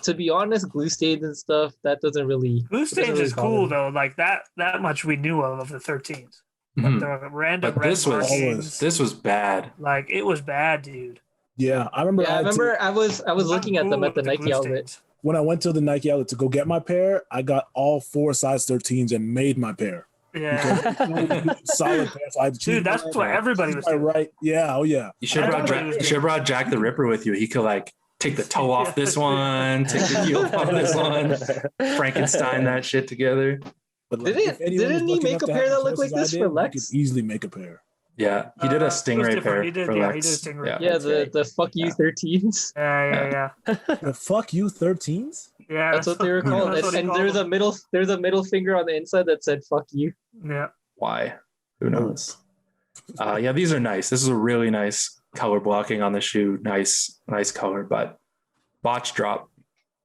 to be honest, glue stains and stuff that doesn't really. Blue doesn't stains really is bother cool me. though. Like that much we knew of the 13s. Mhm. The random But red this was markings. this was bad. Like it was bad, dude. Yeah, I remember. Yeah, I had to- remember. I was looking at them Cool at the with Nike glue outlet. stains. when I went to the Nike outlet to go get my pair, I got all 4 size 13s and made my pair. Yeah. Solid pair. So I had to choose Dude, that's my- what everybody was choose my doing. right. Yeah. Oh yeah. You should have brought Everybody was you should have brought Jack the Ripper with you. He could like take the toe off this one, take the heel off this one, Frankenstein that shit together. But Didn't- if anyone was didn't he lucky make enough a to pair have that the looked like choices this I for did, Lex? You could easily make a pair. Yeah, he did It a was stingray different. pair He did, for yeah, Lex. he did a stingray. Yeah, that's right. the fuck you Yeah. 13s. Yeah. The fuck you 13s? Yeah. That's what they were called. That's what he And called there's them. a middle finger on the inside that said "fuck you." Yeah. Why? Who knows? Yeah, these are nice. This is a really nice color blocking on the shoe. Nice color, but botched drop,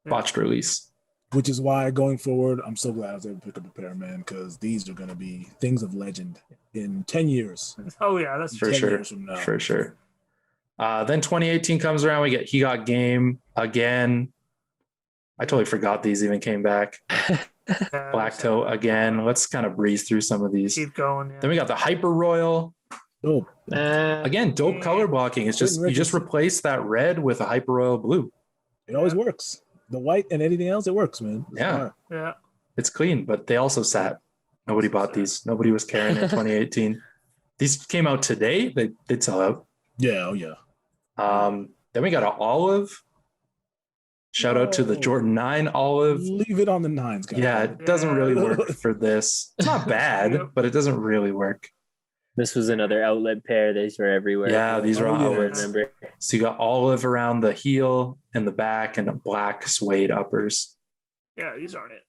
botched release. Which is why going forward, I'm so glad I was able to pick up a pair, man, because these are going to be things of legend in 10 years. Oh yeah, that's For 10 sure. years from now. For sure. Then 2018 comes around. He got game again. I totally forgot these even came back. Black toe again. Let's kind of breeze through some of these. Keep going. Yeah. Then we got the Hyper Royal. Dope. Again, dope color blocking. It's just you just replace that red with a Hyper Royal blue. It always works. The white and anything else, it works, man. It's Yeah. fine. Yeah. It's clean, but they also sat. Nobody bought these. Nobody was carrying in 2018. These came out today. They'd sell out. Yeah. Oh, yeah. Then we got an olive. Shout out to the Whoa. Jordan 9 olive. Leave it on the 9s, guys. Yeah, it doesn't really Yeah. work for this. It's not bad, but it doesn't really work. This was another outlet pair. These were everywhere. Yeah, these were Oh, all yeah. I outlets. remember. So you got olive around the heel and the back and the black suede uppers. Yeah. These aren't it.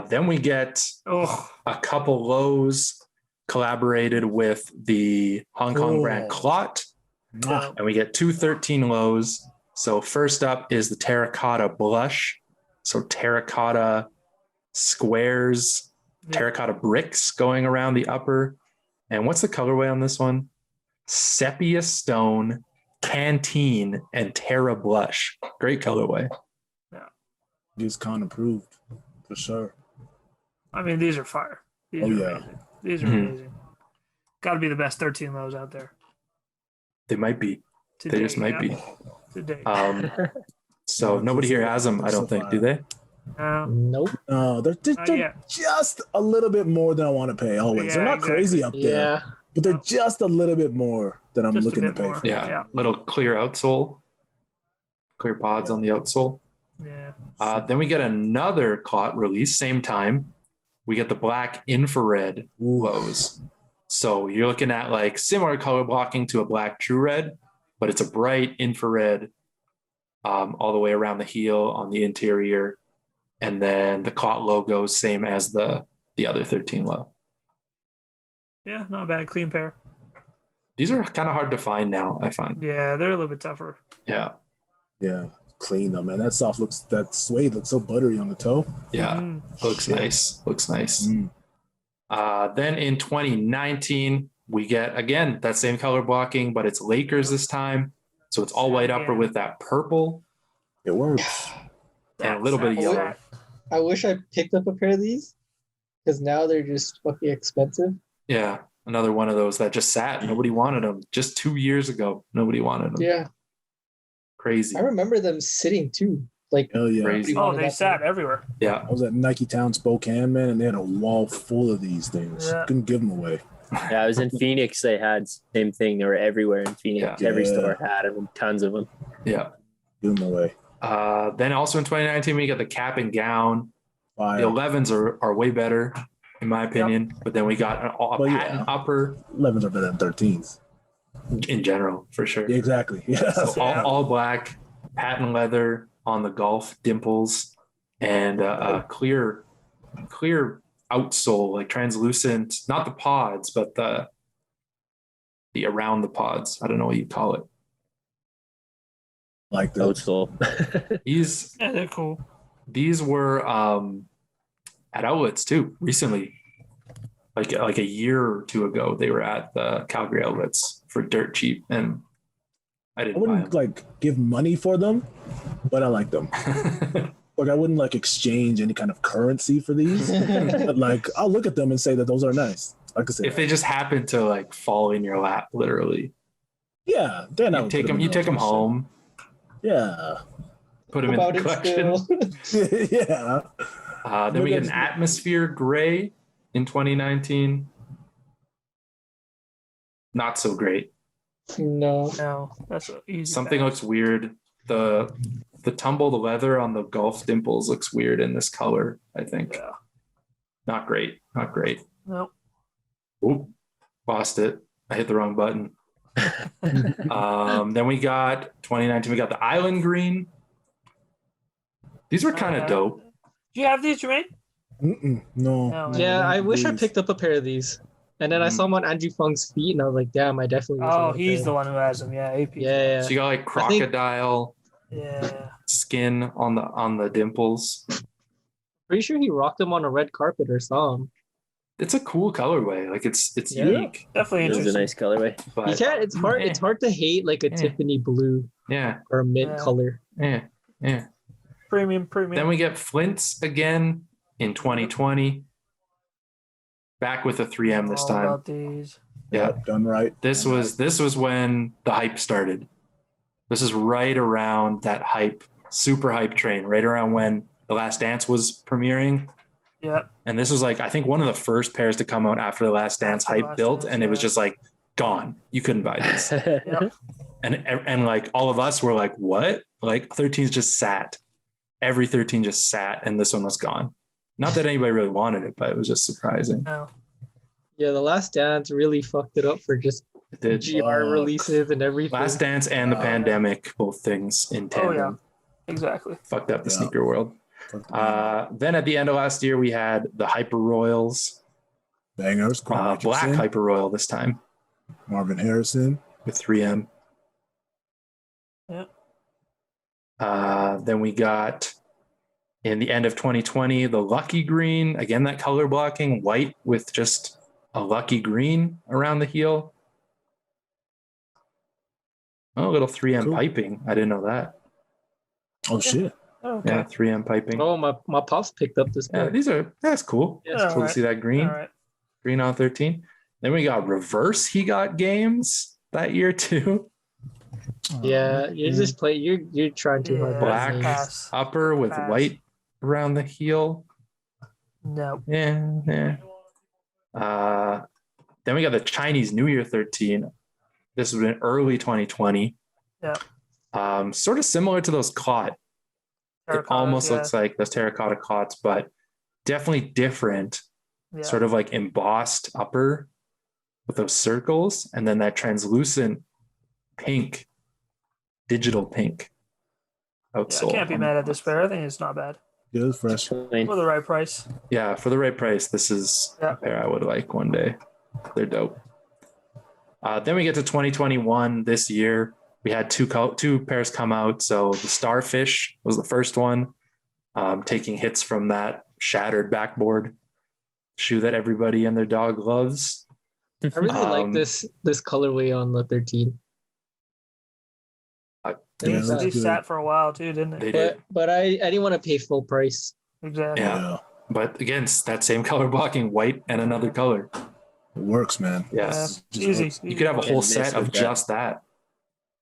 Then we get Oh. a couple lows collaborated with the Hong Kong brand Cool. CLOT, Mwah. and we get 213 lows. So first up is the terracotta blush. So terracotta squares, terracotta bricks going around the upper. And what's the colorway on this one? Sepia stone, canteen, and terra blush. Great colorway. It's kind of proved for sure. I mean, these are fire. These Oh, are yeah. amazing. These are Mhm. amazing. Got to be the best 13 lows out there. They might be. Today, They just might be. Today. So nobody here has them, I don't think, do they? Nope. No, they're yet. just a little bit more than I want to pay always. They're Yeah, not crazy up there, Yeah. but they're just a little bit more than I'm Just a looking to bit pay more. for. Yeah. Yeah. Little clear outsole. Clear pods on the outsole. Yeah. Then we get another CLOT release, same time. We get the black infrared Ooh. lows. So you're looking at like similar color blocking to a black true red, but it's a bright infrared all the way around the heel on the interior. And then the CLOT logo, same as the other 13 low. Yeah. Not a bad. Clean pair. These are kind of hard to find now, I find. Yeah. They're a little bit tougher. Yeah. Yeah, clean though, man. That suede looks so buttery on the toe. Yeah. Mhm. Looks nice. Looks nice. Mm. Then in 2019, we get again that same color blocking, but it's Lakers this time. So it's all white upper Yeah. with that purple It works. and a little bit of That's yellow. that. I wish I picked up a pair of these because now they're just fucking expensive. Yeah, another one of those that just sat. Nobody wanted them. Just 2 years ago, nobody wanted them. Yeah, Crazy. I remember them sitting too. Like, Hell yeah. Crazy. Oh, they sat everywhere. Yeah. I was at Nike Town Spokane, man, and they had a wall full of these things. Yeah. Couldn't give them away. Yeah, I was in Phoenix. They had same thing. They were everywhere in Phoenix. Yeah. Every Yeah. store had them, tons of them. Yeah. Give them away. Then also in 2019, we got the cap and gown. Fire. The 11s are way better, in my opinion. But then we got a Well, yeah. patent upper 11s are better than 13s. in general, for sure. Yeah, exactly. Yeah. So all black, patent leather on the golf dimples, and a clear outsole, like translucent, not the pods, but the around the pods. I don't know what you call it. Like the Outsole. Yeah, they're cool. These were at outlets too recently, like a year or two ago. They were at the Calgary outlets for dirt cheap, and I I didn't buy wouldn't like give money for them, but I like them. them. Like I wouldn't like exchange any kind of currency for these. But like I'll look at them and say that those are nice. Like I said, If they just happen to like fall in your lap, literally, yeah, then I you would take put them. You take them in those. home, Yeah. put them in about the it collection. still. Yeah. Then we get an atmosphere gray in 2019. Not so great. No. No, that's an easy. Something pass. looks weird. The tumbled leather on the golf dimples looks weird in this color, I think. Yeah. Not great. Not great. No. Oop, lost it. I hit the wrong button. Then we got 2019, we got the island green. These were kind of Okay. dope. Do you have these, Jermaine? No. No. Yeah, I wish I These. picked up a pair of these. And then I saw them on Andrew Fung's feet, and I was like, damn, I definitely wish I Oh, had a he's pair. the one who has them. Yeah, AP. Yeah, So you got like I think- crocodile Yeah. skin on the dimples. Pretty sure he rocked them on a red carpet or something. It's a cool colorway. Like it's Yeah. unique. Definitely It was a interesting. nice colorway. You But can't. It's hard. It's hard to hate like a Yeah. Tiffany blue yeah, or a mint Yeah. color. yeah. Premium. Then we get flints again in 2020. Back with a 3M this All time. about these. Yeah. Done right. This was when the hype started. This is right around that hype, super hype train, right around when The Last Dance was premiering. Yeah. And this was like, I think one of the first pairs to come out after The Last Dance After The hype Last built, Dance, and it was yeah. just like gone. You couldn't buy this. Yep. and like all of us were like, what? Like 13s just sat. Every 13 just sat, and this one was gone. Not that anybody really wanted it, but it was just surprising. No. Yeah, The Last Dance really fucked it up for just It did. GR Fuck. releases and everything. Last Dance and the pandemic, both things in tandem. Oh, yeah. Exactly. Fucked up the Yeah. sneaker world. Then at the end of last year, we had the Hyper Royals, Bangers. black Hyper Royal this time Marvin Harrison. with 3M. Yeah. Then we got in the end of 2020, the Lucky Green. Again, that color blocking, white with just a Lucky Green around the heel. Oh, a little 3M Cool. piping. I didn't know that. Oh shit. Oh, okay. Yeah, 3M piping. Oh, my pops picked up this Yeah, pair. that's cool. Yeah, It's cool alright. to see that green. All right. Green on 13. Then we got reverse. He got games that year too. Yeah, you just play. You're trying too hard. Yeah. Black. Black. Pass. Upper with Pass. white around the heel. No. Yeah. Then we got the Chinese New Year 13. This was in early 2020. Yeah. Sort of similar to those CLOT. It Terracotta, almost yeah. looks like those terracotta CLOTs, but definitely different. Yeah. Sort of like embossed upper with those circles, and then that translucent pink, digital pink Yeah, outsole. I can't be mad at this pair. I think it's not bad Yeah, it's fresh. for the right price. Yeah, for the right price, this is Yeah. a pair I would like one day. They're dope. Then we get to 2021 this year. We had two pairs come out. So the Starfish was the first one, taking hits from that shattered backboard shoe that everybody and their dog loves. I really like Um, this colorway on the 13. Yeah, It was that's These good. sat for a while too, didn't They they? did. but I didn't want to pay full price. Exactly. Yeah. Yeah. But again, it's that same color blocking, white and another color. It works, man. Yes. Just Easy. works. You could have a whole Can't miss set of with that. just that.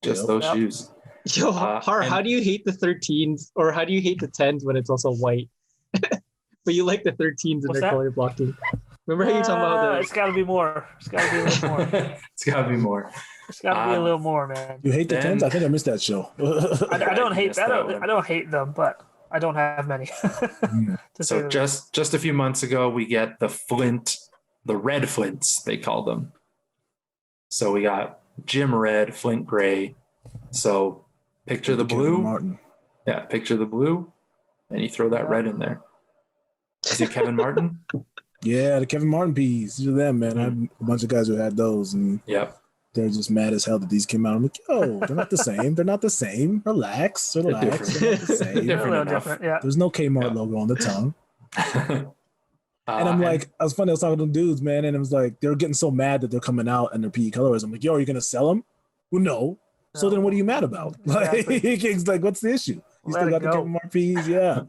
Just Yep. those Yep. shoes. Yo, how do you hate the 13s or how do you hate the 10s when it's also white? But you like the 13s and What's their that? color blocking. Remember how you talking about It's got to be more. It's got to be a little more. It's gotta be more. It's got to be a little more, man. You hate the Then- tens? I think I missed that show. I don't hate. missed I that don't. one. I don't hate them, but I don't have many. To say So the just a few months ago, we get the red flints, they call them. So we got Jim red, Flint gray. So picture the Kevin blue. Martin. Yeah, picture the blue, and you throw that Yeah. red in there. Is it Kevin Martin? Yeah, the Kevin Martin piece. These are them, man. I had a bunch of guys who had those, and Yep. they're just mad as hell that these came out. I'm like, yo, they're not the same. They're not the same. Relax. different. They're not the They're same. They're a different little enough. different. Yeah. There's no Kmart Yeah. logo on the tongue. And I'm like, I was funny. I was talking to them dudes, man, and it was like they were getting so mad that they're coming out and they're PE colors. I'm like, yo, are you gonna sell them? Well, no. So then, what are you mad about? Exactly. Like, it's like, what's the issue? You Let still it got the go. Kevin Martin PEs, yeah.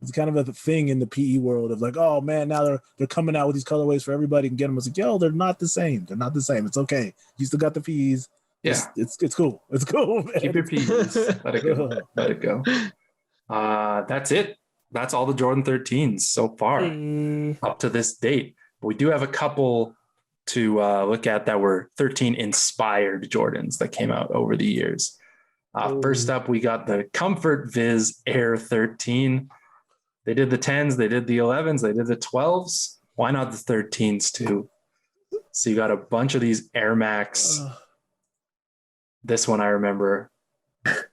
It's kind of a thing in the PE world of like, oh man, now they're coming out with these colorways for everybody and get them. It's like, yo, they're not the same. They're not the same. It's okay. You still got the PEs. yeah, It's cool. It's cool, man. keep your P's. Let it go. Let it go. That's it. That's all the Jordan 13s so far Hey. up to this date. But we do have a couple to look at that were 13 inspired Jordans that came out over the years. First up, we got the Comfort Viz Air 13. They did the 10s, they did the 11s, they did the 12s. Why not the 13s too? So you got a bunch of these Air Max. This one I remember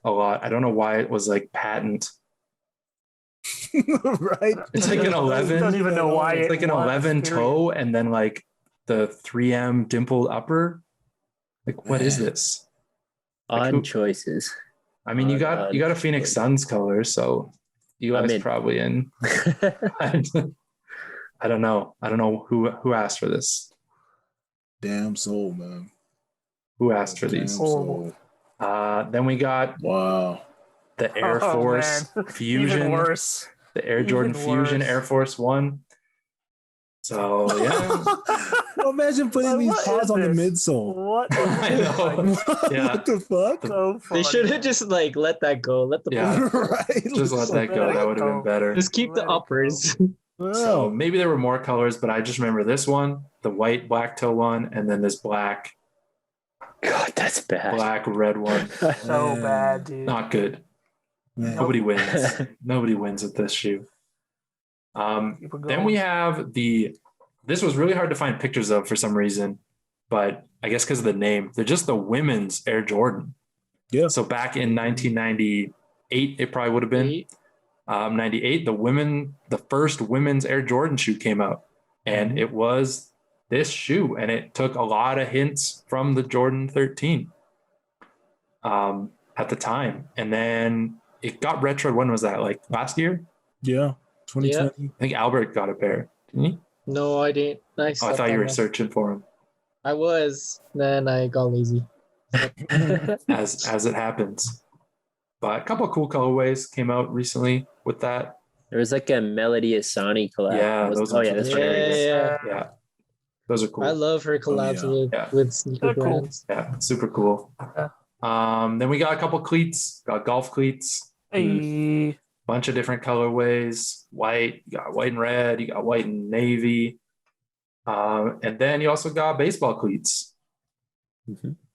a lot. I don't know why it was like patent. Right? It's like an 11. Don't even know why It's like an was, 11 period. toe and then like the 3M dimpled upper. Like, what is this? Odd who- choices. I mean, you got a Phoenix Suns color, so you I'm guys in. probably in. I don't know. I don't know who asked for this. Damn soul, man. Who asked for Damn these? soul. Then we got Wow. the Air Oh, Force man. Fusion, Even worse. the Air Jordan Even Fusion worse. Air Force One. So yeah, Well, imagine putting these What paws is on the this? midsole. What? I know. Yeah. What the fuck? So They funny. should have just like let that go. Let the Yeah. Right? just let that go. That would have been better. just keep the Let it go. uppers. So maybe there were more colors, but I just remember this one, the white black toe one, and then this black that's bad. red one. So bad, dude. Not good. Man. Nobody wins. Nobody wins with this shoe. Keep it Then going. we have this was really hard to find pictures of for some reason, but I guess because of the name, they're just the women's Air Jordan. Yeah. So back in 1998, it probably would have been 98. The first women's Air Jordan shoe came out, and it was this shoe, and it took a lot of hints from the Jordan 13 at the time, and then it got retro. When was that? Like last year? Yeah. 2020. I think Albert got a pair. Didn't he? No, I didn't. Oh, I thought you were searching. searching for him, I was. Then I got lazy. as it happens. But a couple of cool colorways came out recently with that. There was like a Melody Asani collab. Yeah, those oh ones yeah, are that's the right. Yeah. Yeah, those are cool. I love her collabs Yeah. with sneaker They're cool. brands. Yeah, super cool. Then we got a couple cleats, got golf cleats, Hey. bunch of different colorways. White, you got white and red, you got white and navy. And then you also got baseball cleats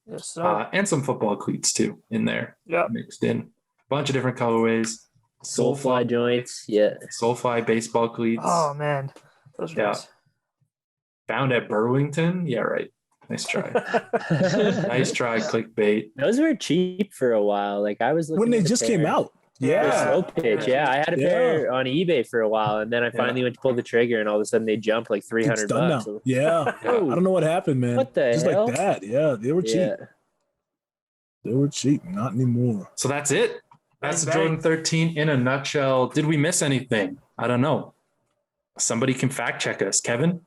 Yes, sir. and some football cleats too in there, Yeah. mixed in. Bunch of different colorways. Soulfly joints. Yeah. Soulfly baseball cleats. Oh man, those are Yeah. nice. Found at Burlington. Yeah, right. Nice try. Nice try, clickbait. Those were cheap for a while. Like I was looking When they at a just came pair. out. They're Yeah. slow pitch. Yeah, I had a pair on eBay for a while, and then I finally went to pull the trigger, and all of a sudden they jumped like It's $300. done now. Yeah. I don't know what happened, man. What the Just hell? like that. Yeah. They were cheap. Yeah. They were cheap. Not anymore. So that's it. That's the Bang, bang. Jordan 13 in a nutshell. Did we miss anything? I don't know. Somebody can fact check us. Kevin,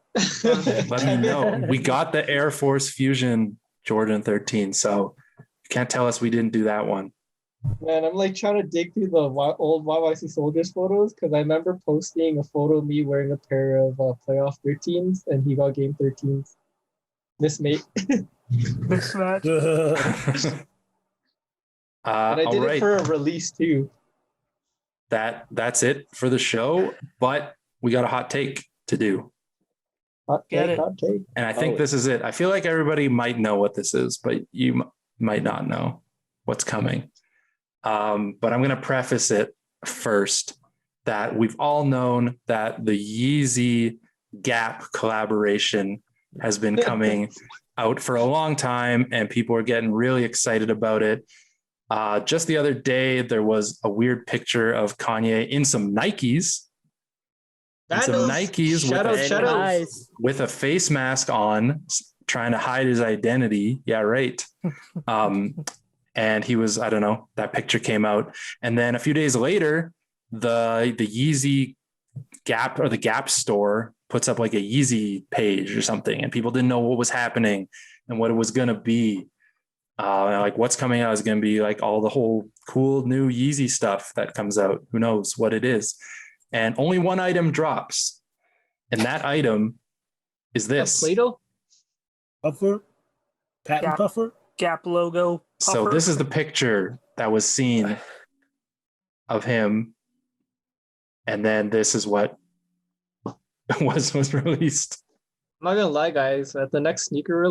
let me know. We got the Air Force Fusion Jordan 13, so you can't tell us we didn't do that one. Man, I'm like trying to dig through the old YYC Soldiers photos because I remember posting a photo of me wearing a pair of playoff 13s and he got game 13s. Mismate. Mismatch. And I did it for a release too. That's it for the show, but we got a hot take to do. Hot Get take, it. hot take. And I think this is it. I feel like everybody might know what this is, but you might not know what's coming. But I'm going to preface it first that we've all known that the Yeezy Gap collaboration has been coming out for a long time and people are getting really excited about it. Just the other day, there was a weird picture of Kanye in some Nikes. With a face mask on, trying to hide his identity. Yeah, right. And he was, I don't know, that picture came out. And then a few days later, the Yeezy Gap or the Gap store puts up like a Yeezy page or something. And people didn't know what was happening and what it was going to be. Like what's coming out is going to be like all the whole cool new Yeezy stuff that comes out. Who knows what it is? And only one item drops. And that item is this. Play-Doh? Puffer? Patent puffer? Gap logo. Puffer. So this is the picture that was seen of him. And then this is what was released. I'm not gonna lie, guys. At the next sneaker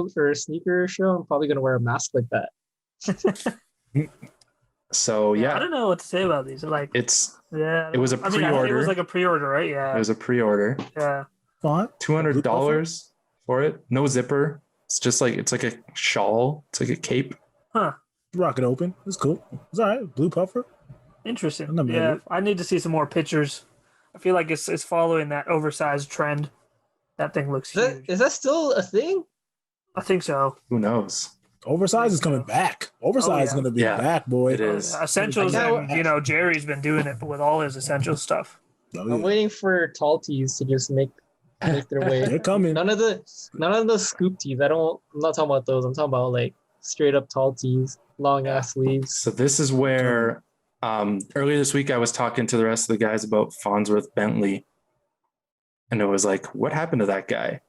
show, I'm probably gonna wear a mask like that. So yeah, I don't know what to say about these. Like it was a pre-order. It was like a pre-order, right? Yeah. It was a pre-order. Yeah. $200 for it. No zipper. It's like a shawl. It's like a cape. Huh. Rock it open. It's cool. It's all right. Blue puffer. Interesting. Yeah. I need to see some more pictures. I feel like it's following that oversized trend. That thing looks huge. Is that still a thing? I think so. Who knows? Oversized is coming back. Oversized is going to be back, boy. It is. Essentials, and Jerry's been doing it with all his essential stuff. Oh, yeah. I'm waiting for tall tees to just make their way. They're coming. None of the scoop tees. I'm not talking about those. I'm talking about like straight up tall tees, long ass sleeves. So this is where earlier this week I was talking to the rest of the guys about Farnsworth Bentley. And it was like, what happened to that guy?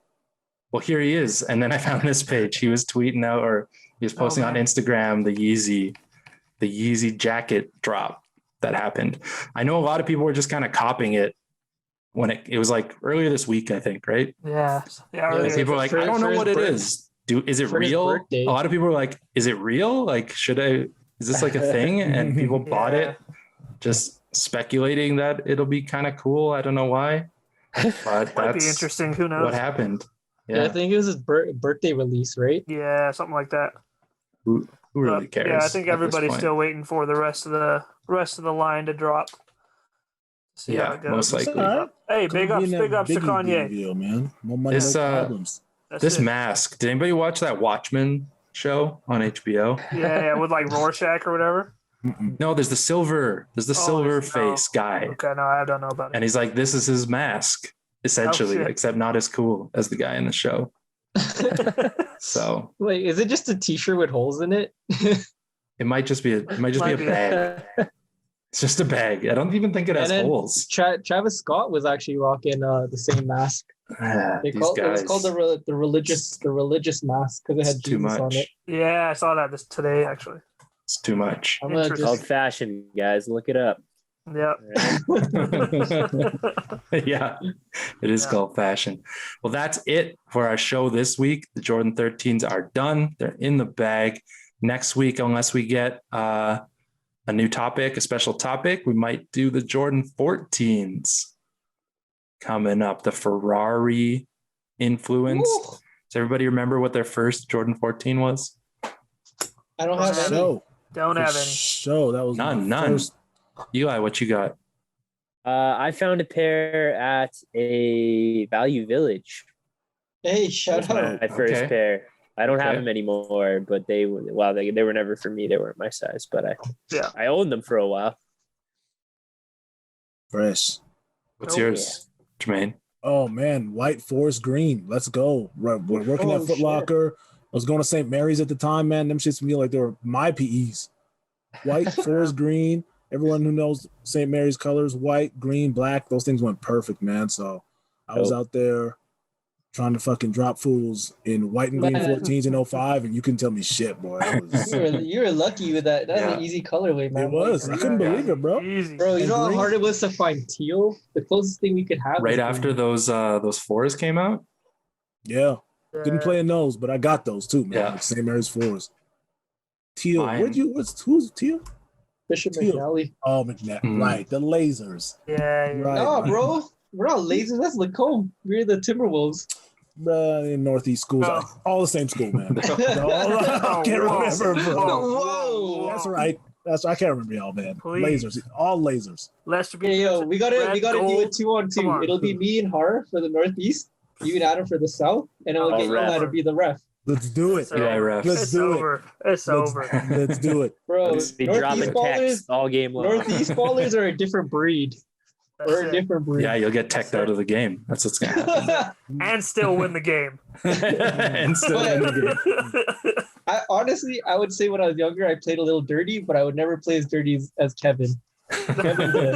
Well, here he is. And then I found this page. He was tweeting out, or he was posting on Instagram, the Yeezy jacket drop that happened. I know a lot of people were just kind of copying it when it was like earlier this week, I think, right? Yeah. People were like, I don't know what it is. Is it real? A lot of people were like, is it real? Like, is this like a thing? And people bought it, just speculating that it'll be kind of cool. I don't know why. But might be interesting. Who knows what happened? Yeah, I think it was his birthday release, right? Yeah, something like that. Who really cares? Yeah, I think everybody's still waiting for the rest of the line to drop. See how it goes. Most likely. Hey, big ups to Kanye. Video, man. More money, no problems. This mask. Did anybody watch that Watchmen show on HBO? Yeah, with like Rorschach or whatever. No, there's the silver. There's the silver face guy. Okay, no, I don't know about it. And he's like, this is his mask, essentially, except not as cool as the guy in the show. So, wait, is it just a T-shirt with holes in it? It might just be a bag. It's just a bag. I don't even think it has holes. Travis Scott was actually rocking the same mask. It was called the religious mask because it had Jesus on it. Yeah, I saw that today actually. It's too much. Old fashioned, guys. Look it up. Yep. Yeah, it is called fashion. Well, that's it for our show this week. The Jordan 13s are done. They're in the bag. Next week, unless we get a new topic, a special topic, we might do the Jordan 14s coming up. The Ferrari influence. Ooh. Does everybody remember what their first Jordan 14 was? I don't have any. Don't have any. So that was none. First. Eli, what you got? I found a pair at a Value Village. Hey, shout out! My first pair. I don't have them anymore, but they were never for me. They weren't my size, but I owned them for a while. Fresh. What's yours, Jermaine? Oh man, white forest green. Let's go. We're working at Foot Locker. I was going to St. Mary's at the time, man. Them shits feel like they were my PEs. white, forest green. Everyone who knows St. Mary's colors, white, green, black, those things went perfect, man. So I was out there trying to fucking drop fools in white and green 14s in 05, and you couldn't tell me shit, boy. You were lucky with that. That was an easy colorway, man. It was. I couldn't believe it, bro. Easy. Bro, you know how hard it was to find teal? The closest thing we could have. Right after those fours came out. Yeah. Didn't play in those, but I got those too, man. Yeah. Like St. Mary's fours. Teal. Mine. Who's teal? Bishop Teal. McNally. Oh, McNabb. Right. The lasers. Yeah. Right. No, bro. We're not lasers. That's Lacombe. We're the Timberwolves. Bruh, in Northeast schools. Oh. All the same school, man. I can't remember, bro. Whoa. That's right. I can't remember y'all, man. Please. Lasers. All lasers. Lester Hey, yo, we gotta do a 2-on-2. Come on. It'll be me and Har for the Northeast, you and Adam for the South, and then we'll get ref. Yola to be the ref. Let's do it. Yeah, ref. Let's It's do over. It's over. Let's do it. Bro, Be dropping Northeast text all game long. Northeast ballers are a different breed. We're a different breed. Yeah, you'll get teched out of the game. That's what's gonna happen. And still win the game. And still in the game. I would say when I was younger, I played a little dirty, but I would never play as dirty as Kevin. Kevin Man,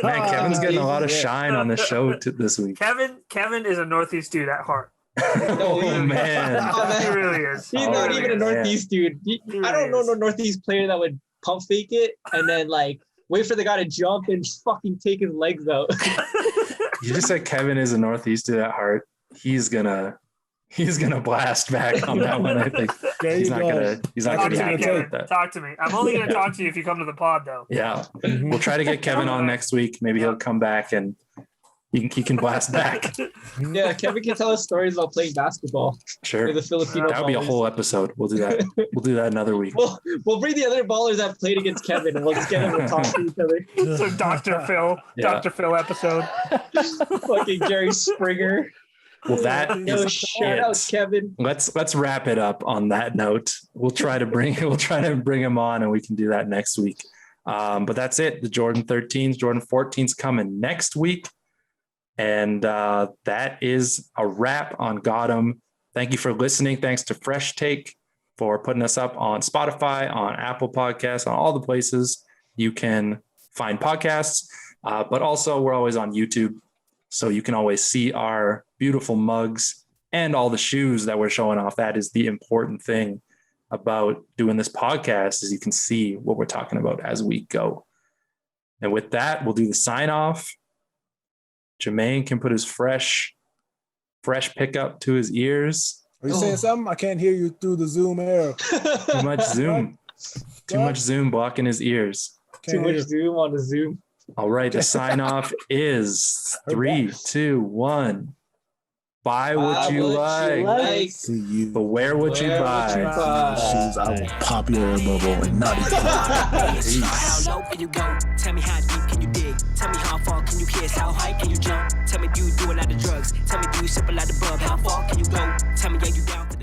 Kevin's getting a lot of shine on the show this week. Kevin is a Northeast dude at heart. Oh man. He really is. He's Oh, not even a man. Northeast dude. I don't know no Northeast player that would pump fake it and then like wait for the guy to jump and fucking take his legs out. You just said Kevin is a Northeast dude at heart. He's gonna blast back on that one. I think There he's you not go. gonna be Talk happy to me, with Kevin. that. Talk to me. I'm only going to talk to you if you come to the pod, though. Yeah, we'll try to get Kevin on next week. Maybe he'll come back and he can blast back. Yeah, Kevin can tell us stories about playing basketball Sure, with the Filipino that would be a ballers. whole episode. We'll do that. We'll do that another week. We'll bring the other ballers that played against Kevin and we'll just get them to talk to each other. So Dr. Phil, Yeah. Dr. Phil episode. Fucking Jerry Springer. Well, that Yo, is shout out it. Kevin. Let's wrap it up on that note. We'll try to bring him on, and we can do that next week. But that's it. The Jordan 13s, Jordan 14s coming next week. And that is a wrap on Gotham. Thank you for listening. Thanks to Fresh Take for putting us up on Spotify, on Apple Podcasts, on all the places you can find podcasts. But also, we're always on YouTube. So you can always see our beautiful mugs and all the shoes that we're showing off. That is the important thing about doing this podcast is you can see what we're talking about as we go. And with that, we'll do the sign off. Jermaine can put his fresh pickup to his ears. Are you saying something? I can't hear you through the Zoom air. Too much Zoom. Too much Zoom blocking his ears. Too much Zoom on the Zoom. All right, the sign off is 3, 2, 1. Buy what you like, See you. but wear what you Wear buy. what you buy. Shoes, I will pop your air bubble and not even. Peace. How low can you go? Tell me how deep can you dig? Tell me how far can you kiss? How high can you jump? Tell me do you do a lot of drugs? Tell me do you sip a lot of bub? How far can you go? Tell me are you down for